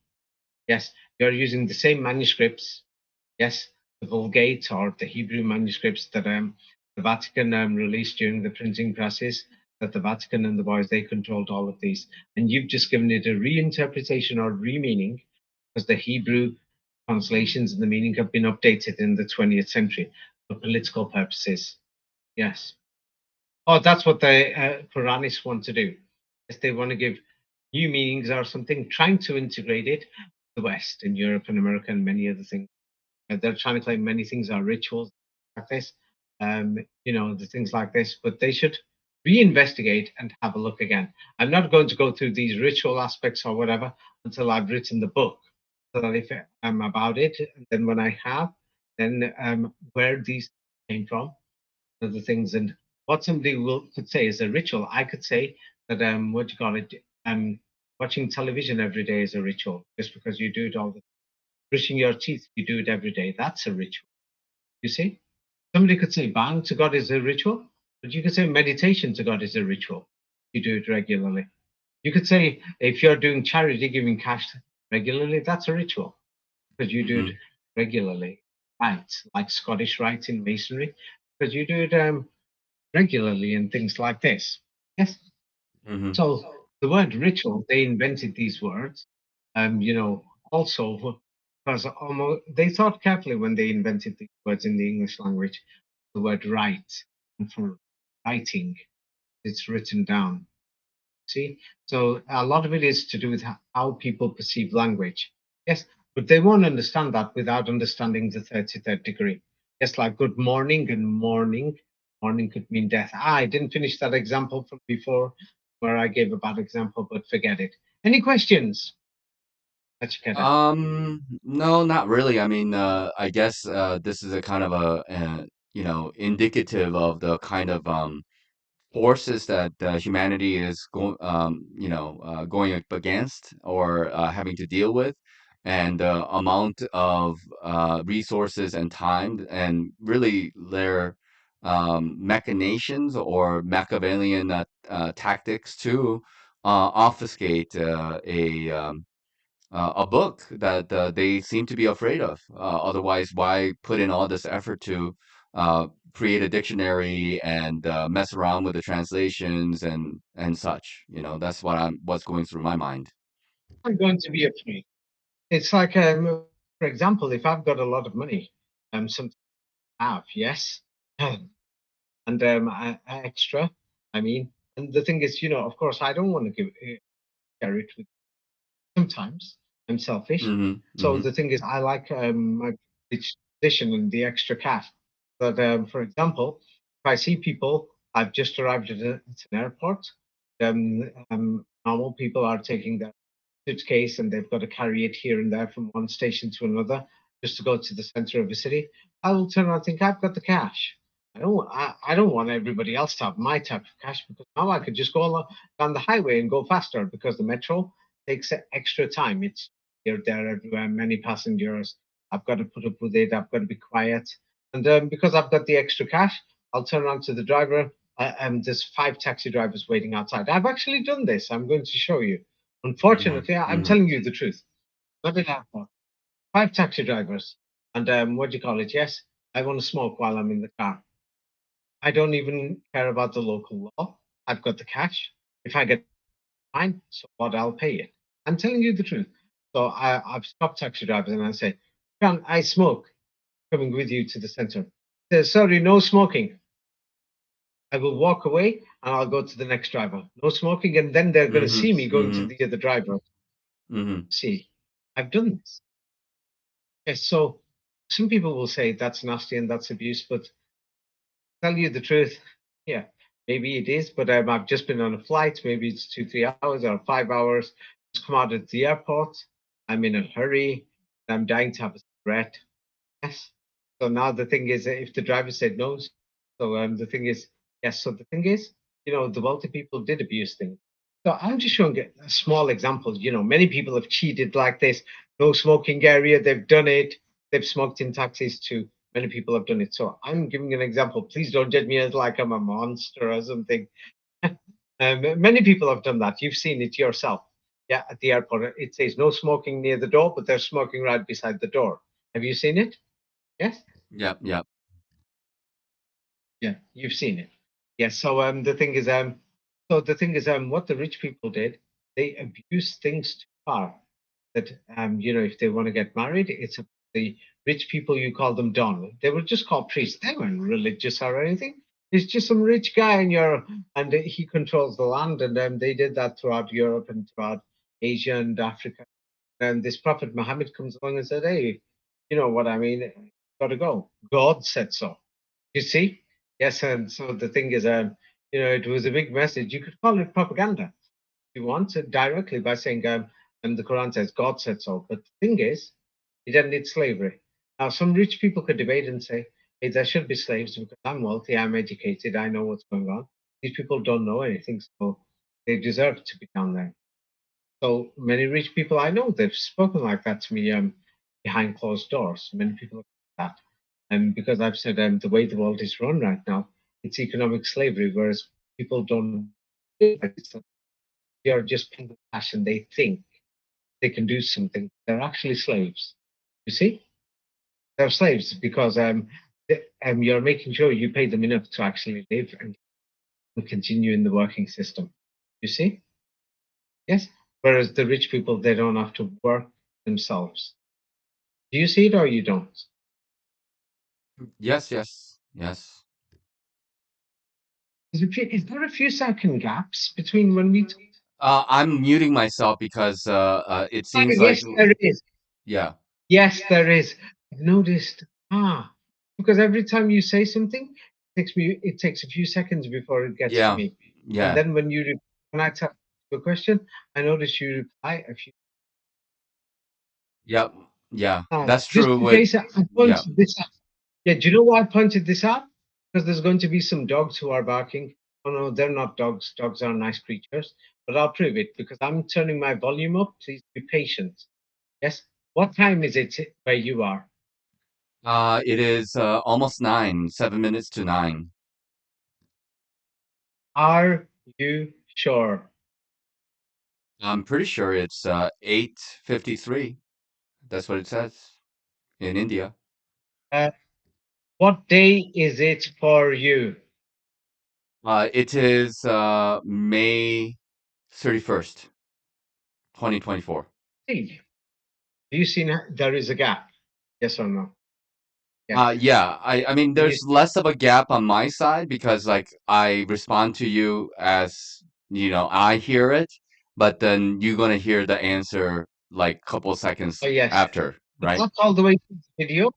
Yes, you're using the same manuscripts. Yes, the Vulgate or the Hebrew manuscripts that the Vatican released during the printing presses. That the Vatican and the boys, they controlled all of these, and you've just given it a reinterpretation or remeaning, because the Hebrew translations and the meaning have been updated in the 20th century for political purposes. Yes. Oh, that's what the Quranists want to do. Yes, they want to give new meanings or something, trying to integrate it the West and Europe and America and many other things. They're trying to claim many things are rituals like this, the things like this, but they should reinvestigate and have a look again. I'm not going to go through these ritual aspects or whatever until I've written the book. So that if I'm about it, and then when I have, then where these came from, the things, and what somebody could say is a ritual. I could say that what you call it, watching television every day is a ritual, just because you do it all the brushing your teeth, you do it every day. That's a ritual. You see? Somebody could say bowing to God is a ritual, but you could say meditation to God is a ritual. You do it regularly. You could say if you're doing charity, giving cash regularly, that's a ritual because you do it regularly. Right, like Scottish rites in masonry, because you do it regularly and things like this. Yes. So the word ritual, they invented these words, also because almost they thought carefully when they invented these words in the English language, the word rite. for writing. It's written down. See, so a lot of it is to do with how people perceive language. Yes, but they won't understand that without understanding the 33rd degree. Yes, like good morning and morning. Morning could mean death. I didn't finish that example from before where I gave a bad example, but forget it. Any questions? No, not really. I mean, I guess this is a kind of indicative of the kind of forces that humanity is going up against or having to deal with, and the amount of resources and time, and really their machinations or Machiavellian tactics to obfuscate a book that they seem to be afraid of. Otherwise, why put in all this effort to create a dictionary and mess around with the translations and such? That's what's going through my mind. I'm going to be afraid. It's like, for example, if I've got a lot of money, some have, yes, and extra. I mean, and the thing is, of course, I don't want to share it with. Sometimes I'm selfish. Hmm. So Hmm. the thing is, I like my position and the extra cash. But for example, if I see people, I've just arrived at an airport. Normal people are taking their suitcase and they've got to carry it here and there from one station to another just to go to the center of a city. I will turn around and think I've got the cash. I don't want everybody else to have my type of cash because now I could just go down the highway and go faster because the metro takes extra time. It's here, there, everywhere, many passengers. I've got to put up with it. I've got to be quiet. And because I've got the extra cash, I'll turn around to the driver. There's 5 taxi drivers waiting outside. I've actually done this. I'm going to show you. Hmm. Unfortunately, I'm Hmm. telling you the truth. Not an airport. 5 taxi drivers. And what do you call it? Yes, I want to smoke while I'm in the car. I don't even care about the local law. I've got the cash. If I get fine, so what? I'll pay it. I'm telling you the truth. So I've stopped taxi drivers and I say, "Can I smoke? Coming with you to the center." He says, "Sorry, no smoking." I will walk away and I'll go to the next driver. No smoking, and then they're going to Hmm. see me going to Hmm. the other driver. Hmm. See, I've done this. Yes, so some people will say that's nasty and that's abuse, but tell you the truth, yeah, maybe it is, but I've just been on a flight. Maybe it's 2, 3 hours or 5 hours. Just come out at the airport. I'm in a hurry. I'm dying to have a cigarette. Yes. So now the thing is, if the driver said no, so the thing is, yes. So the thing is, the wealthy people did abuse things. So I'm just showing a small example. Many people have cheated like this. No smoking area. They've done it. They've smoked in taxis too. Many people have done it. So I'm giving an example. Please don't judge me as like I'm a monster or something. Many people have done that. You've seen it yourself. Yeah, at the airport, it says no smoking near the door, but they're smoking right beside the door. Have you seen it? Yes. Yep. Yep. Yeah, you've seen it. Yes. So the thing is what the rich people did, they abused things too far. That if they want to get married, it's the rich people. You call them don. They were just called priests. They weren't religious or anything. It's just some rich guy in Europe, and he controls the land. And they did that throughout Europe and throughout Asia and Africa. And this Prophet Muhammad comes along and said, "Hey, you know what I mean? Got to go. God said so." You see? Yes, and so the thing is, it was a big message. You could call it propaganda if you want directly by saying, and the Quran says God said so. But the thing is, he didn't need slavery. Now, some rich people could debate and say, hey, there should be slaves because I'm wealthy, I'm educated, I know what's going on. These people don't know anything, so they deserve to be down there. So many rich people I know, they've spoken like that to me behind closed doors. Many people have that. And because I've said the way the world is run right now, it's economic slavery, whereas people don't. They are just paying the cash and they think they can do something. They're actually slaves. You see? They're slaves because you're making sure you pay them enough to actually live and continue in the working system. You see? Yes? Whereas the rich people, they don't have to work themselves. Do you see it or you don't? Yes. Yes. Yes. Is there a few second gaps between when we talk? I'm muting myself because it seems like Yes, there is. yeah. Yes, there is. I've noticed. Because every time you say something, it takes a few seconds before it gets to Yeah. me. And Yeah. then when I tell you a question, I notice you reply a few. Yep. Yeah. Now, That's just true in with case I yeah. pointed this out. Yeah, do you know why I pointed this out? Because there's going to be some dogs who are barking. Oh no, they're not dogs. Dogs are nice creatures. But I'll prove it because I'm turning my volume up. Please be patient. Yes. What time is it where you are? It is almost 9, 7 minutes to 9. Are you sure? I'm pretty sure it's 8:53. That's what it says in India. Uh, what day is it for you? It is May 31st, 2024. See, do you see there is a gap? Yes or no? Yes. Yeah, I mean, And you, there's less of a gap on my side because like I respond to you as, I hear it, but then you're gonna hear the answer like couple seconds oh yes, after, but right? not all the way through the video.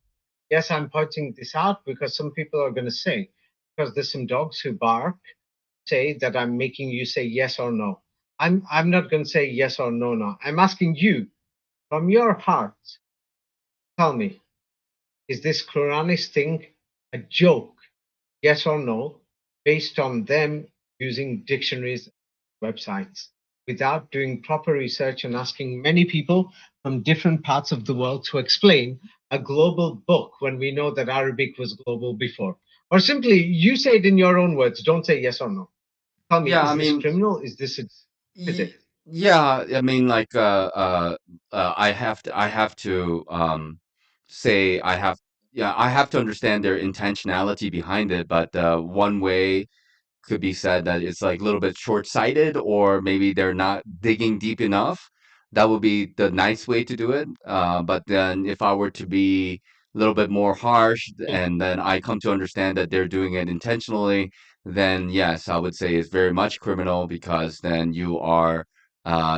Yes, I'm pointing this out because some people are going to say, because there's some dogs who bark, say that I'm making you say yes or no. I'm not going to say yes or no now. I'm asking you from your heart, tell me, is this Quranist thing a joke? Yes or no, based on them using dictionaries, websites, without doing proper research and asking many people from different parts of the world to explain a global book when we know that Arabic was global before. Or simply, you say it in your own words, don't say yes or no. Tell me, Yeah, I is this mean, criminal? Is y it? yeah, I mean, like, I have to say, yeah, I have to understand their intentionality behind it. But one way could be said that it's like a little bit short-sighted, or maybe they're not digging deep enough. That would be the nice way to do it. But then if I were to be a little bit more harsh, Yeah. and then I come to understand that they're doing it intentionally, then yes, I would say it's very much criminal because then you are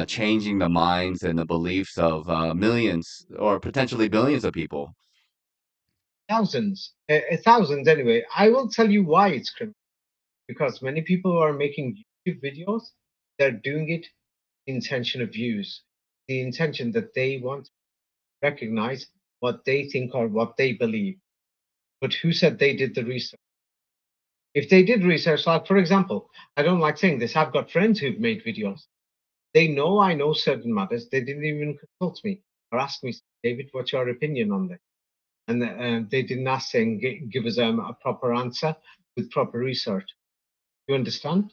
changing the minds and the beliefs of millions or potentially billions of people. Thousands, thousands anyway. I will tell you why it's criminal. Because many people who are making YouTube videos, they're doing it intention of views, the intention that they want to recognize what they think or what they believe. But who said they did the research? If they did research, like for example, I don't like saying this, I've got friends who've made videos. They know I know certain matters. They didn't even consult me or ask me, David, what's your opinion on this? And they didn't ask saying, give us a proper answer with proper research. You understand?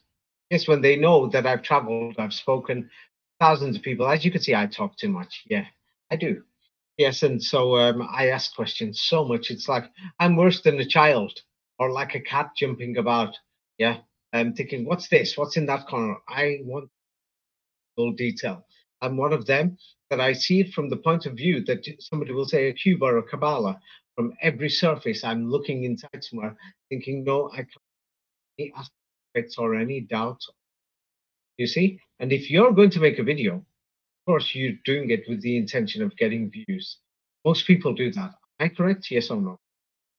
Yes, when they know that I've traveled, I've spoken thousands of people. As you can see, I talk too much. Yeah, I do. Yes, and so I ask questions so much. It's like I'm worse than a child or like a cat jumping about. Yeah, I'm thinking, what's this? What's in that corner? I want full detail. I'm one of them that I see it from the point of view that somebody will say a cube or a Kabbalah. From every surface, I'm looking inside somewhere, thinking, no, I can't see any aspects or any doubts. You see? And if you're going to make a video, of course, you're doing it with the intention of getting views. Most people do that. Am I correct? Yes or no?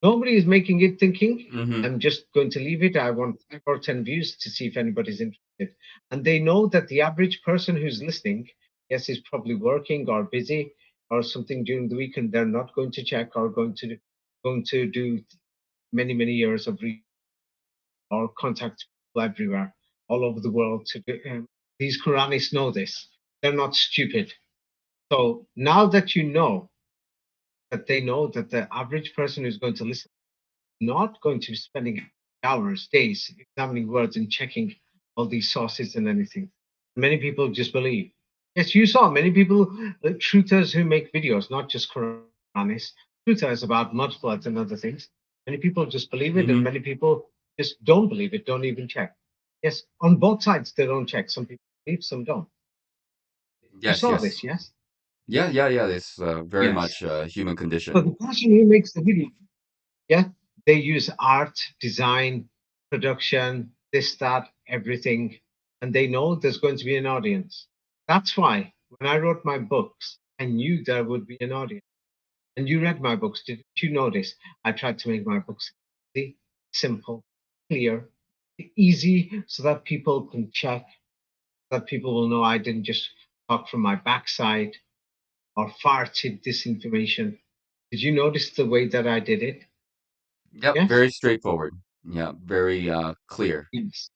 Nobody is making it thinking, Hmm. I'm just going to leave it. I want 5 or 10 views to see if anybody's interested. And they know that the average person who's listening, yes, is probably working or busy or something during the week, and they're not going to check or going to do many, many years of research or contact people everywhere, all over the world. These Quranists know this. They're not stupid. So now that you know that they know that the average person who's going to listen is not going to be spending hours, days examining words and checking all these sources and anything. Many people just believe. Yes, you saw many people, truthers who make videos, not just Quranists, truthers about mud floods and other things. Many people just believe it, and Hmm. many people just don't believe it, don't even check. Yes, on both sides, they don't check. Some people believe, some don't. You Yes, saw yes. this, yes? Yeah, yeah, yeah. It's very Yes. much a human So condition. the person who makes the video, yeah, they use art, design, production, this, that, everything, and they know there's going to be an audience. That's why when I wrote my books, I knew there would be an audience. And you read my books. Did you notice? I tried to make my books easy, simple, clear, easy, so that people can check, that people will know I didn't just talk from my backside or farted disinformation. Did you notice the way that I did it? Yep, Yes? very straightforward. Yeah, very clear. Yes.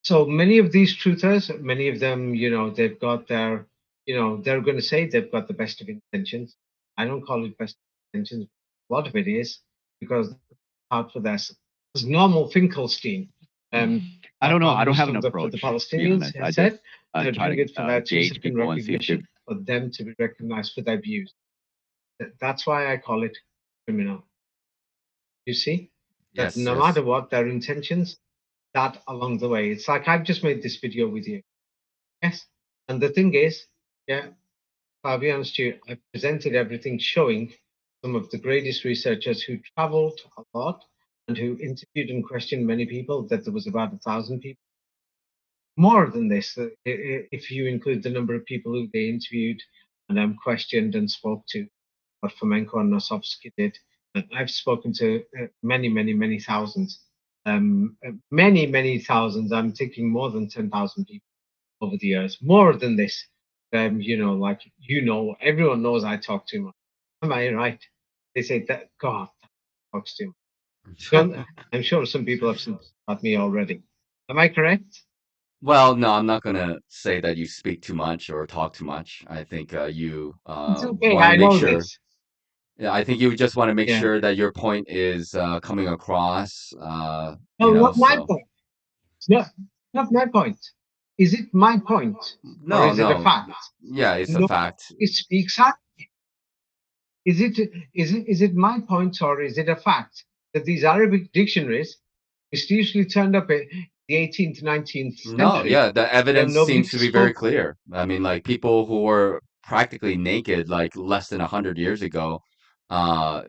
So many of these truthers, many of them, they've got their, they're going to say they've got the best of intentions. I don't call it best of intentions. A lot of it is because it's hard for this. As normal Finkelstein, I don't know. I don't have an for the approach, to be Palestinians, honest. I has just said they're try doing it for to their gauge 2-second people and see if they're recognition, for them to be recognized for their views. That's why I call it criminal. You see? That Yes, no yes. matter what their intentions, that along the way. It's like I've just made this video with you. Yes. And the thing is, yeah, I'll be honest with you, I presented everything showing some of the greatest researchers who traveled a lot and who interviewed and questioned many people, that there was about 1,000 people. More than this, if you include the number of people who they interviewed and questioned and spoke to, what Fomenko and Nosovsky did. And I've spoken to many, many, many thousands. Many, many thousands. I'm thinking more than 10,000 people over the years. More than this. Everyone knows I talk too much. Am I right? They say that God talks too much. I'm sure some people have said about me already. Am I correct? Well, no, I'm not gonna say that you speak too much or talk too much. I think you It's okay. want to I make know sure. this. Yeah, I think you just want to make Yeah. sure that your point is coming across. No, not my So point. It's not my point. Is it my point or no, is it a no, fact? yeah, it's a No, fact. it speaks out. Is it my point or is it a fact that these Arabic dictionaries mysteriously turned up in the 18th, 19th No, century? yeah, the evidence Nobody seems to be very spoke. clear. I mean, like people who were practically naked, like less than 100 years ago, Yeah.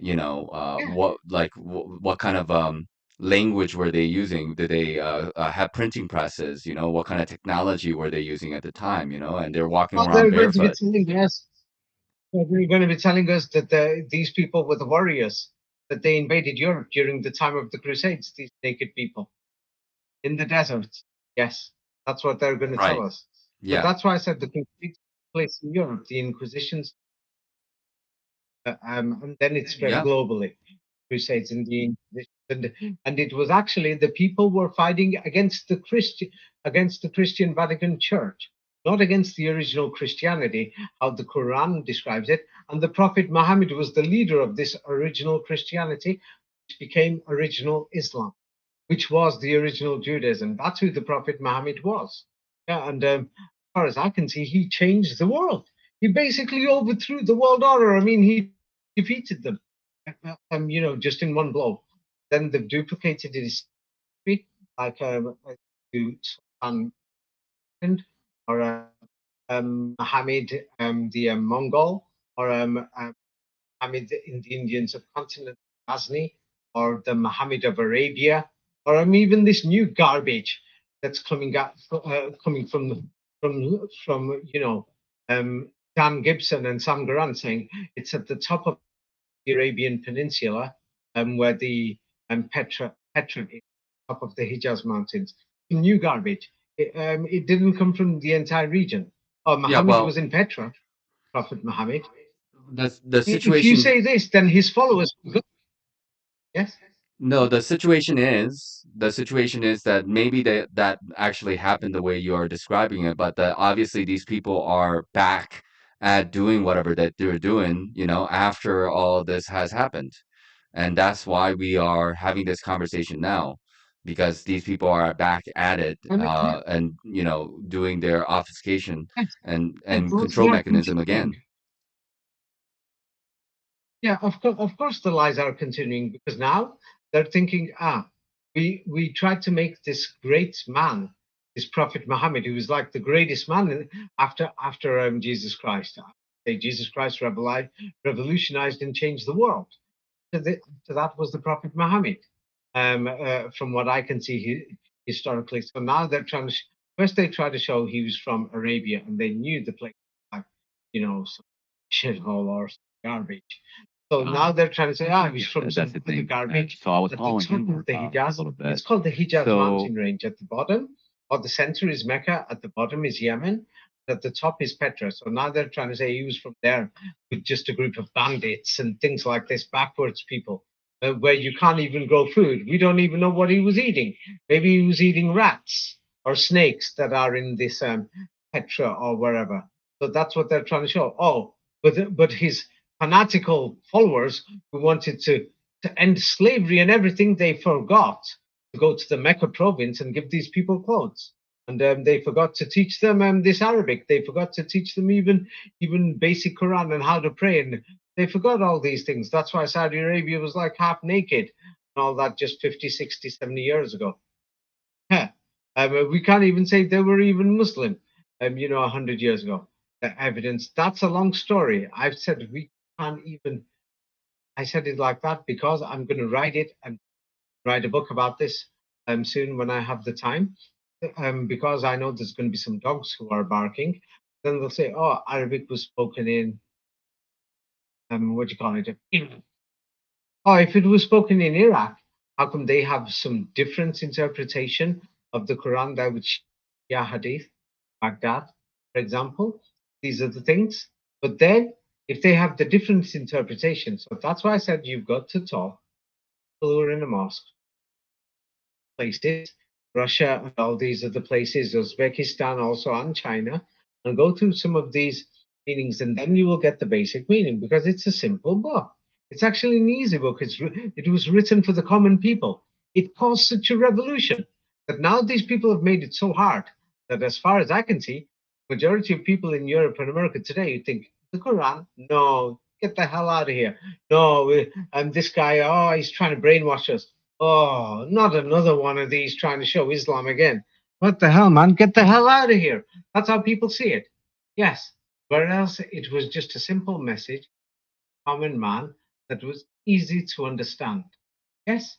what kind of language were they using? Did they have printing presses? What kind of technology were they using at the time? And they're walking Well, around they're going to be barefoot. telling us. They're going to be telling us that these people were the warriors, that they invaded Europe during the time of the Crusades. These naked people in the desert. Yes, that's what they're going to tell Right. us. But Yeah. that's why I said the complete place in Europe, the Inquisitions, and then it spread Yeah. globally. Crusades and the Inquisition, and it was actually the people were fighting against the Christian Vatican Church, not against the original Christianity, how the Quran describes it. And the Prophet Muhammad was the leader of this original Christianity, which became original Islam, which was the original Judaism. That's who the Prophet Muhammad was. Yeah, and as far as I can see, he changed the world. He basically overthrew the world order. I mean, he defeated them, just in one blow. Then they've duplicated his history, like to Sultan or Muhammad, the Mongol, or Muhammad in the Indian subcontinent, Ghazni, or the Muhammad of Arabia, or even this new garbage that's coming from Dan Gibson and Sam Garant, saying it's at the top of the Arabian Peninsula, where the Petra is, top of the Hijaz Mountains. New garbage. It didn't come from the entire region. Oh, Yeah. Muhammad Well, was in Petra, Prophet Muhammad. the If you situation. say this, then his followers will go. Yes. No, the situation is that maybe that actually happened the way you are describing it, but that obviously these people are back at doing whatever that they're doing, after all this has happened. And that's why we are having this conversation now, because these people are back at it, I mean, yeah, and doing their obfuscation yes, and they control are mechanism continuing. again. Yeah, of course, the lies are continuing because now they're thinking, we tried to make this great man, this Prophet Muhammad, who was like the greatest man after Jesus Christ. Say Jesus Christ revolutionized and changed the world. So that was the Prophet Muhammad. From what I can see, historically. So now they're trying to. First, they tried to show he was from Arabia, and they knew the place, like, some shithole or some garbage. So now they're trying to say, he's from some other garbage. So I was At the following top him of the a Hijaz, little bit. it's called the Hijaz So- mountain range. At the bottom, or the center is Mecca. At the bottom is Yemen. At the top is Petra. So now they're trying to say he was from there with just a group of bandits and things like this, backwards people, where you can't even grow food. We don't even know what he was eating. Maybe he was eating rats or snakes that are in this Petra or wherever. So that's what they're trying to show. Oh, but his fanatical followers who wanted to end slavery and everything, they forgot to go to the Mecca province and give these people clothes. And they forgot to teach them this Arabic. They forgot to teach them even basic Quran and how to pray. And they forgot all these things. That's why Saudi Arabia was like half naked and all that just 50, 60, 70 years ago. Yeah. We can't even say they were even Muslim, 100 years ago. The evidence, that's a long story. I've said we can't even, I said it like that because I'm going to write it and write a book about this soon when I have the time. Because I know there's going to be some dogs who are barking. Then they'll say, oh, Arabic was spoken in, what do you call it? Oh, if it was spoken in Iraq, how come they have some different interpretation of the Quran that would Shia Hadith, Baghdad, for example? These are the things. But then, if they have the different interpretation, so that's why I said you've got to talk to people who are in the mosque, places, Russia and all these other places, Uzbekistan also, and China, and go through some of these meanings, and then you will get the basic meaning because it's a simple book. It's actually an easy book. It was written for the common people. It caused such a revolution that now these people have made it so hard that, as far as I can see, majority of people in Europe and America today think the Quran, no, get the hell out of here. No, and this guy, oh, he's trying to brainwash us. Oh, not another one of these trying to show Islam again. What the hell, man? Get the hell out of here. That's how people see it. Yes. Whereas it was just a simple message, common man, that was easy to understand. Yes.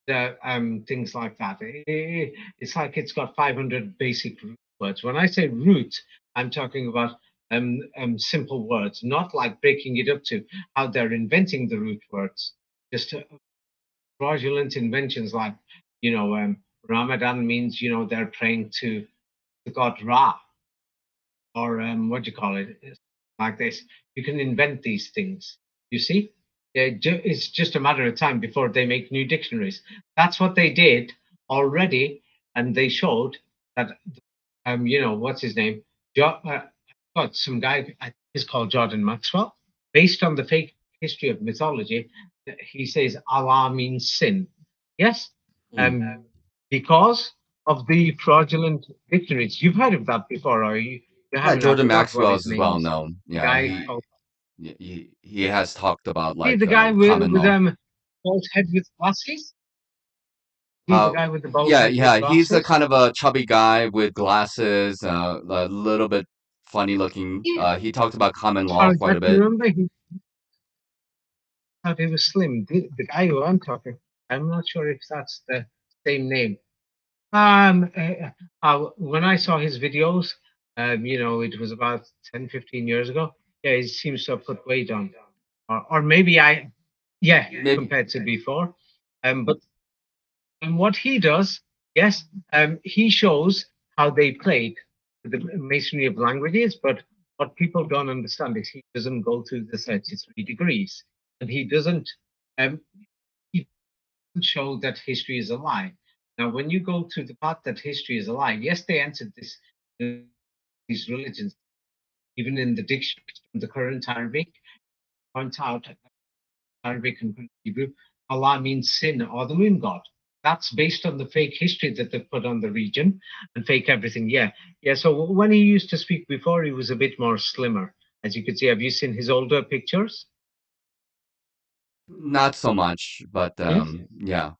Things like that. It's like it's got 500 basic root words. When I say root, I'm talking about simple words, not like breaking it up to how they're inventing the root words. Just fraudulent inventions like, Ramadan means, they're praying to the god Ra, or what do you call it? It's like this. You can invent these things. You see? It's just a matter of time before they make new dictionaries. That's what they did already, and they showed that, what's his name? Got some guy, I think he's called Jordan Maxwell, based on the fake history of mythology. He says Allah means sin. Yes, because of the fraudulent dictionaries. You've heard of that before, or you Yeah, haven't? I Jordan forgot what Maxwell his is name well is. known. The Yeah, guy called, he has talked about see like the guy common with law. bald head with glasses. He's the guy with the bald Yeah, head with he's a glasses. kind of a chubby guy with glasses, a little bit funny looking. Yeah, He talked about common as far law as I quite a can bit. remember, he thought he was slim. The guy who I'm talking, I'm not sure if that's the same name. When I saw his videos, it was about 10, 15 years ago. Yeah, he seems to have put weight on, or maybe yeah, Maybe compared to before. But and what he does, yes, he shows how they played the masonry of languages. But what people don't understand is he doesn't go through the 33 degrees, and he doesn't. Um, he show that history is a lie. Now, when you go to the part that history is a lie, yes, they entered these religions, even in the dictionary, the current Arabic, point out Arabic and Hebrew, Allah means sin or the moon god. That's based on the fake history that they've put on the region and fake everything. Yeah. Yeah. So when he used to speak before, he was a bit more slimmer. As you could see, have you seen his older pictures? not so much, but Yes. yeah.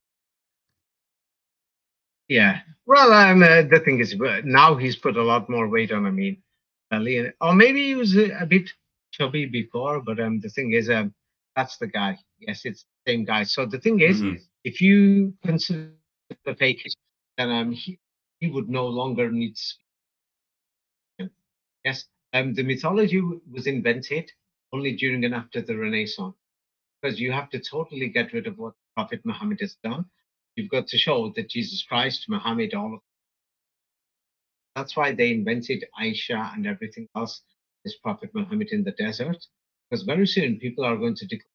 Yeah. Well, the thing is, now he's put a lot more weight on. I mean, belly, or maybe he was a bit chubby before, but the thing is, that's the guy. Yes, it's the same guy. So the thing is, hmm if you consider the fake history, then he would no longer need to speak. Yes, the mythology was invented only during and after the Renaissance, because you have to totally get rid of what Prophet Muhammad has done. You've got to show that Jesus Christ, Muhammad, all of that's why they invented Aisha and everything else, this Prophet Muhammad in the desert, because very soon people are going to declare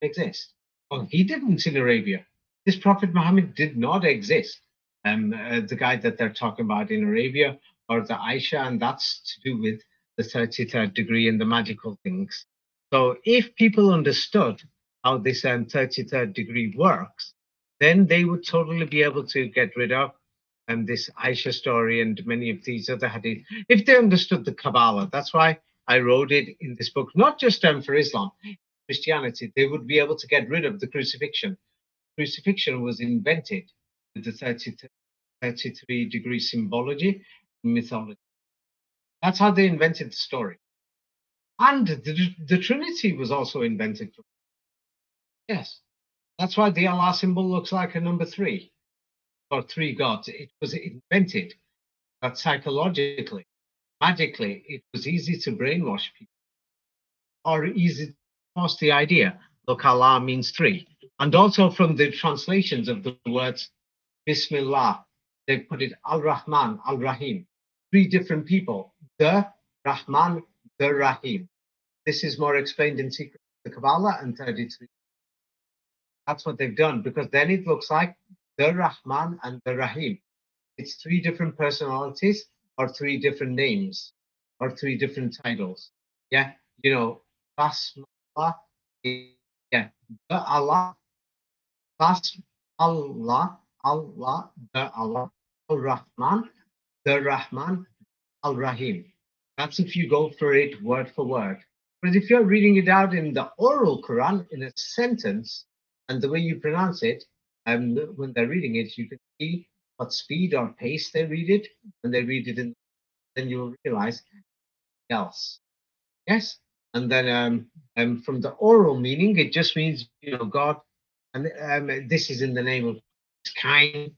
exist. Well, he didn't in Arabia. This Prophet Muhammad did not exist. The guy that they're talking about in Arabia, or the Aisha, and that's to do with the 33rd degree and the magical things. So if people understood how this 33rd degree works, then they would totally be able to get rid of this Aisha story and many of these other hadith. If they understood the Kabbalah, that's why I wrote it in this book, not just for Islam, Christianity, they would be able to get rid of the crucifixion. Crucifixion was invented with the 33 degree symbology and mythology. That's how they invented the story. And the Trinity was also invented. Yes. That's why the Allah symbol looks like a number 3 or 3 gods. It was invented that psychologically, magically, it was easy to brainwash people or easy to force the idea. Look, Allah means 3. And also from the translations of the words Bismillah, they put it Al-Rahman, Al-Rahim. 3 different people, the Rahman, the Rahim. This is more explained in Secret of the Kabbalah and 33. That's what they've done, because then it looks like the Rahman and the Rahim. It's 3 different personalities or 3 different names or 3 different titles. Yeah, you know, Basmala, yeah, the Allah, Bas Allah, Allah, the Allah, Al-Rahman, the Rahman, Al-Rahim. That's if you go for it word for word. But if you're reading it out in the oral Quran in a sentence, and the way you pronounce it, when they're reading it, you can see what speed or pace they read it, and they read it in, then you'll realize else. Yes, and then from the oral meaning, it just means God, and this is in the name of kind,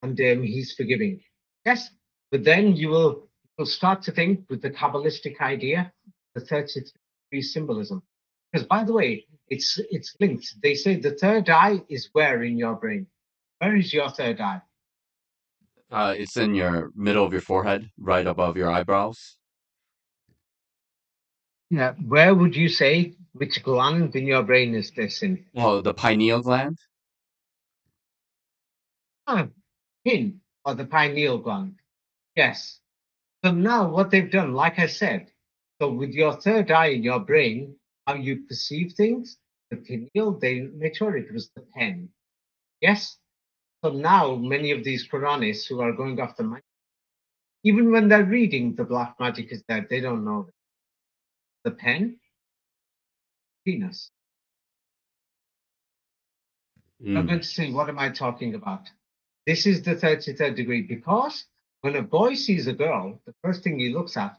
and He's forgiving. Yes, but then you'll start to think with the Kabbalistic idea, the 33 symbolism. Because by the way, it's linked. They say the third eye is where in your brain? Where is your third eye? It's in your middle of your forehead, right above your eyebrows. Yeah. Where would you say, which gland in your brain is this in? Oh, the pineal gland. Pin, or the pineal gland. Yes. So now what they've done, like I said, so with your third eye in your brain, how you perceive things, the pineal, they made sure it was the pen. Yes? So now many of these Quranists who are going off the mic, even when they're reading the black magic is there, they don't know the pen, penis. I'm going to say, what am I talking about? This is the 33rd degree, because when a boy sees a girl, the first thing he looks at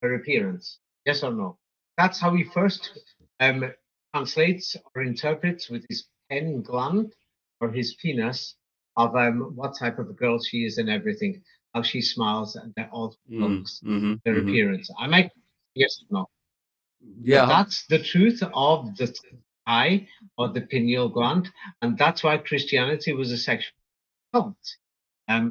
her appearance. Yes or no? That's how he first translates or interprets with his pen gland or his penis of what type of a girl she is and everything, how she smiles and all looks, their appearance. I might yes or no. Yeah. But that's the truth of the eye or the pineal gland, and that's why Christianity was a sexual cult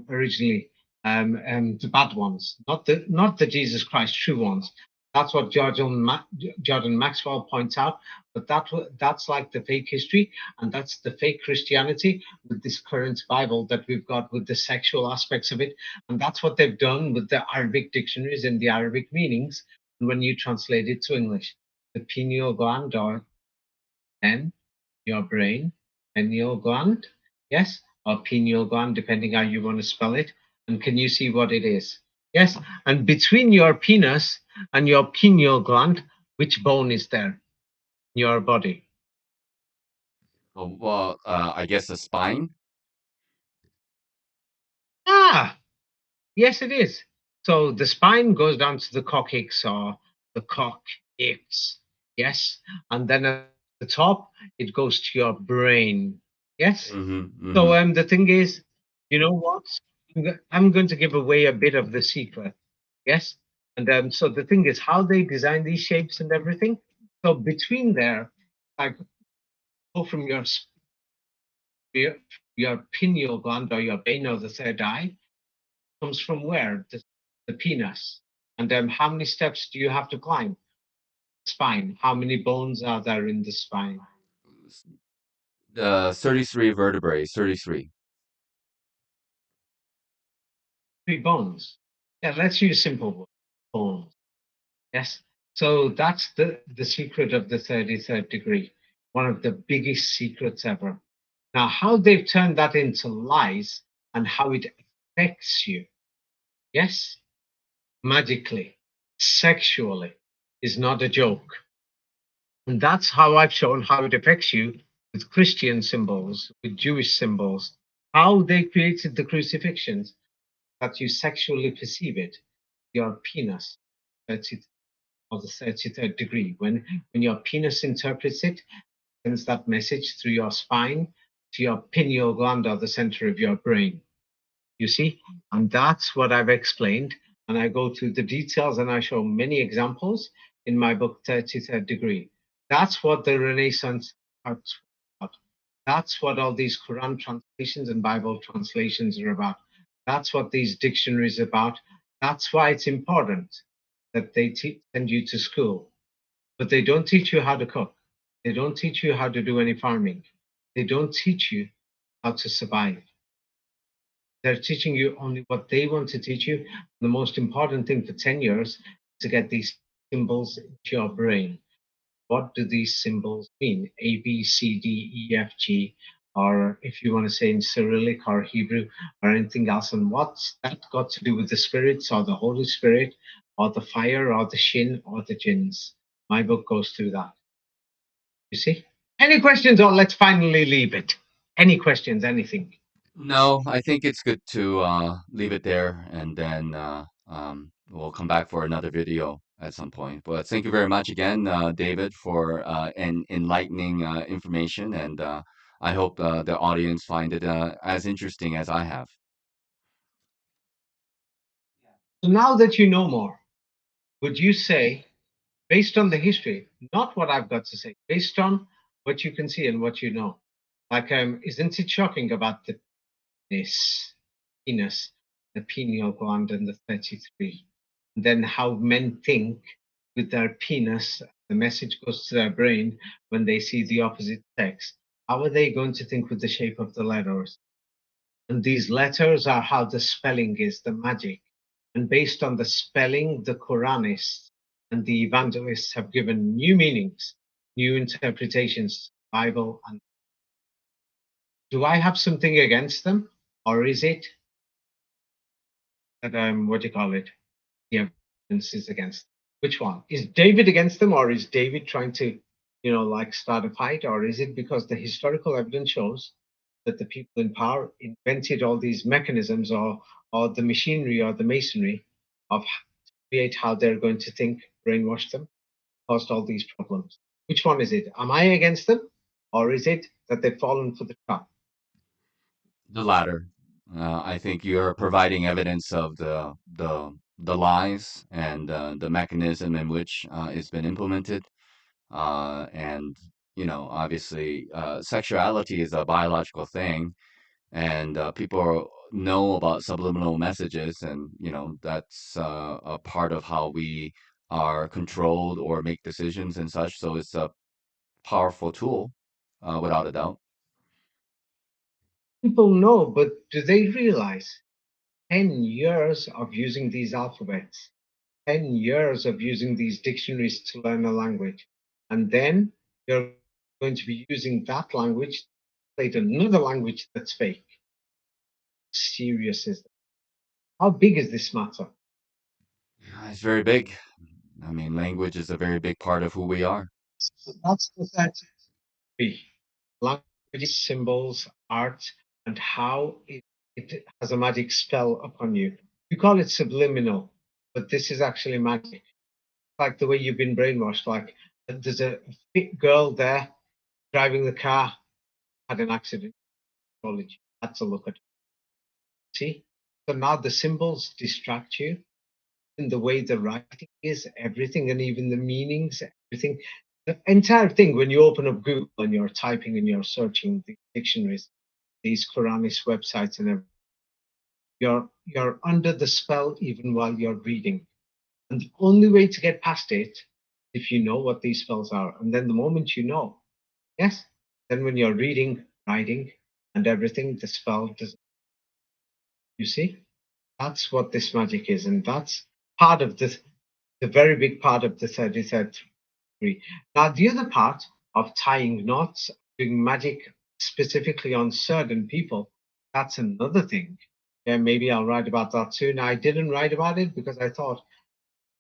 originally. The bad ones, not the Jesus Christ true ones. That's what Jordan Maxwell points out. But that's like the fake history, and that's the fake Christianity with this current Bible that we've got with the sexual aspects of it. And that's what they've done with the Arabic dictionaries and the Arabic meanings. And when you translate it to English, the pineal gland or pen, your brain, pineal gland, yes, or pineal gland, depending how you want to spell it. And can you see what it is? Yes, and between your penis and your pineal gland, which bone is there in your body? Oh, well, I guess the spine. Ah, yes, it is. So the spine goes down to the coccyx or the coccyx, yes, and then at the top it goes to your brain, yes. So the thing is, You know what? I'm going to give away a bit of the secret. Yes. And so the thing is how they design these shapes and everything. So between there, like go from your pineal gland or your brain or the third eye comes from where? The penis. And how many steps do you have to climb? Spine. How many bones are there in the spine? 33 vertebrae, 33. 3 bones. Yeah, let's use simple bones. Yes. So that's the secret of the 33rd degree. One of the biggest secrets ever. Now, how they've turned that into lies and how it affects you, yes, magically, sexually, is not a joke. And that's how I've shown how it affects you with Christian symbols, with Jewish symbols, how they created the crucifixions, that you sexually perceive it, your penis, 30, or the 33rd degree. When your penis interprets it, sends that message through your spine to your pineal gland or the center of your brain. You see? And that's what I've explained. And I go through the details and I show many examples in my book, 33rd Degree. That's what the Renaissance arts are about. That's what all these Quran translations and Bible translations are about. That's what these dictionaries are about. That's why it's important that they send you to school. But they don't teach you how to cook. They don't teach you how to do any farming. They don't teach you how to survive. They're teaching you only what they want to teach you. The most important thing for 10 years is to get these symbols into your brain. What do these symbols mean? A, B, C, D, E, F, G, or if you want to say in Cyrillic or Hebrew or anything else. And what's that got to do with the spirits or the Holy Spirit or the fire or the shin or the jinns? My book goes through that. You see? Any questions, or let's finally leave it? Any questions, anything? No, I think it's good to leave it there, and then we'll come back for another video at some point. But thank you very much again, David, for enlightening information, and I hope the audience find it as interesting as I have. So now that you know more, would you say, based on the history, not what I've got to say, based on what you can see and what you know, like, isn't it shocking about this penis, the pineal gland, and the 33? And then how men think with their penis, the message goes to their brain when they see the opposite sex. How are they going to think with the shape of the letters? And these letters are how the spelling is, the magic. And based on the spelling, the Quranists and the evangelists have given new meanings, new interpretations to the Bible. And do I have something against them? Or is it that, what do you call it? The evidence is against them? Which one? Is David against them, or is David trying to, like start a fight? Or is it because the historical evidence shows that the people in power invented all these mechanisms, or the machinery or the masonry of create how they're going to think, brainwash them, caused all these problems? Which one is it? Am I against them, or is it that they've fallen for the trap? The latter. I think you're providing evidence of the lies and the mechanism in which it's been implemented. And obviously, sexuality is a biological thing, and people know about subliminal messages, and that's a part of how we are controlled or make decisions and such. So it's a powerful tool, without a doubt. People know, but do they realize 10 years of using these alphabets, 10 years of using these dictionaries to learn a language, and then you're going to be using that language to translate another language that's fake? How serious is that? How big is this matter? It's very big. I mean, language is a very big part of who we are. So that's the third degree. Language, symbols, art, and how it has a magic spell upon you. You call it subliminal, but this is actually magic. Like the way you've been brainwashed. Like there's a fit girl there driving the car, had an accident, college, had to look at her. See? So now the symbols distract you, and the way the writing is, everything, and even the meanings, everything. The entire thing, when you open up Google and you're typing and you're searching the dictionaries, these Quranist websites and everything, you're under the spell even while you're reading. And the only way to get past it, if you know what these spells are, and then the moment you know, yes, then when you're reading, writing, and everything, the spell does. You see, that's what this magic is, and that's part of this, the very big part of the 33rd degree. Now, the other part of tying knots, doing magic specifically on certain people, that's another thing. Yeah, maybe I'll write about that soon. I didn't write about it because I thought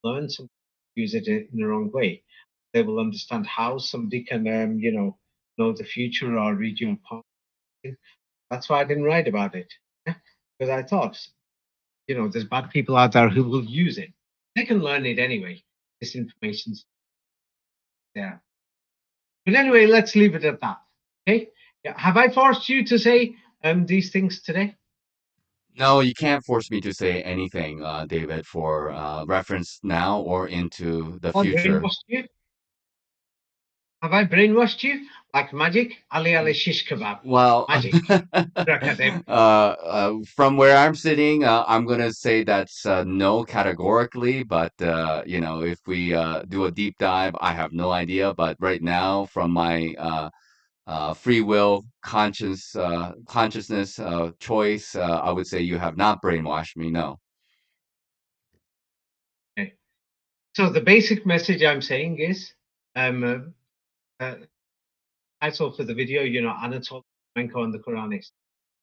learn some, use it in the wrong way. They will understand how somebody can, know the future or read your poem. That's why I didn't write about it. Yeah? Because I thought, there's bad people out there who will use it. They can learn it anyway. This information's there. But anyway, let's leave it at that. Okay. Yeah. Have I forced you to say these things today? No, you can't force me to say anything, David, for reference now or into the Have I future. brainwashed you? Have I brainwashed you? Like magic? Ali Ali shish kebab. Well, Magic. Rakadem. from where I'm sitting, I'm gonna say that's no categorically, but if we do a deep dive, I have no idea. But right now, from my free will, consciousness, choice, I would say you have not brainwashed me. No. Okay. So the basic message I'm saying is, title for the video, Anatol Menko and the Quranists.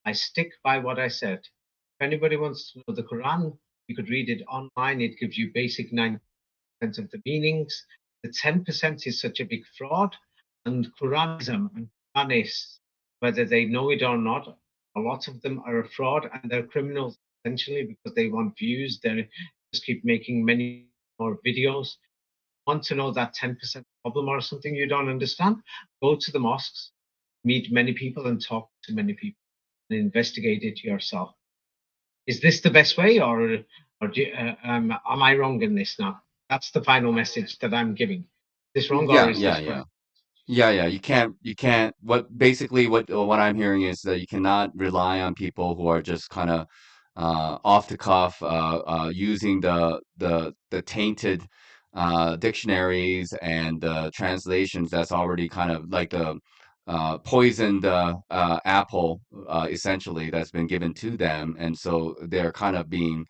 I stick by what I said. If anybody wants to know the Quran, you could read it online. It gives you basic 9% of the meanings. The 10% is such a big fraud. And Quranism and Quranists, whether they know it or not, a lot of them are a fraud and they're criminals essentially because they want views. They just keep making many more videos. Want to know that 10% problem or something you don't understand? Go to the mosques, meet many people and talk to many people and investigate it yourself. Is this the best way, or am I wrong in this now? That's the final message that I'm giving. Is this wrong, or is this correct? Yeah, you can't, what I'm hearing is that you cannot rely on people who are just kind of off the cuff, using the tainted dictionaries and translations that's already kind of like the poisoned apple, essentially, that's been given to them. And so they're kind of being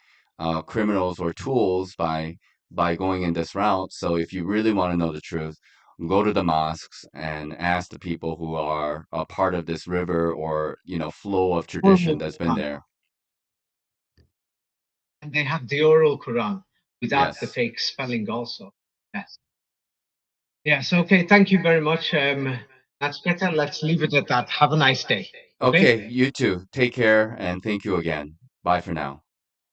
criminals or tools by going in this route. So if you really want to know the truth, go to the mosques and ask the people who are a part of this river or flow of tradition that's been there. And they have the oral Quran without the Yes. fake spelling also. Yes. Yes, okay, thank you very much. That's better. Let's leave it at that. Have a nice day. Okay, you too. Take care and thank you again. Bye for now.